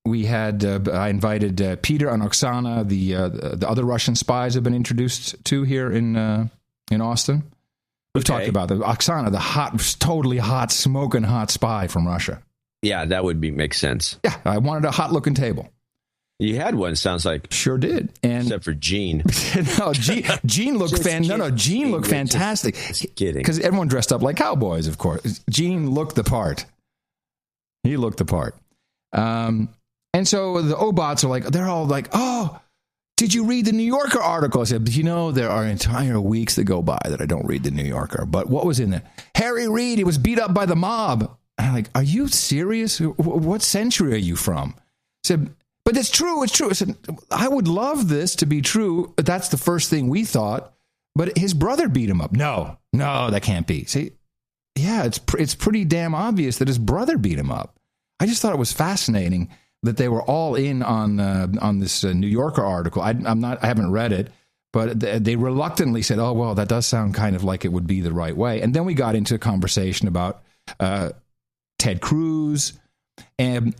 we had. I invited Peter and Oksana, the other Russian spies have been introduced to here in Austin. We've talked about them. Oksana, the totally hot, smoking hot spy from Russia. Yeah, that would make sense. Yeah, I wanted a hot looking table. You had one, sounds like. Sure did. And except for Gene. No, Gene looked Gene looked fantastic. Just kidding. Because everyone dressed up like cowboys, of course. Gene looked the part. He looked the part. And so the Obots are they're all like, oh, did you read the New Yorker article? I said, there are entire weeks that go by that I don't read the New Yorker. But what was in there? Harry Reid, he was beat up by the mob. And I'm like, are you serious? What century are you from? I said, but it's true. It's true. I said, I would love this to be true. That's the first thing we thought. But his brother beat him up. No, that can't be. See, yeah, it's pretty damn obvious that his brother beat him up. I just thought it was fascinating that they were all in on this New Yorker article. I haven't read it, but they reluctantly said, "Oh, well, that does sound kind of like it would be the right way." And then we got into a conversation about Ted Cruz, and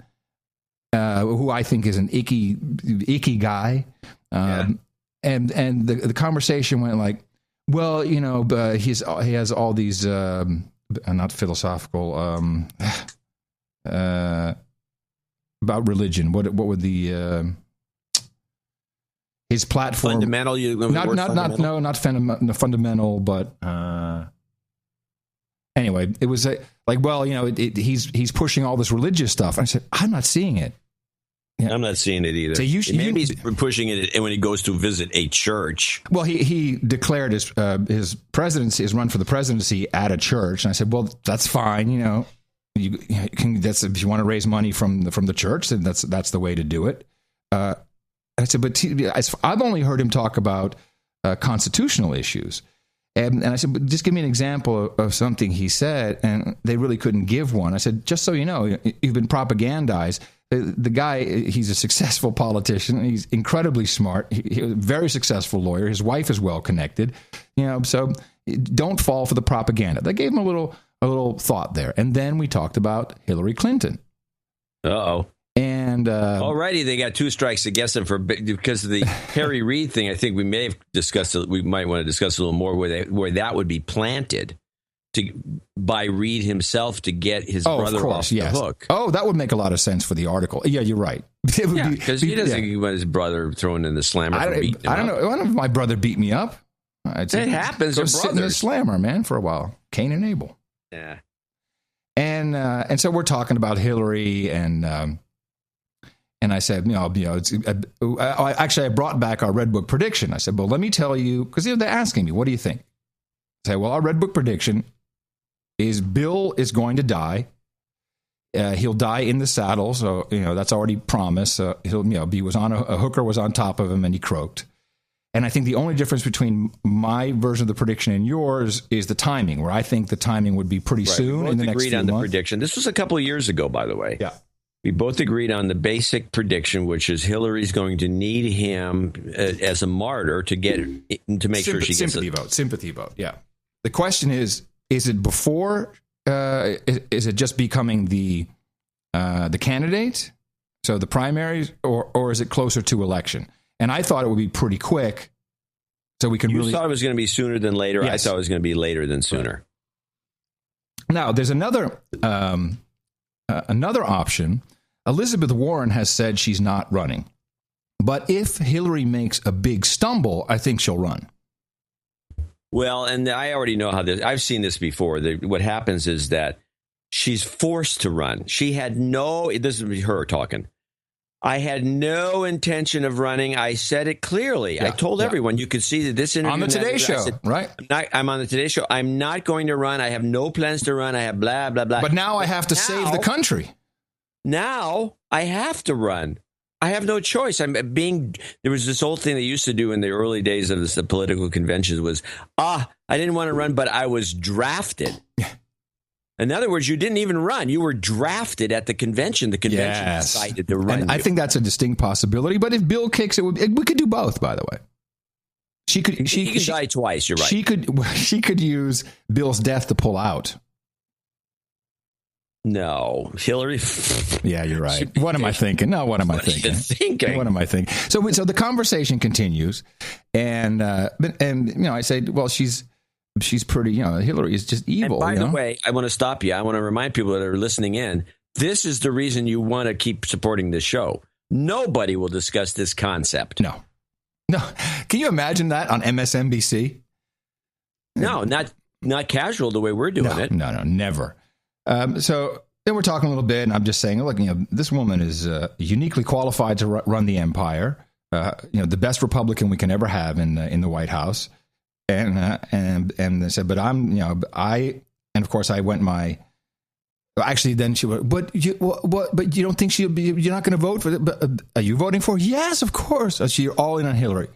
who I think is an icky guy. And the conversation went like, well, he has all these not philosophical. About religion, what would the his platform fundamental? Not fundamental, but anyway, it was he's pushing all this religious stuff. I said, I'm not seeing it. Yeah. I'm not seeing it either. So maybe he's pushing it when he goes to visit a church. Well, he declared his presidency, his run for the presidency at a church, and I said, well, that's fine, You can. That's if you want to raise money from the church, then that's the way to do it. I said, but I've only heard him talk about constitutional issues, and I said, but just give me an example of something he said, and they really couldn't give one. I said, just so you know, you've been propagandized. The guy, he's a successful politician. He's incredibly smart. He's a very successful lawyer. His wife is well connected. So don't fall for the propaganda. They gave him a little thought there. And then we talked about Hillary Clinton. Uh-oh. And already they got two strikes against him because of the Harry Reid thing. I think we may have discussed it. We might want to discuss a little more where that would be planted by Reid himself to get his brother off the hook. Oh, that would make a lot of sense for the article. Yeah, you're right. Because he doesn't want his brother thrown in the slammer. I don't know. I don't know if my brother beat me up. It happens. Go sit in the slammer, man, for a while. Cain and Abel. Yeah. And so we're talking about Hillary and I said, I brought back our Red Book prediction. I said, well, let me tell you, because they're asking me, what do you think? I said, well, our Red Book prediction is Bill is going to die. He'll die in the saddle, so that's already promised. He was on a hooker was on top of him and he croaked. And I think the only difference between my version of the prediction and yours is the timing, where I think the timing would be pretty soon in the next few months. We agreed on the prediction. This was a couple of years ago, by the way. Yeah. We both agreed on the basic prediction, which is Hillary's going to need him as a martyr to make sure she gets sympathy vote. Yeah. The question is it before? Is it just becoming the candidate? So the primaries, or is it closer to election? And I thought it would be pretty quick, so we can You thought it was going to be sooner than later. Yes. I thought it was going to be later than sooner. Now, there's another option. Elizabeth Warren has said she's not running, but if Hillary makes a big stumble, I think she'll run. Well, and I already know how this. I've seen this before. What happens is that she's forced to run. She had this is her talking. I had no intention of running. I said it clearly. I told everyone. You could see that this interview on the Today Show, right? I'm on the Today Show. I'm not going to run. I have no plans to run. I have blah, blah, blah. But now I have to save the country. Now I have to run. I have no choice. There was this old thing they used to do in the early days of the political conventions was, I didn't want to run, but I was drafted. In other words, you didn't even run. You were drafted at the convention. The convention decided to run. And I think that's a distinct possibility. But if Bill kicks it, we could do both, by the way. She could die twice. You're right. She could use Bill's death to pull out. No, Hillary. Yeah, you're right. What am I thinking? No, what am I thinking? What am I thinking? So the conversation continues, and I say, well, she's pretty. Hillary is just evil. And by the way, I want to stop you. I want to remind people that are listening in. This is the reason you want to keep supporting this show. Nobody will discuss this concept. No. Can you imagine that on MSNBC? No, not casual the way we're doing it. No, never. So then we're talking a little bit, and I'm just saying, look, this woman is uniquely qualified to run the empire. The best Republican we can ever have in the White House. And they said, but and of course I went actually then she went, but you don't think you're not going to vote for it? But are you voting for? Yes, of course. You're all in on Hillary.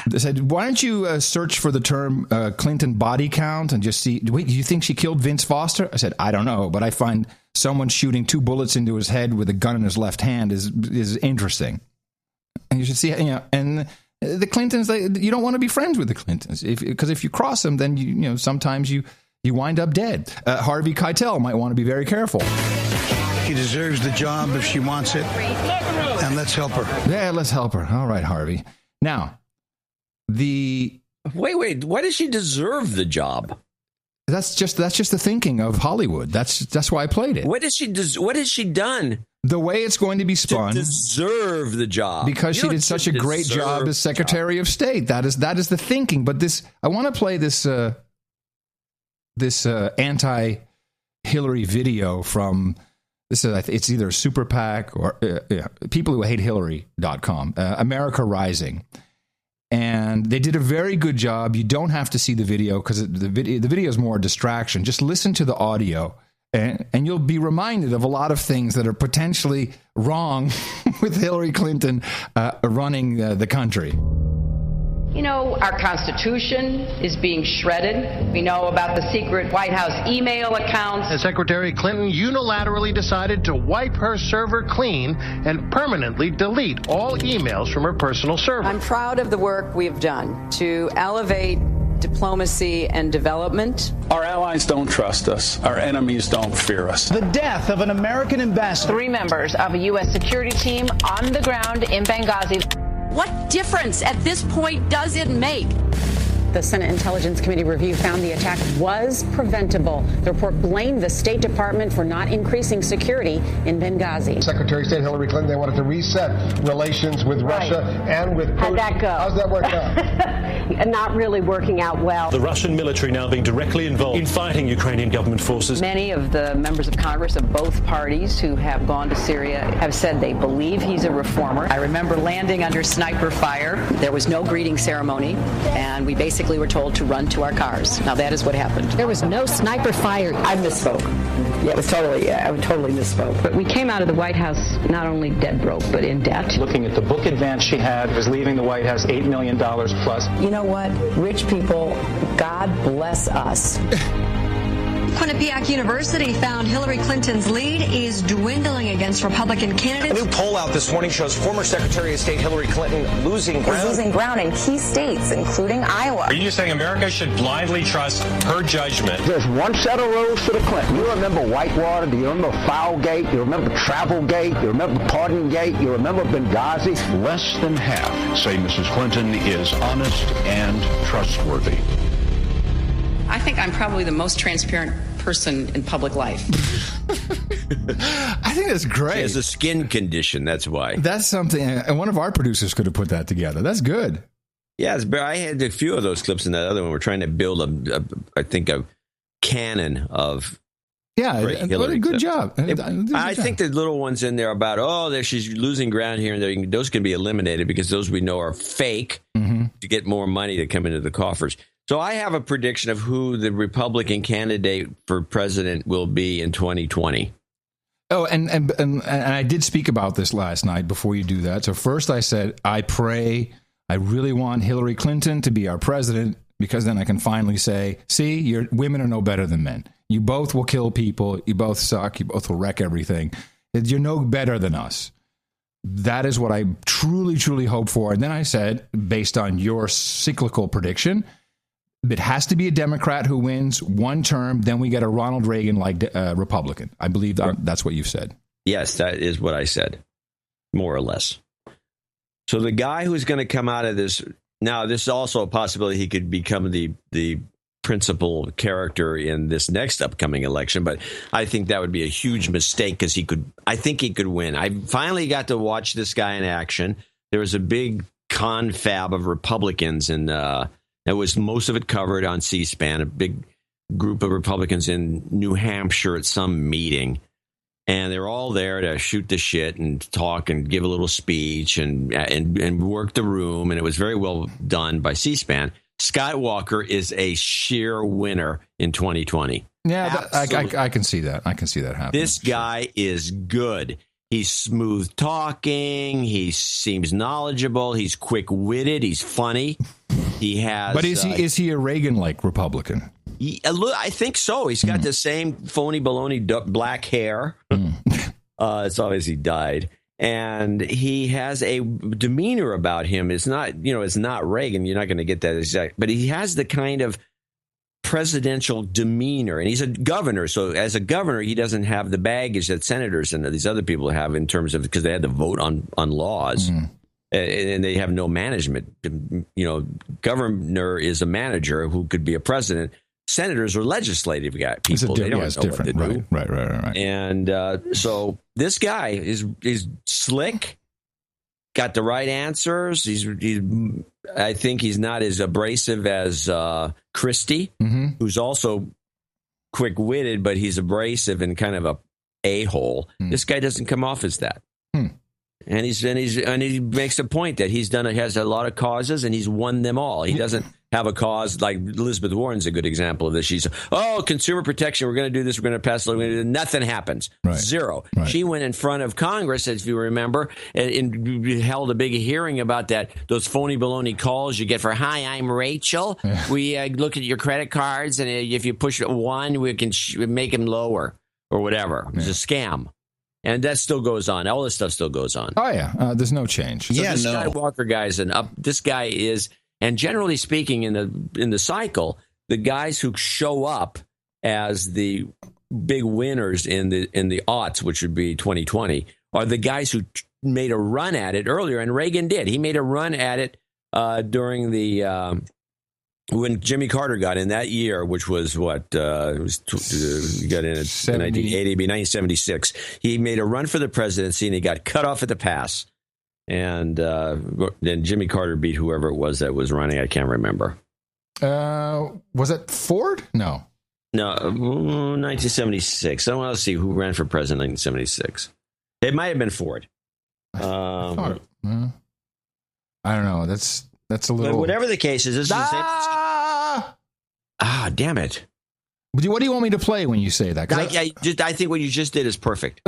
They said, why don't you search for the term Clinton body count and just see, wait, do you think she killed Vince Foster? I said, I don't know, but I find someone shooting 2 bullets into his head with a gun in his left hand is interesting. And you should see, and the Clintons, you don't want to be friends with the Clintons because if you cross them, then sometimes you wind up dead. Harvey Keitel might want to be very careful. She deserves the job if she wants it, and let's help her. Yeah, let's help her. All right, Harvey. Now, wait, why does she deserve the job? That's just the thinking of Hollywood. That's why I played it. What has she done? The way it's going to be spun, to deserve the job, because she did such a great job as Secretary of State. That is the thinking. But I want to play this anti-Hillary video from this. It's either Super PAC or people who hate Hillary.com, America Rising. And they did a very good job. You don't have to see the video because the video is more a distraction. Just listen to the audio, and you'll be reminded of a lot of things that are potentially wrong with Hillary Clinton running the country. Our Constitution is being shredded. We know about the secret White House email accounts. As Secretary Clinton unilaterally decided to wipe her server clean and permanently delete all emails from her personal server. I'm proud of the work we have done to elevate diplomacy and development. Our allies don't trust us. Our enemies don't fear us. The death of an American ambassador. 3 members of a U.S. security team on the ground in Benghazi. What difference at this point does it make? The Senate Intelligence Committee review found the attack was preventable. The report blamed the State Department for not increasing security in Benghazi. Secretary of State Hillary Clinton, they wanted to reset relations with Russia and with Putin. How'd that go? How's that work out? Not really working out well. The Russian military now being directly involved in fighting Ukrainian government forces. Many of the members of Congress of both parties who have gone to Syria have said they believe he's a reformer. I remember landing under sniper fire. There was no greeting ceremony, and we basically basically were told to run to our cars. Now, that is what happened. There was no sniper fired. I misspoke. Yeah, I totally misspoke. But we came out of the White House not only dead broke, but in debt. Looking at the book advance she had, was leaving the White House $8 million plus. You know what? Rich people, God bless us. Quinnipiac University found Hillary Clinton's lead is dwindling against Republican candidates. A new poll out this morning shows former Secretary of State Hillary Clinton losing ground in key states, including Iowa. Are you just saying America should blindly trust her judgment? There's one set of rules for the Clinton. You remember Whitewater? Do you remember Foulgate? You remember Travelgate? You remember Pardongate? You remember Benghazi? Less than half say Mrs. Clinton is honest and trustworthy. I think I'm probably the most transparent person in public life. I think that's great. She has a skin condition, that's why. That's something, and one of our producers could have put that together. That's good. Yeah, I had a few of those clips in that other one. We're trying to build a canon of. Yeah, what a good job. I think the little ones in there about, she's losing ground here and there, those can be eliminated because those we know are fake to get more money to come into the coffers. So I have a prediction of who the Republican candidate for president will be in 2020. Oh, and I did speak about this last night before you do that. So first I said, I really want Hillary Clinton to be our president because then I can finally say, see, women are no better than men. You both will kill people. You both suck. You both will wreck everything. You're no better than us. That is what I truly, truly hope for. And then I said, based on your cyclical prediction, it has to be a Democrat who wins one term. Then we get a Ronald Reagan-like Republican. I believe that's what you said. Yes, that is what I said, more or less. So the guy who's going to come out of this, now this is also a possibility he could become the principal character in this next upcoming election, but I think that would be a huge mistake because I think he could win. I finally got to watch this guy in action. There was a big confab of Republicans and it was most of it covered on C-SPAN, a big group of Republicans in New Hampshire at some meeting. And they're all there to shoot the shit and talk and give a little speech and work the room. And it was very well done by C-SPAN. Scott Walker is a sheer winner in 2020. Yeah, I can see that. I can see that happening. This guy is good. He's smooth talking. He seems knowledgeable. He's quick-witted. He's funny. He has. But is he a Reagan-like Republican? I think so. He's got the same phony baloney black hair. It's obvious he died. And he has a demeanor about him. It's not, it's not Reagan. You're not going to get that exact. But he has the kind of presidential demeanor. And he's a governor. So as a governor, he doesn't have the baggage that senators and these other people have in terms of because they had to vote on laws. And they have no management. Governor is a manager who could be a president. Senators are legislative people. They don't know what to do. Right. And so this guy is slick, got the right answers. I think he's not as abrasive as Christie, who's also quick-witted, but he's abrasive and kind of a a-hole. This guy doesn't come off as that. And he makes a point that has a lot of causes and he's won them all. He doesn't have a cause like Elizabeth Warren's a good example of this. She's consumer protection. We're going to do this. We're going to pass it. Nothing happens. Right. Zero. Right. She went in front of Congress, if you remember, and held a big hearing about those phony baloney calls you get for "Hi, I'm Rachel. We look at your credit cards, and if you push one, we can make them lower or whatever." It was a scam. And that still goes on. All this stuff still goes on. Oh, yeah. There's no change. So this Skywalker guy this guy is, and generally speaking in the cycle, the guys who show up as the big winners in the aughts, which would be 2020, are the guys who made a run at it earlier. And Reagan did. He made a run at it during the when Jimmy Carter got in that year, which was he got in 1980, 1976. He made a run for the presidency and he got cut off at the pass. And then Jimmy Carter beat whoever it was that was running. I can't remember. Was it Ford? No, 1976. I want to see who ran for president in 1976. It might have been Ford. I don't know. That's a little. But whatever the case is, this is damn it. What do you want me to play when you say that? I think what you just did is perfect.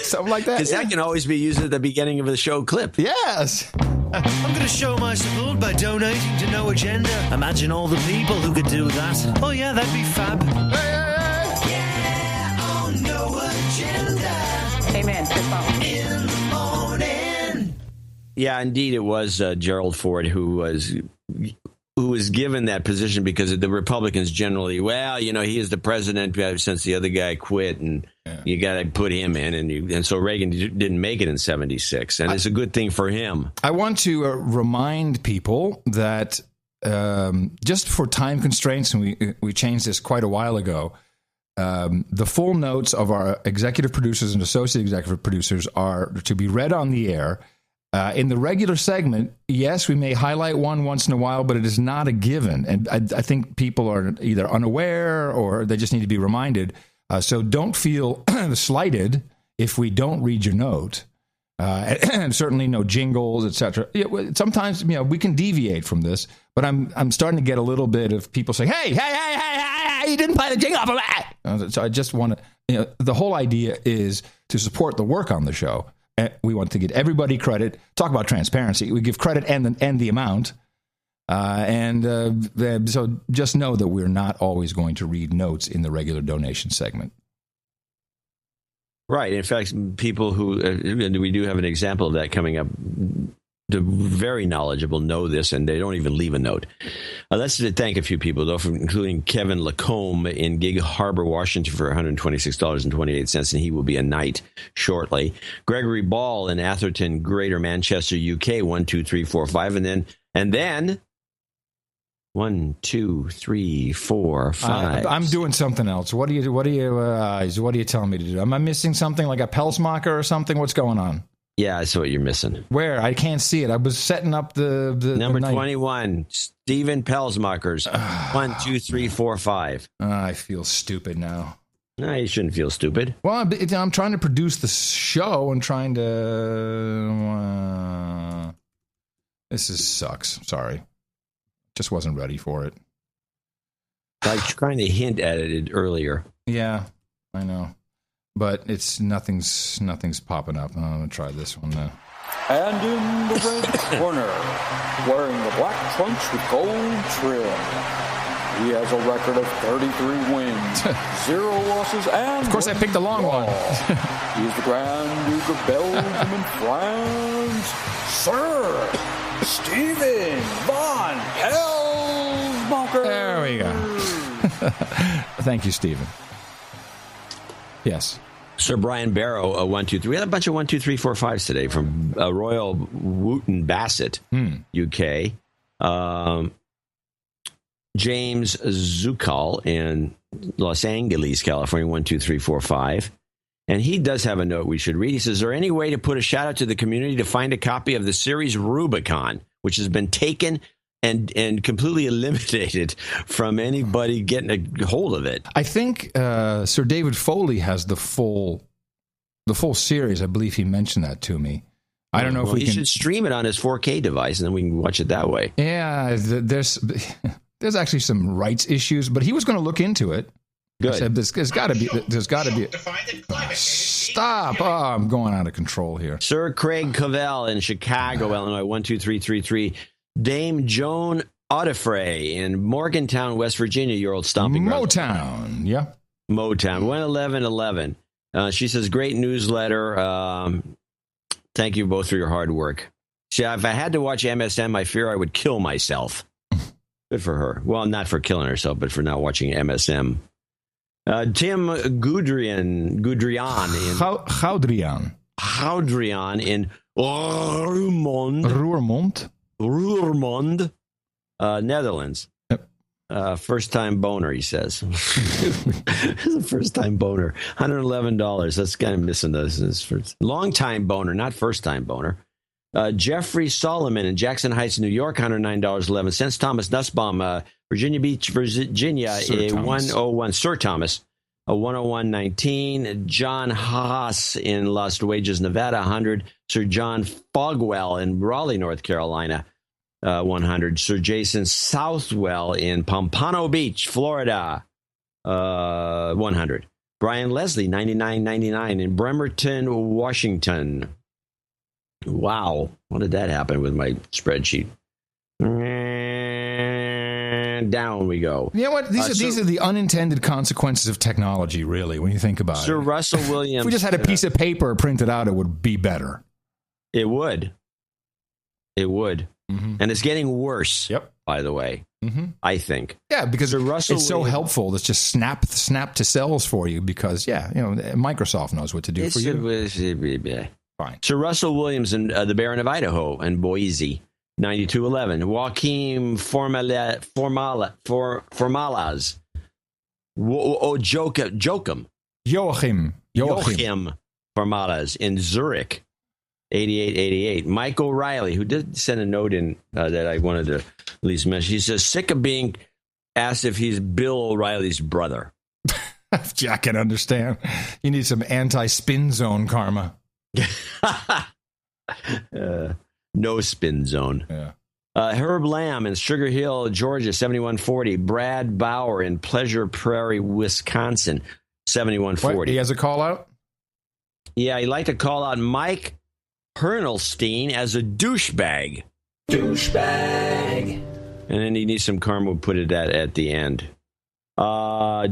Something like that. Because that can always be used at the beginning of the show clip. Yes. I'm going to show my support by donating to No Agenda. Imagine all the people who could do that. Oh, yeah, that'd be fab. Yeah, on No Agenda. Amen. In the morning. Yeah, indeed, it was Gerald Ford who was given that position because the Republicans generally, he is the president since the other guy quit, and you got to put him in, and so Reagan didn't make it in 76, and it's a good thing for him. I want to remind people that just for time constraints, and we changed this quite a while ago, the full notes of our executive producers and associate executive producers are to be read on the air. In the regular segment, yes, we may highlight one once in a while, but it is not a given. And I think people are either unaware or they just need to be reminded. So don't feel slighted if we don't read your note. And certainly no jingles, etc. Sometimes we can deviate from this, but I'm starting to get a little bit of people saying, "Hey, you didn't play the jingle for that." So I just want to. The whole idea is to support the work on the show. We want to give everybody credit. Talk about transparency. We give credit and the amount. So just know that we're not always going to read notes in the regular donation segment. Right. In fact, people who we do have an example of that coming up. The very knowledgeable know this, and they don't even leave a note. Let's thank a few people, though, including Kevin Lacombe in Gig Harbor, Washington, for $126.28, and he will be a knight shortly. Gregory Ball in Atherton, Greater Manchester, UK, 12345, and then 1, 2, 3, 4, 5. I'm doing something else. What are you telling me to do? Am I missing something like a Pelsmacher or something? What's going on? Yeah, I see what you're missing. Where? I can't see it. I was setting up the number 21, Stephen Pelsmacher's 1, 2, 3, 4, 5. I feel stupid now. No, you shouldn't feel stupid. Well, I'm trying to produce the show and trying to. This sucks. Sorry, just wasn't ready for it. Like trying to hint at it earlier. Yeah, I know. But nothing's popping up. I'm going to try this one now. And in the red corner, wearing the black trunks with gold trim, he has a record of 33 wins, 0 losses, and... Of course, I picked the long one. He is the Grand Duke of Belgium and France, Sir Stephen von Pelsmacher. There we go. Thank you, Stephen. Yes. Sir Brian Barrow, 1, 2, 3. We had a bunch of 1, 2, 3, 4, 5s today from Royal Wootton Bassett, UK. James Zukal in Los Angeles, California, 1, 2, 3, 4, 5. And he does have a note we should read. He says, is there any way to put a shout out to the community to find a copy of the series Rubicon, which has been taken and completely eliminated from anybody getting a hold of it? I think Sir David Foley has the full series. I believe he mentioned that to me. I don't know if we can. He should stream it on his 4K device, and then we can watch it that way. Yeah, there's actually some rights issues, but he was going to look into it. Good. Said, there's got to be. Stop! Oh, I'm going out of control here. Sir Craig Cavell in Chicago, Illinois, 12333. Dame Joan Audifray in Morgantown, West Virginia, your old stomping ground. Motown, yeah. Motown, 11111. She says, great newsletter. Thank you both for your hard work. See, if I had to watch MSM, I fear I would kill myself. Good for her. Well, not for killing herself, but for not watching MSM. Tim Goudrian in Roermond, Netherlands. Yep. First-time boner, he says. It's a first-time boner. $111. That's kind of missing this. Long-time boner, not first-time boner. Jeffrey Solomon in Jackson Heights, New York, $109.11. Thomas Nussbaum, Virginia Beach, Virginia, a 101. Sir Thomas, a 101.19. John Haas in Lost Wages, Nevada, 100. Sir John Fogwell in Raleigh, North Carolina, 100. Sir Jason Southwell in Pompano Beach, Florida, 100. Brian Leslie, 99.99 in Bremerton, Washington. Wow. What did that happen with my spreadsheet? And down we go. You know what? These are the unintended consequences of technology, really, when you think about it. Sir Russell Williams. If we just had a piece of paper printed out, it would be better. It would. Mm-hmm. And it's getting worse, by the way, I think. Yeah, because it's so helpful. It's just snap to cells for you because, Microsoft knows what to do for you. Fine. Sir Russell Williams and the Baron of Idaho and Boise, 9211. Joaquim Formalas. Joachim Formalas in Zurich, 8888. Mike O'Reilly, who did send a note in that I wanted to at least mention. He says, sick of being asked if he's Bill O'Reilly's brother. Jack can understand. You need some anti-spin zone karma. No spin zone. Yeah. Herb Lamb in Sugar Hill, Georgia, 7140. Brad Bauer in Pleasure Prairie, Wisconsin, 7140. What? He has a call out? Yeah, he'd like to call out Mike Hernelstein as a douchebag. Douchebag. And then he needs some karma. We'll put it at the end.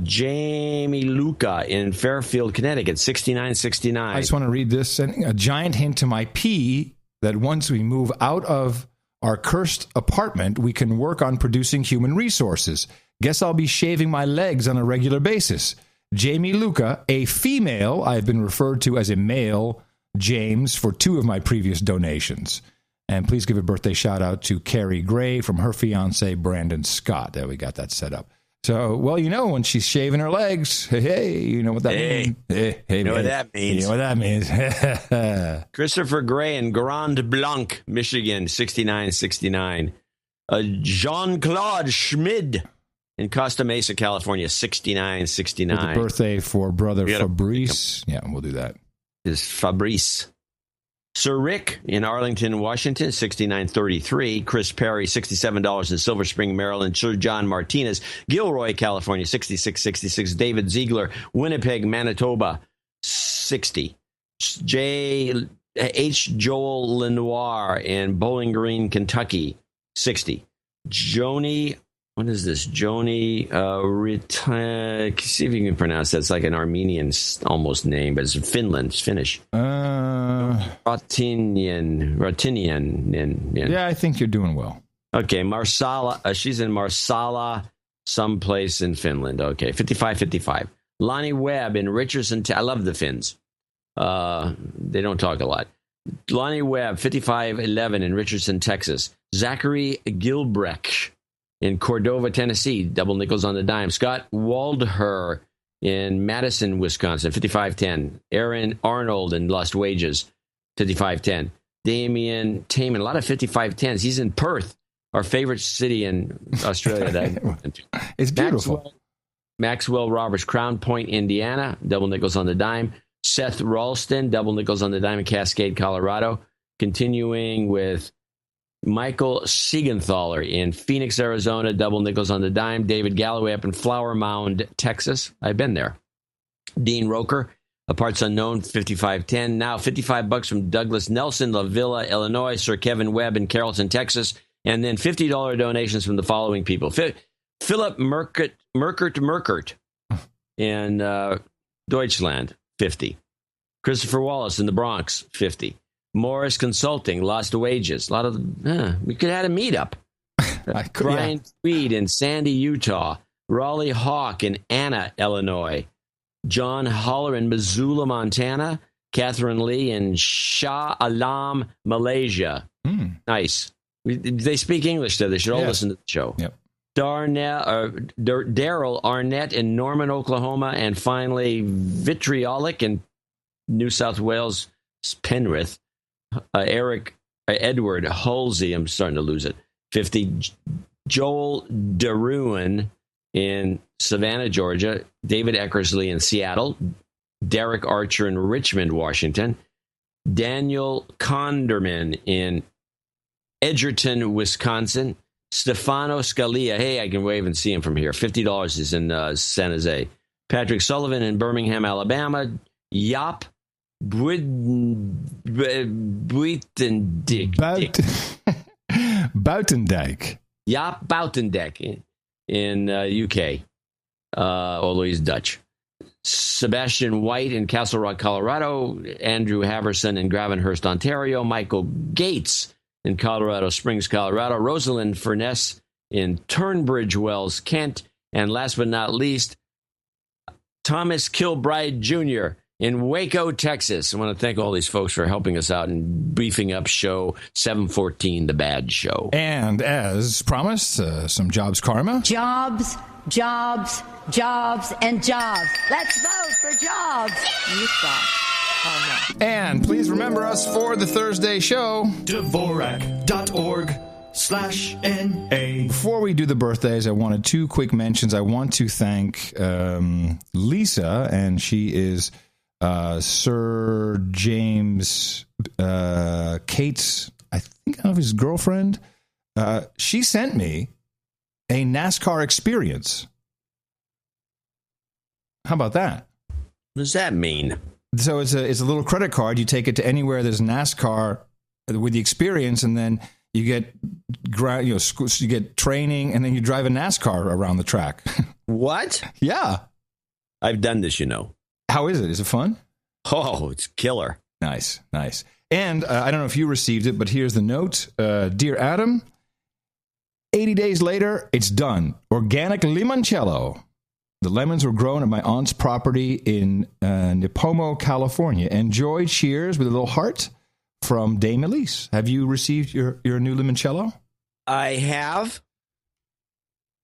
Jamie Luca in Fairfield, Connecticut, 6969. I just want to read this. Sending a giant hint to my P that once we move out of our cursed apartment, we can work on producing human resources. Guess I'll be shaving my legs on a regular basis. Jamie Luca, a female. I've been referred to as a male, James, for 2 of my previous donations. And please give a birthday shout out to Carrie Gray from her fiance, Brandon Scott. There, we got that set up. So, well, when she's shaving her legs, hey, you know what that means? Hey, you know what that means. You know what that means. Christopher Gray in Grand Blanc, Michigan, 6969. Jean-Claude Schmid in Costa Mesa, California, 6969. With a birthday for brother Fabrice. Yeah, we'll do that. Is Fabrice. Sir Rick in Arlington, Washington, 6933. Chris Perry, $67 in Silver Spring, Maryland. Sir John Martinez, Gilroy, California, 6666. David Ziegler, Winnipeg, Manitoba, 60. H. Joel Lenoir in Bowling Green, Kentucky, 60. Joni, what is this? Joni, see if you can pronounce that. It's like an Armenian almost name, but it's Finland. It's Finnish. Rotinian. Yeah, I think you're doing well. Okay, Marsala. She's in Marsala, someplace in Finland. Okay, 5555. Lonnie Webb in Richardson. I love the Finns. They don't talk a lot. Lonnie Webb, 5511 in Richardson, Texas. Zachary Gilbrecht in Cordova, Tennessee, double nickels on the dime. Scott Waldher in Madison, Wisconsin, 5510. Aaron Arnold in Lost Wages, 5510. Damian Taman, a lot of 5510s. He's in Perth, our favorite city in Australia. That it's beautiful. Maxwell Roberts, Crown Point, Indiana, double nickels on the dime. Seth Ralston, double nickels on the dime in Cascade, Colorado. Continuing with Michael Siegenthaler in Phoenix, Arizona, double nickels on the dime. David Galloway up in Flower Mound, Texas. I've been there. Dean Roker, a parts unknown, 5510. Now $55 from Douglas Nelson, La Villa, Illinois. Sir Kevin Webb in Carrollton, Texas. And then $50 donations from the following people. Philip Merkert in Deutschland, 50. Christopher Wallace in the Bronx, 50. Morris Consulting, Lost Wages. A lot of we could have had a meetup. Brian Tweed in Sandy, Utah. Raleigh Hawk in Anna, Illinois. John Holler in Missoula, Montana. Catherine Lee in Shah Alam, Malaysia. Nice. They speak English there. They should all listen to the show. Yep. Daryl Arnett in Norman, Oklahoma. And finally, Vitriolic in New South Wales, Penrith. Edward Halsey, I'm starting to lose it, 50. Joel DeRuin in Savannah, Georgia. David Eckersley in Seattle. Derek Archer in Richmond, Washington. Daniel Conderman in Edgerton, Wisconsin. Stefano Scalia. Hey, I can wave and see him from here. $50 is in San Jose. Patrick Sullivan in Birmingham, Alabama. Jaap Buitendijk. Buitendijk. Jaap Buitendijk in UK. Although he's Dutch. Sebastian White in Castle Rock, Colorado. Andrew Haverson in Gravenhurst, Ontario. Michael Gates in Colorado Springs, Colorado. Rosalind Furness in Turnbridge Wells, Kent. And last but not least, Thomas Kilbride Jr. in Waco, Texas. I want to thank all these folks for helping us out and beefing up show 714, The Bad Show. And as promised, some Jobs Karma. Jobs, jobs, jobs, and jobs. Let's vote for jobs. You stop. Oh, no. And please remember us for the Thursday show. Dvorak.org/NA. Before we do the birthdays, I wanted two quick mentions. I want to thank Lisa, and she is Sir James Cates, I think, I don't know if his girlfriend. She sent me a NASCAR experience. How about that? What does that mean? So it's a little credit card. You take it to anywhere there's NASCAR with the experience, and then you get you get training, and then you drive a NASCAR around the track. What? Yeah, I've done this. How is it? Is it fun? Oh, it's killer. Nice. And I don't know if you received it, but here's the note. Dear Adam, 80 days later, it's done. Organic limoncello. The lemons were grown at my aunt's property in Nipomo, California. Enjoy. Cheers, with a little heart from Dame Elise. Have you received your new limoncello? I have.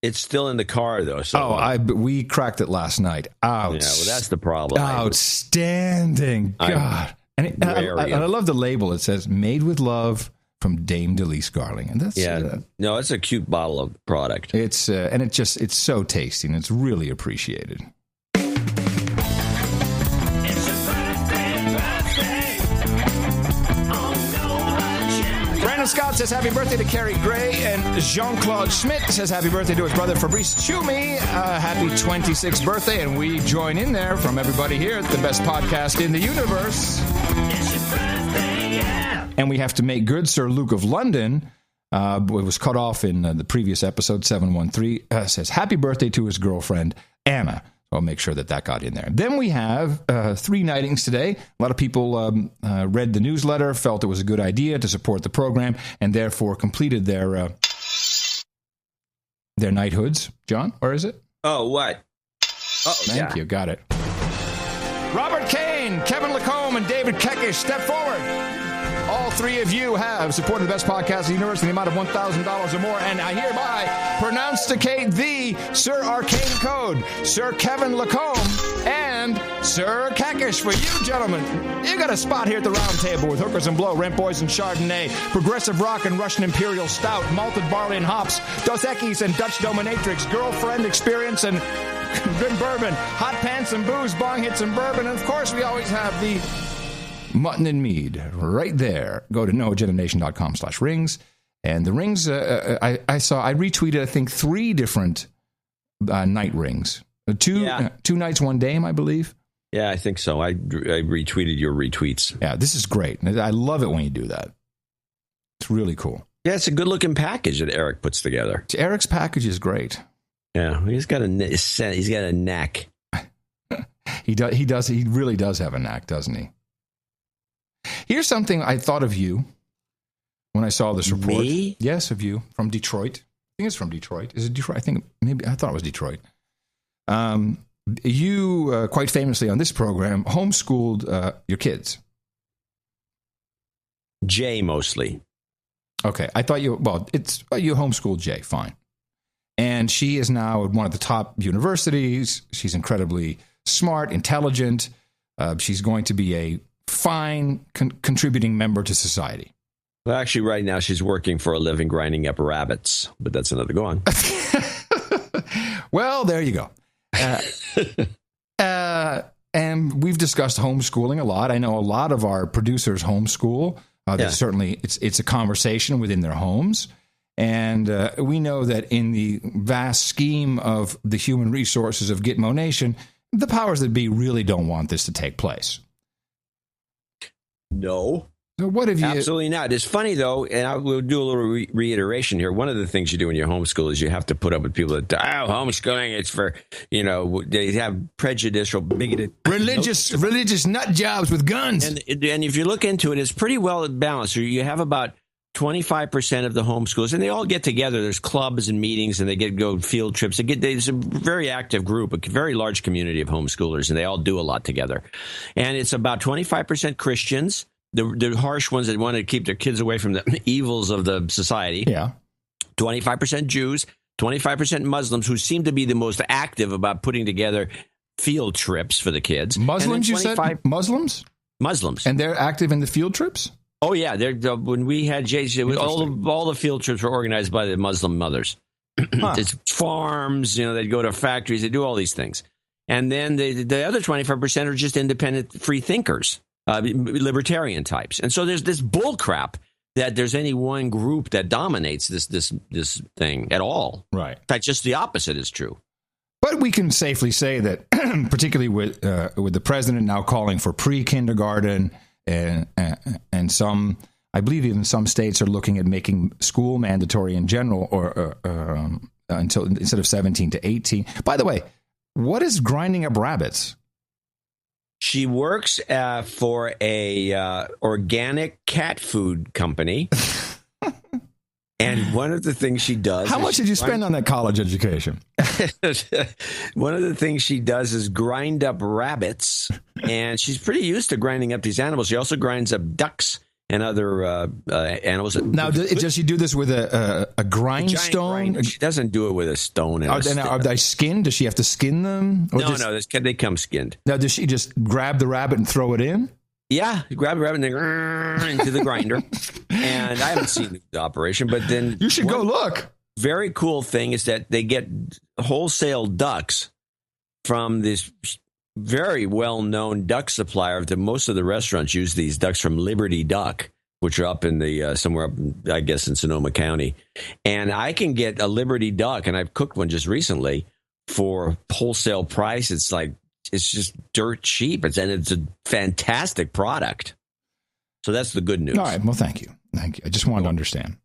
It's still in the car, though. So we cracked it last night. Yeah, well, that's the problem. Outstanding. God. And I love the label. It says, made with love from Dame Delise Garling. And that's no, it's a cute bottle of product. It's and it's so tasty, and it's really appreciated. Brandon Scott says happy birthday to Carrie Gray, and Jean-Claude Schmidt says happy birthday to his brother Fabrice Chumi. Happy 26th birthday, and we join in there from everybody here at the best podcast in the universe. It's your birthday, yeah. And we have to make good. Sir Luke of London, it was cut off in the previous episode, 713, says happy birthday to his girlfriend, Anna. I'll make sure that got in there. Then we have 3 knightings today. A lot of people read the newsletter, felt it was a good idea to support the program, and therefore completed their knighthoods. John, where is it? Oh, what? Thank you. Got it. Robert Kane, Kevin Lacombe, and David Kekish, step forward. All 3 of you have supported the best podcast in the universe in the amount of $1,000 or more, and I hereby pronosticate thee Sir Arcane Code, Sir Kevin Lacombe, and Sir Kekish. For you, gentlemen, you got a spot here at the round table with Hookers and Blow, Rent Boys and Chardonnay, Progressive Rock and Russian Imperial Stout, Malted Barley and Hops, Dos Equis and Dutch Dominatrix, Girlfriend Experience and Good Bourbon, Hot Pants and Booze, Bong Hits and Bourbon, and of course we always have the Mutton and Mead right there. Go to noagendanation.com/rings. And the rings, I retweeted, I think, 3 different night rings. 2 nights, 1 day, I believe. Yeah, I think so. I retweeted your retweets. Yeah, this is great. I love it when you do that. It's really cool. Yeah, it's a good-looking package that Eric puts together. Eric's package is great. Yeah, he's got a knack. He does. He really does have a knack, doesn't he? Here's something I thought of you when I saw this report. Me? Yes, of you, from Detroit. I think it's from Detroit. Is it Detroit? I thought it was Detroit. You, quite famously on this program, homeschooled your kids. Jay, mostly. Okay, I thought you homeschooled Jay, fine. And she is now at one of the top universities. She's incredibly smart, intelligent. She's going to be a fine contributing member to society. Well, actually, right now she's working for a living grinding up rabbits, but that's another go on. Well, there you go. And we've discussed homeschooling a lot. I know a lot of our producers homeschool. Certainly, it's a conversation within their homes. And we know that in the vast scheme of the human resources of Gitmo Nation, the powers that be really don't want this to take place. No. So what have you... Absolutely not. It's funny, though, and I will do a little reiteration here. One of the things you do when you homeschool is you have to put up with people that, homeschooling, it's for, they have prejudicial, bigoted... Religious nut jobs with guns. And if you look into it, it's pretty well balanced. You have about 25% of the homeschoolers, and they all get together. There's clubs and meetings, and they go field trips. It's a very active group, a very large community of homeschoolers, and they all do a lot together. And it's about 25% Christians, the harsh ones that want to keep their kids away from the evils of the society. Yeah. 25% Jews, 25% Muslims, who seem to be the most active about putting together field trips for the kids. Muslims, you said? Muslims? Muslims. And they're active in the field trips? Oh, yeah. When we had JC, all the field trips were organized by the Muslim mothers. It's farms, they'd go to factories, they do all these things. And then the other 25% are just independent free thinkers, libertarian types. And so there's this bull crap that there's any one group that dominates this thing at all. Right. In fact, just the opposite is true. But we can safely say that, particularly with the president now calling for pre-kindergarten, and some, I believe even some states are looking at making school mandatory in general, or until instead of 17 to 18. By the way, what is grinding up rabbits? She works for a organic cat food company. And one of the things she does... How much did you spend on that college education? One of the things she does is grind up rabbits. And she's pretty used to grinding up these animals. She also grinds up ducks and other animals. Now, does she do this with a grindstone? She doesn't do it with a stone. Are they skinned? Does she have to skin them? Or no, they come skinned. Now, does she just grab the rabbit and throw it in? Yeah, you grab a rabbit and then into the grinder. And I haven't seen the operation, but then... You should go look. Very cool thing is that they get wholesale ducks from this very well-known duck supplier. Most of the restaurants use these ducks from Liberty Duck, which are up in the somewhere up, I guess, in Sonoma County. And I can get a Liberty Duck, and I've cooked one just recently, for wholesale price. It's just dirt cheap. It's a fantastic product. So that's the good news. All right. Well, thank you. Thank you. I just wanted to understand.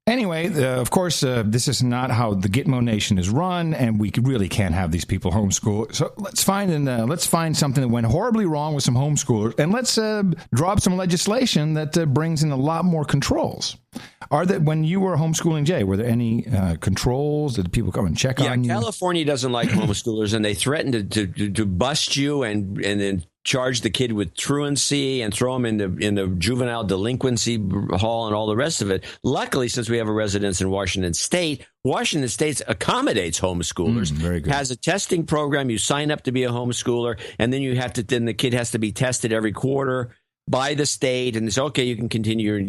Anyway, of course, this is not how the Gitmo Nation is run, and we really can't have these people homeschool. So let's find something that went horribly wrong with some homeschoolers, and let's drop some legislation that brings in a lot more controls. When you were homeschooling, Jay, were there any controls? Did people come and check on you? Yeah, California doesn't like homeschoolers, and they threatened to bust you and then charge the kid with truancy and throw him in the juvenile delinquency hall and all the rest of it. Luckily, since we have a residence in Washington State accommodates homeschoolers. Very good. Has a testing program. You sign up to be a homeschooler, and then then the kid has to be tested every quarter by the state, and it's okay. You can continue,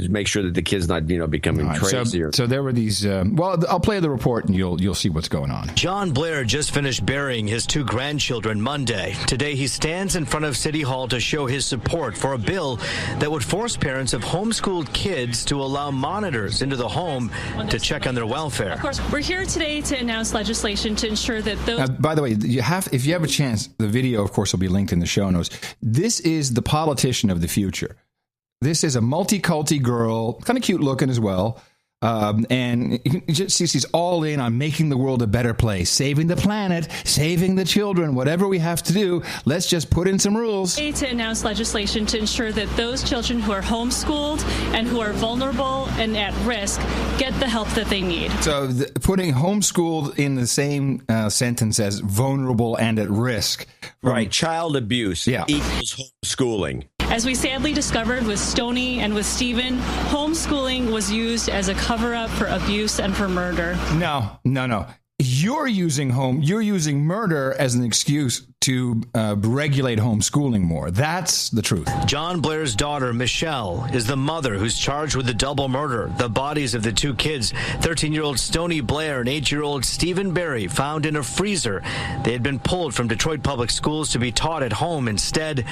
make sure that the kid's not, becoming crazy. So there were these. I'll play the report, and you'll see what's going on. John Blair just finished burying his 2 grandchildren Monday. Today, he stands in front of City Hall to show his support for a bill that would force parents of homeschooled kids to allow monitors into the home to check on their welfare. Of course, we're here today to announce legislation to ensure that those. By the way, if you have a chance, the video, of course, will be linked in the show notes. This is the politician of the future. This is a multi-culti girl, kind of cute looking as well. And she's all in on making the world a better place, saving the planet, saving the children, whatever we have to do. Let's just put in some rules. To announce legislation to ensure that those children who are homeschooled and who are vulnerable and at risk get the help that they need. So putting homeschooled in the same sentence as vulnerable and at risk. Right. Child abuse equals homeschooling. As we sadly discovered with Stoney and with Stephen, homeschooling was used as a cover-up for abuse and for murder. No. you're using murder as an excuse to regulate homeschooling more. That's the truth. John Blair's daughter, Michelle, is the mother who's charged with the double murder. The bodies of the two kids, 13-year-old Stoney Blair and 8-year-old Stephen Berry, found in a freezer. They had been pulled from Detroit Public Schools to be taught at home instead,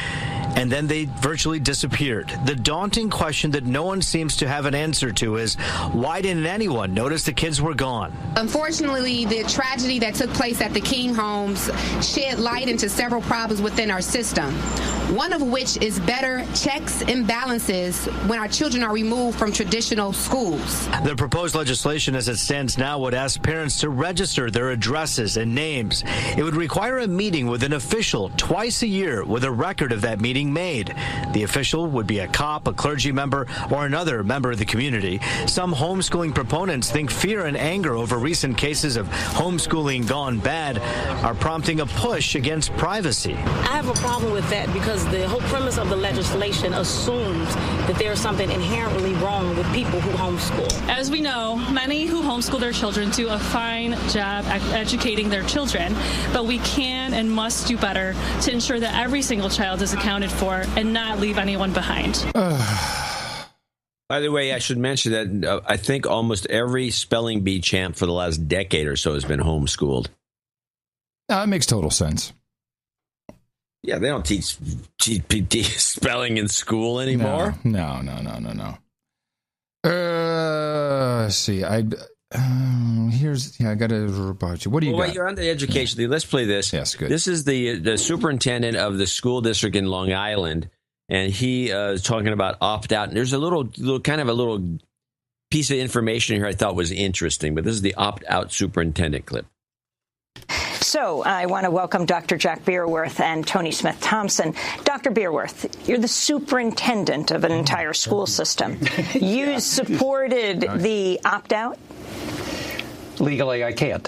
and then they virtually disappeared. The daunting question that no one seems to have an answer to is, why didn't anyone notice the kids were gone? Unfortunately, the tragedy that took place at the King homes shed light into several problems within our system, one of which is better checks and balances when our children are removed from traditional schools. The proposed legislation as it stands now would ask parents to register their addresses and names. It would require a meeting with an official twice a year with a record of that meeting made. The official would be a cop, a clergy member, or another member of the community. Some homeschooling proponents think fear and anger over recent cases of homeschooling gone bad are prompting a push against privacy. I have a problem with that because the whole premise of the legislation assumes that there's something inherently wrong with people who homeschool. As we know, many who homeschool their children do a fine job educating their children, but we can and must do better to ensure that every single child is accounted for and not leave anyone behind. By the way, I should mention that I think almost every spelling bee champ for the last decade or so has been homeschooled. It makes total sense. Yeah, they don't teach GPT spelling in school anymore. No. Let's see. I got to report you. What do you got? Well, you're on the education thing. Let's play this. Yes, good. This is the superintendent of the school district in Long Island, and he is talking about opt-out. And there's a little piece of information here I thought was interesting, but this is the opt-out superintendent clip. So I want to welcome Dr. Jack Beerworth and Tony Smith Thompson. Dr. Beerworth, you're the superintendent of an entire school system. You supported the opt-out? Legally, I can't.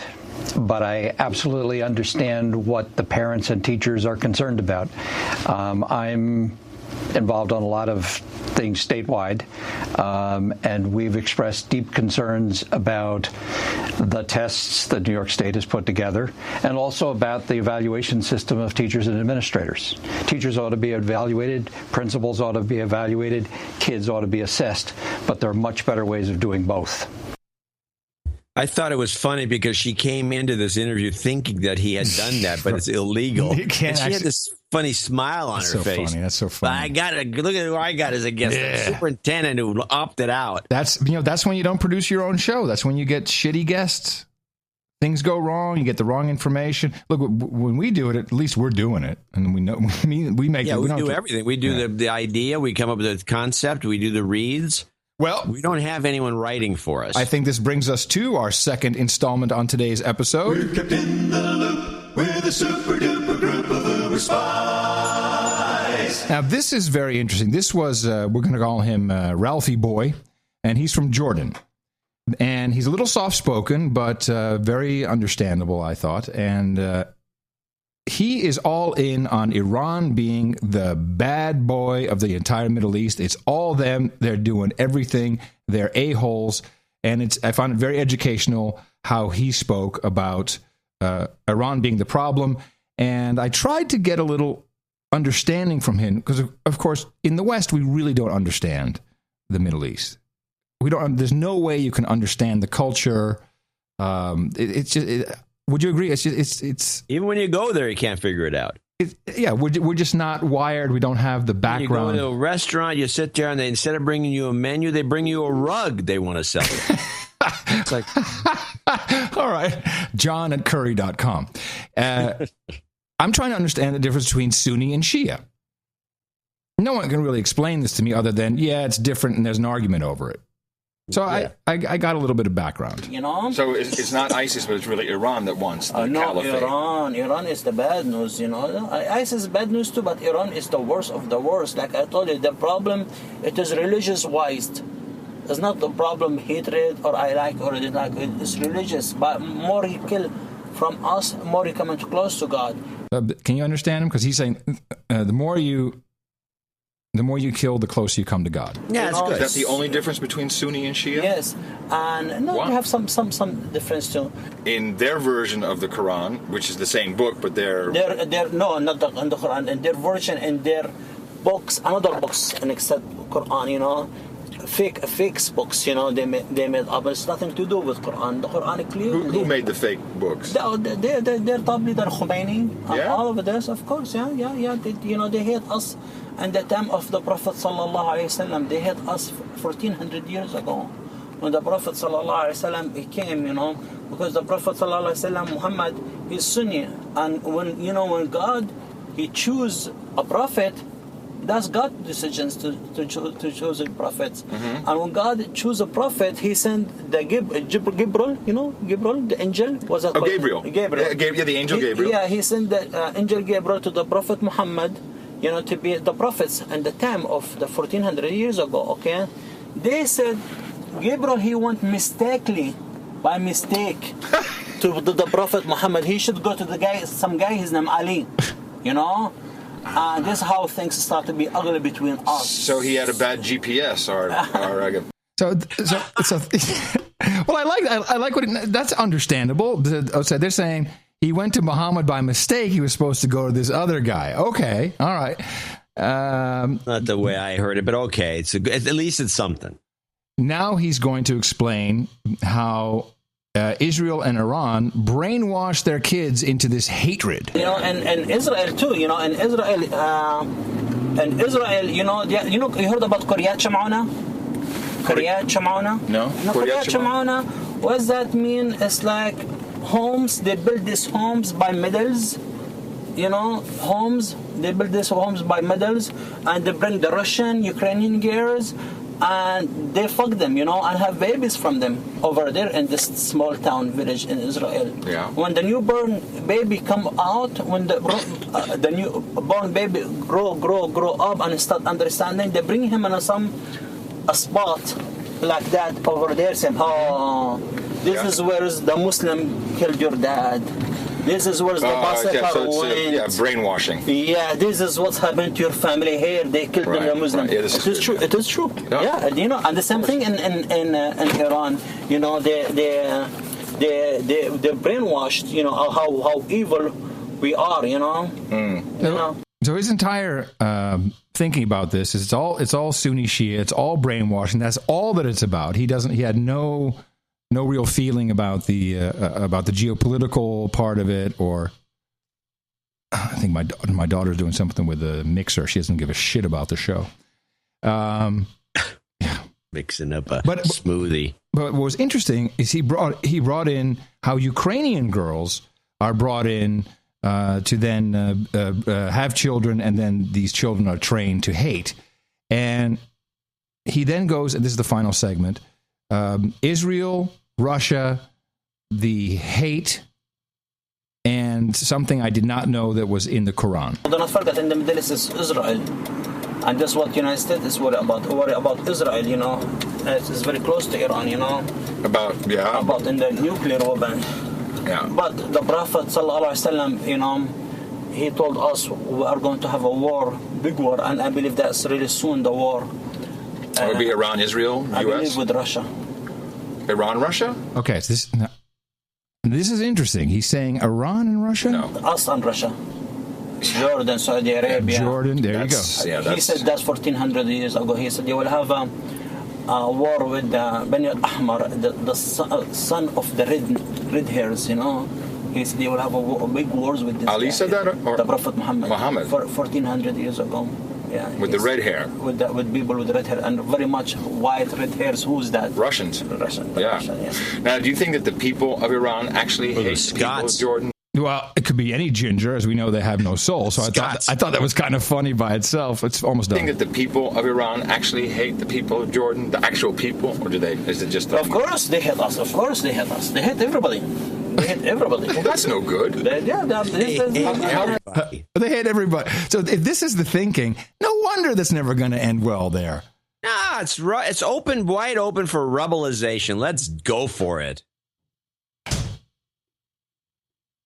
But I absolutely understand what the parents and teachers are concerned about. I'm involved on a lot of things statewide, and we've expressed deep concerns about the tests that New York State has put together, and also about the evaluation system of teachers and administrators. Teachers ought to be evaluated, principals ought to be evaluated, kids ought to be assessed, but there are much better ways of doing both. I thought it was funny because she came into this interview thinking that he had done that, but it's illegal. And she had this funny smile on her face. Funny. That's so funny. But look at who I got as a guest, the superintendent who opted out. That's when you don't produce your own show. That's when you get shitty guests. Things go wrong. You get the wrong information. Look, when we do it, at least we're doing it, and we know we make. Yeah, we do everything. We do the idea. We come up with the concept. We do the reads. Well, we don't have anyone writing for us. I think this brings us to our second installment on today's episode. We're kept in the loop with a super-duper group of Uber spies. Now, this is very interesting. This was, we're going to call him Ralphie Boy, and he's from Jordan. And he's a little soft-spoken, but very understandable, I thought. And he is all in on Iran being the bad boy of the entire Middle East. It's all them. They're doing everything. They're a-holes. And I found it very educational how he spoke about Iran being the problem. And I tried to get a little understanding from him because, of course, in the West, we really don't understand the Middle East. There's no way you can understand the culture. Would you agree? It's even when you go there, you can't figure it out. We're just not wired. We don't have the background. You go to a restaurant, you sit there, and instead of bringing you a menu, they bring you a rug they want to sell you. It's like, all right, John at curry.com. I'm trying to understand the difference between Sunni and Shia. No one can really explain this to me other than, it's different and there's an argument over it. So I got a little bit of background. You know? So it's not ISIS, but it's really Iran that wants the caliphate. Iran is the bad news, you know. ISIS is bad news too, but Iran is the worst of the worst. Like I told you, the problem, it is religious-wise. It's not the problem hatred or I like or dislike. It's religious. But more he kill from us, more he coming too close to God. Can you understand him? Because he's saying the more you The more you kill, the closer you come to God. Yeah, it's good. Is that the only difference between Sunni and Shia? Yes, and no, Wow. we have some difference too. In their version of the Quran, which is the same book, but they're No, not in the Quran. In their version, in their books, another books, and except Quran, you know, fake books, you know, they made up. It's nothing to do with Quran. The Quran clearly. Who made the fake books? They're top leader Khomeini. Yeah. All of this, of course. Yeah. They hate us. And the time of the Prophet sallallahu alaihi wasallam, they hate us 1400 years ago. When the Prophet sallallahu alaihi wasallam he came, you know, because the Prophet sallallahu alaihi wasallam Muhammad is Sunni, and when God he choose a prophet, that's God's decisions to choose a prophet. Mm-hmm. And when God choose a prophet, he sent the Gabriel, you know, Gabriel, the angel was a Gabriel. Yeah, the angel Gabriel. He sent the angel Gabriel to the Prophet Muhammad, you know, to be the prophets and the time of the 1400 years ago. Okay, they said Gabriel he went by mistake to the Prophet Muhammad. He should go to some guy his name Ali, you know. This is how things start to be ugly between us. So he had a bad GPS, or So well, I like what that's understandable. So they're saying he went to Muhammad by mistake. He was supposed to go to this other guy. Okay, all right. Not the way I heard it, but okay. At least it's something. Now he's going to explain how Israel and Iran brainwash their kids into this hatred. You know, and Israel too. You know, and Israel, you know, you heard about Kiryat Shimona? Kiryat Shimona? No. Kiryat Shimona. What does that mean? It's like homes. They build these homes by medals. You know, homes. They build these homes by medals, and they bring the Russian, Ukrainian girls. And they fuck them, you know, and have babies from them over there in this small town village in Israel. Yeah. When the newborn baby come out, when the newborn baby grow up and start understanding, they bring him in a spot like that over there, saying, "Oh, this is where the Muslim killed your dad. This is where the Basakar went. Brainwashing. Yeah, this is what's happened to your family here. They killed the Muslim. Right. Yeah, it is true. It is true. Yeah, you know, and the same thing in Iran. You know, they brainwashed. You know how evil we are. You know. You know. So his entire thinking about this is it's all Sunni Shia. It's all brainwashing. That's all that it's about. He had no real feeling about the geopolitical part of it, or I think my daughter's doing something with a mixer. She doesn't give a shit about the show. Mixing up a smoothie. But what was interesting is he brought in how Ukrainian girls are brought in to then have children, and then these children are trained to hate. And he then goes, and this is the final segment. Israel, Russia, the hate, and something I did not know that was in the Quran. Do not forget, in the Middle East is Israel, and that's what the United States is worried about Israel. You know, it's very close to Iran. You know, about in the nuclear weapon. Yeah. But the Prophet sallallahu alaihi wasallam, you know, he told us we are going to have a war, big war, and I believe that's really soon the war. It would be Iran, Israel, I U.S. believe with Russia. Iran, Russia? Okay, so this is interesting. He's saying Iran and Russia? No. Us and Russia. Jordan, Saudi Arabia. Jordan, there you go. He said that's 1400 years ago. He said you will have a war with Bani al-Ahmar, the son of the red hairs, you know. He said you will have a big wars with this Ali guy. said that? Or the Prophet Muhammad. 1400 years ago. Yeah, with the red hair. With people with red hair and very much white red hairs. Who's that? Russians. Russian, yes. Now, do you think that the people of Iran actually hate the people of Jordan? Well, it could be any ginger, as we know they have no soul. So I thought that was kind of funny by itself. It's almost done. Do you think that the people of Iran actually hate the people of Jordan, the actual people, or do they? Is it just? Of course they hate us. Of course they hate us. They hate everybody. They hate everybody. Well, that's no good. They hate everybody. So if this is the thinking, no wonder that's never going to end well there. Nah, it's right. It's wide open for rebelization. Let's go for it.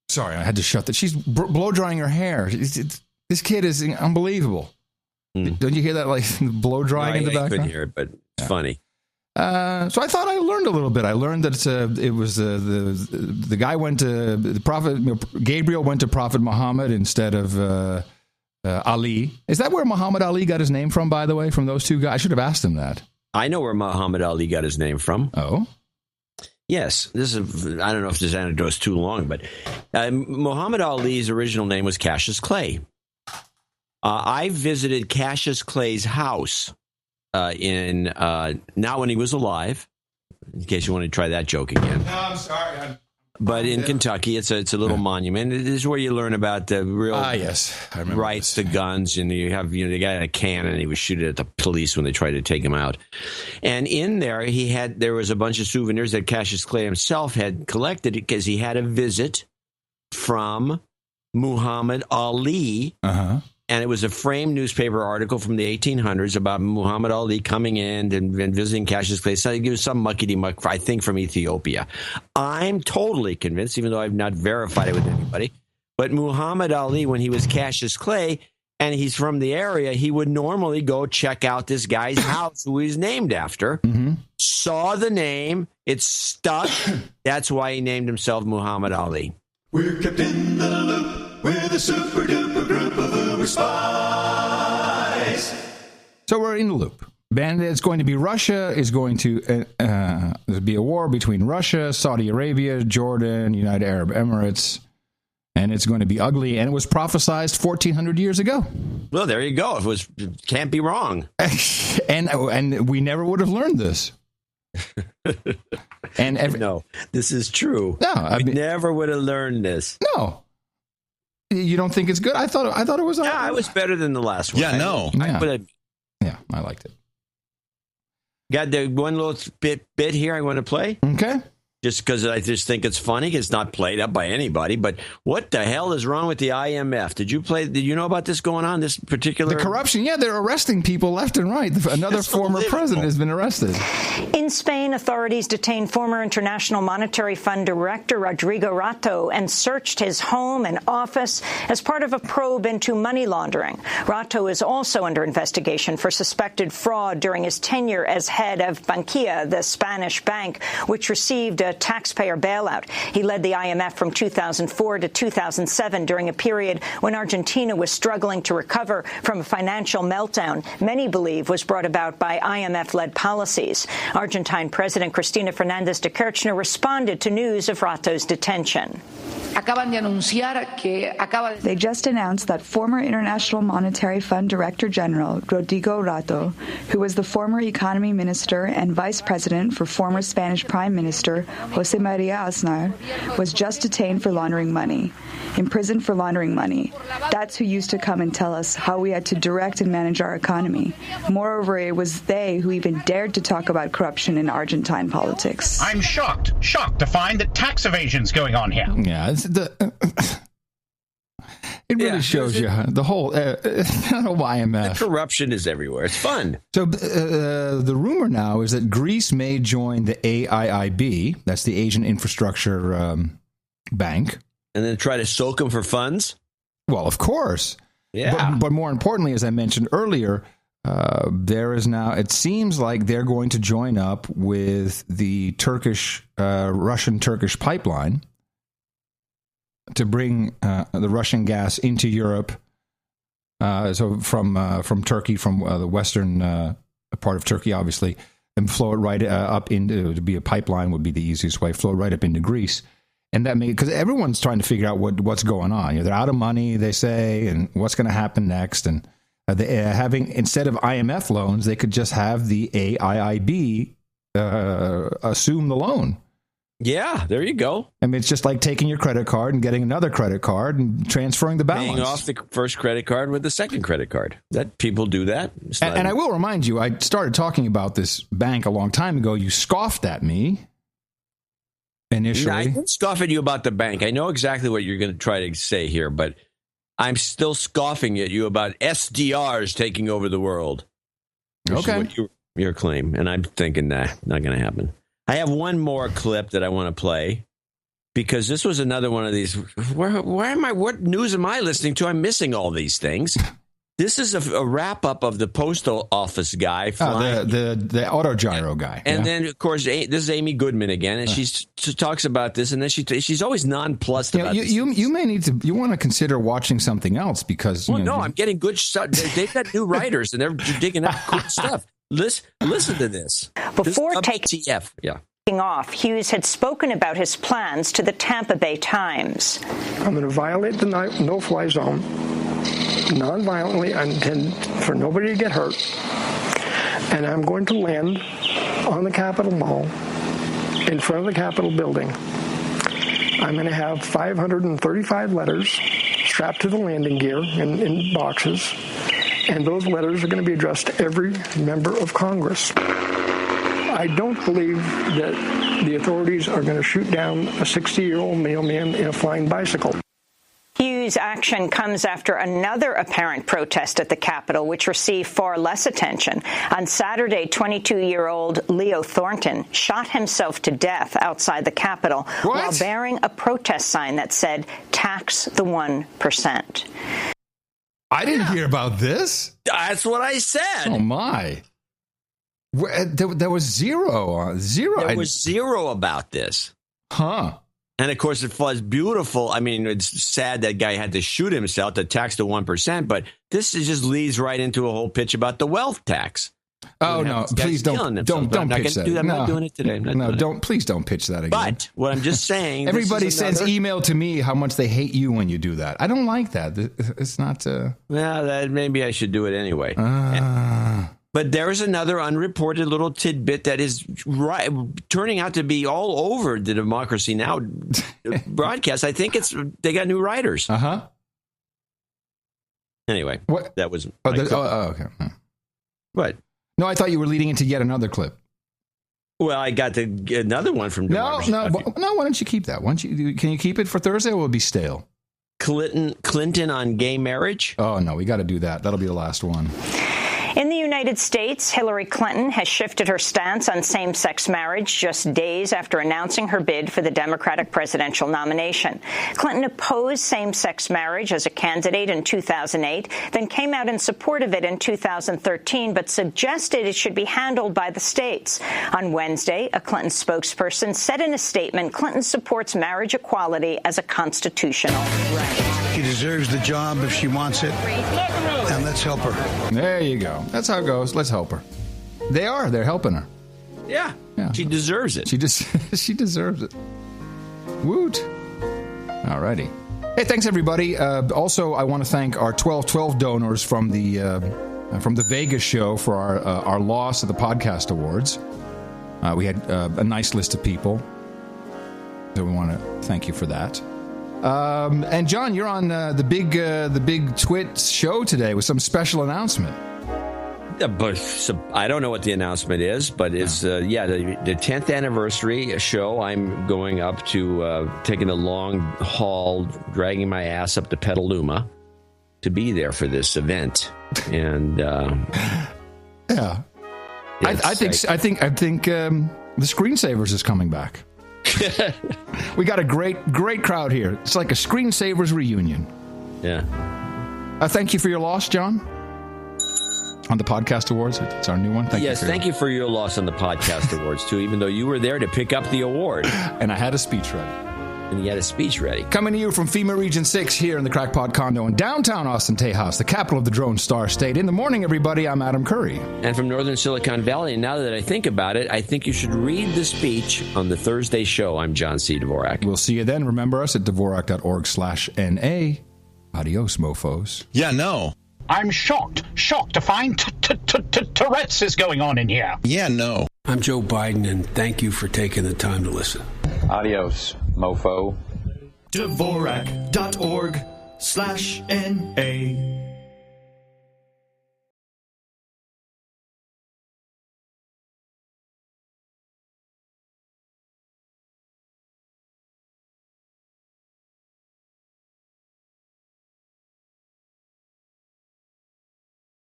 Sorry, I had to shut that. She's blow drying her hair. This kid is unbelievable. Don't you hear that like blow drying in the background? I couldn't hear it, but it's funny. So I thought I learned a little bit. I learned that it was the guy went to the prophet Gabriel went to Prophet Muhammad instead of Ali. Is that where Muhammad Ali got his name from? By the way, from those two guys, I should have asked him that. I know where Muhammad Ali got his name from. Oh, yes. This is. I don't know if this anecdote's too long, but Muhammad Ali's original name was Cassius Clay. I visited Cassius Clay's house. Not when he was alive, in case you want to try that joke again. No, I'm sorry. But in Kentucky, it's a little monument. It is where you learn about the real rights to guns, and you have the guy had a cannon and he was shooting at the police when they tried to take him out. And in there, there was a bunch of souvenirs that Cassius Clay himself had collected because he had a visit from Muhammad Ali. And it was a framed newspaper article from the 1800s about Muhammad Ali coming in and visiting Cassius Clay. So it was some muckety-muck, I think, from Ethiopia. I'm totally convinced, even though I've not verified it with anybody, but Muhammad Ali, when he was Cassius Clay, and he's from the area, he would normally go check out this guy's house who he's named after, saw the name, it stuck. That's why he named himself Muhammad Ali. We're kept in the loop with a super duper group of Uber spies. So we're in the loop. And it's going to be Russia is going to there'll be a war between Russia, Saudi Arabia, Jordan, United Arab Emirates, and it's going to be ugly. And it was prophesized 1,400 years ago. Well, there you go. It can't be wrong. and we never would have learned this. No, this is true. No, we never would have learned this. No. You don't think it's good? I thought it was. Yeah, it was better than the last one. Yeah, no. I liked it. Got the one little bit here I want to play. Okay. Just because I just think it's funny. It's not played up by anybody. But what the hell is wrong with the IMF? Did you know about this going on? This particular the corruption? Yeah, they're arresting people left and right. Another former president has been arrested. In Spain, authorities detained former International Monetary Fund director Rodrigo Rato and searched his home and office as part of a probe into money laundering. Rato is also under investigation for suspected fraud during his tenure as head of Bankia, the Spanish bank, which received a taxpayer bailout. He led the IMF from 2004 to 2007 during a period when Argentina was struggling to recover from a financial meltdown many believe was brought about by IMF-led policies. Argentine President Cristina Fernández de Kirchner responded to news of Rato's detention. They just announced that former International Monetary Fund Director General Rodrigo Rato, who was the former economy minister and vice president for former Spanish Prime Minister José María Aznar, was just detained for laundering money, imprisoned for laundering money. That's who used to come and tell us how we had to direct and manage our economy. Moreover, it was they who even dared to talk about corruption in Argentine politics. I'm shocked to find that tax evasion's going on here. Yeah, it really shows you the whole IMF. The corruption is everywhere. It's fun. So the rumor now is that Greece may join the AIIB, that's the Asian Infrastructure Bank. And then try to soak them for funds? Well, of course. Yeah. But more importantly, as I mentioned earlier, there is now, it seems like they're going to join up with the Russian-Turkish pipeline to bring the Russian gas into Europe. So from Turkey, from the western part of Turkey, obviously, and flow it right up into, to be a pipeline would be the easiest way, flow it right up into Greece. And that because everyone's trying to figure out what's going on. They're out of money, they say, and what's going to happen next. And instead of IMF loans, they could just have the AIIB assume the loan. Yeah, there you go. I mean, it's just like taking your credit card and getting another credit card and transferring the balance. Paying off the first credit card with the second credit card. That people do that. And I will remind you, I started talking about this bank a long time ago. You scoffed at me initially. I didn't scoff at you about the bank. I know exactly what you're going to try to say here, but I'm still scoffing at you about SDRs taking over the world. Okay. What your claim. And I'm thinking, not going to happen. I have one more clip that I want to play because this was another one of these. Where am I? What news am I listening to? I'm missing all these things. This is a wrap-up of the postal office guy. The autogyro guy. And then, of course, this is Amy Goodman again, and she talks about this, and then she's always nonplussed about this. You may need to, you want to consider watching something else because... I'm getting good stuff. They've got new writers, and they're digging up cool stuff. Listen to this. Before taking off, Hughes had spoken about his plans to the Tampa Bay Times. I'm going to violate the no-fly zone non-violently. I intend for nobody to get hurt. And I'm going to land on the Capitol Mall in front of the Capitol building. I'm going to have 535 letters strapped to the landing gear in boxes. And those letters are going to be addressed to every member of Congress. I don't believe that the authorities are going to shoot down a 60-year-old mailman in a flying bicycle. Hughes' action comes after another apparent protest at the Capitol, which received far less attention. On Saturday, 22-year-old Leo Thornton shot himself to death outside the Capitol while bearing a protest sign that said, "Tax the 1%. I didn't hear about this. That's what I said. Oh, my. There was zero. There was zero about this. Huh. And, of course, it was beautiful. I mean, it's sad that guy had to shoot himself to tax the 1%, but this just leads right into a whole pitch about the wealth tax. Oh, no, please don't pitch that. I'm not doing it today. Please don't pitch that again. But what I'm just saying. Everybody sends email to me how much they hate you when you do that. I don't like that. It's not. Well, maybe I should do it anyway. But there is another unreported little tidbit that is turning out to be all over the Democracy Now! Broadcast. I think they got new writers. Uh-huh. Anyway, that was... okay. What? No, I thought you were leading into yet another clip. Well, I got another one from Democracy. No, why don't you keep that? Can you keep it for Thursday or will it be stale? Clinton on gay marriage? Oh, no, we got to do that. That'll be the last one. In the United States, Hillary Clinton has shifted her stance on same-sex marriage just days after announcing her bid for the Democratic presidential nomination. Clinton opposed same-sex marriage as a candidate in 2008, then came out in support of it in 2013, but suggested it should be handled by the states. On Wednesday, a Clinton spokesperson said in a statement Clinton supports marriage equality as a constitutional right. She deserves the job if she wants it, and let's help her. There you go. That's how it goes. Let's help her. They're helping her. Yeah. She deserves it. She deserves it. Woot. All righty. Hey, thanks, everybody. Also, I want to thank our 1212 donors from the Vegas show for our loss at the Podcast Awards. We had a nice list of people. So we want to thank you for that. And John, you're on the big Twit show today with some special announcement. But I don't know what the announcement is, but it's the 10th anniversary show. I'm going up to taking a long haul, dragging my ass up to Petaluma to be there for this event. And I think the Screensavers is coming back. We got a great crowd here. It's like a Screensavers reunion. Yeah. Thank you for your loss, John. On the Podcast Awards. It's our new one. Thank you for your loss on the Podcast Awards, too, even though you were there to pick up the award. And I had a speech ready. And you had a speech ready. Coming to you from FEMA Region 6 here in the Crackpot Condo in downtown Austin, Tejas, the capital of the Drone Star State. In the morning, everybody, I'm Adam Curry. And from Northern Silicon Valley, and now that I think about it, I think you should read the speech on the Thursday show. I'm John C. Dvorak. We'll see you then. Remember us at Dvorak.org/NA. Adios, mofos. Yeah, no. I'm shocked to find Tourette's is going on in here. Yeah, no. I'm Joe Biden, and thank you for taking the time to listen. Adios, mofo. Dvorak.org/NA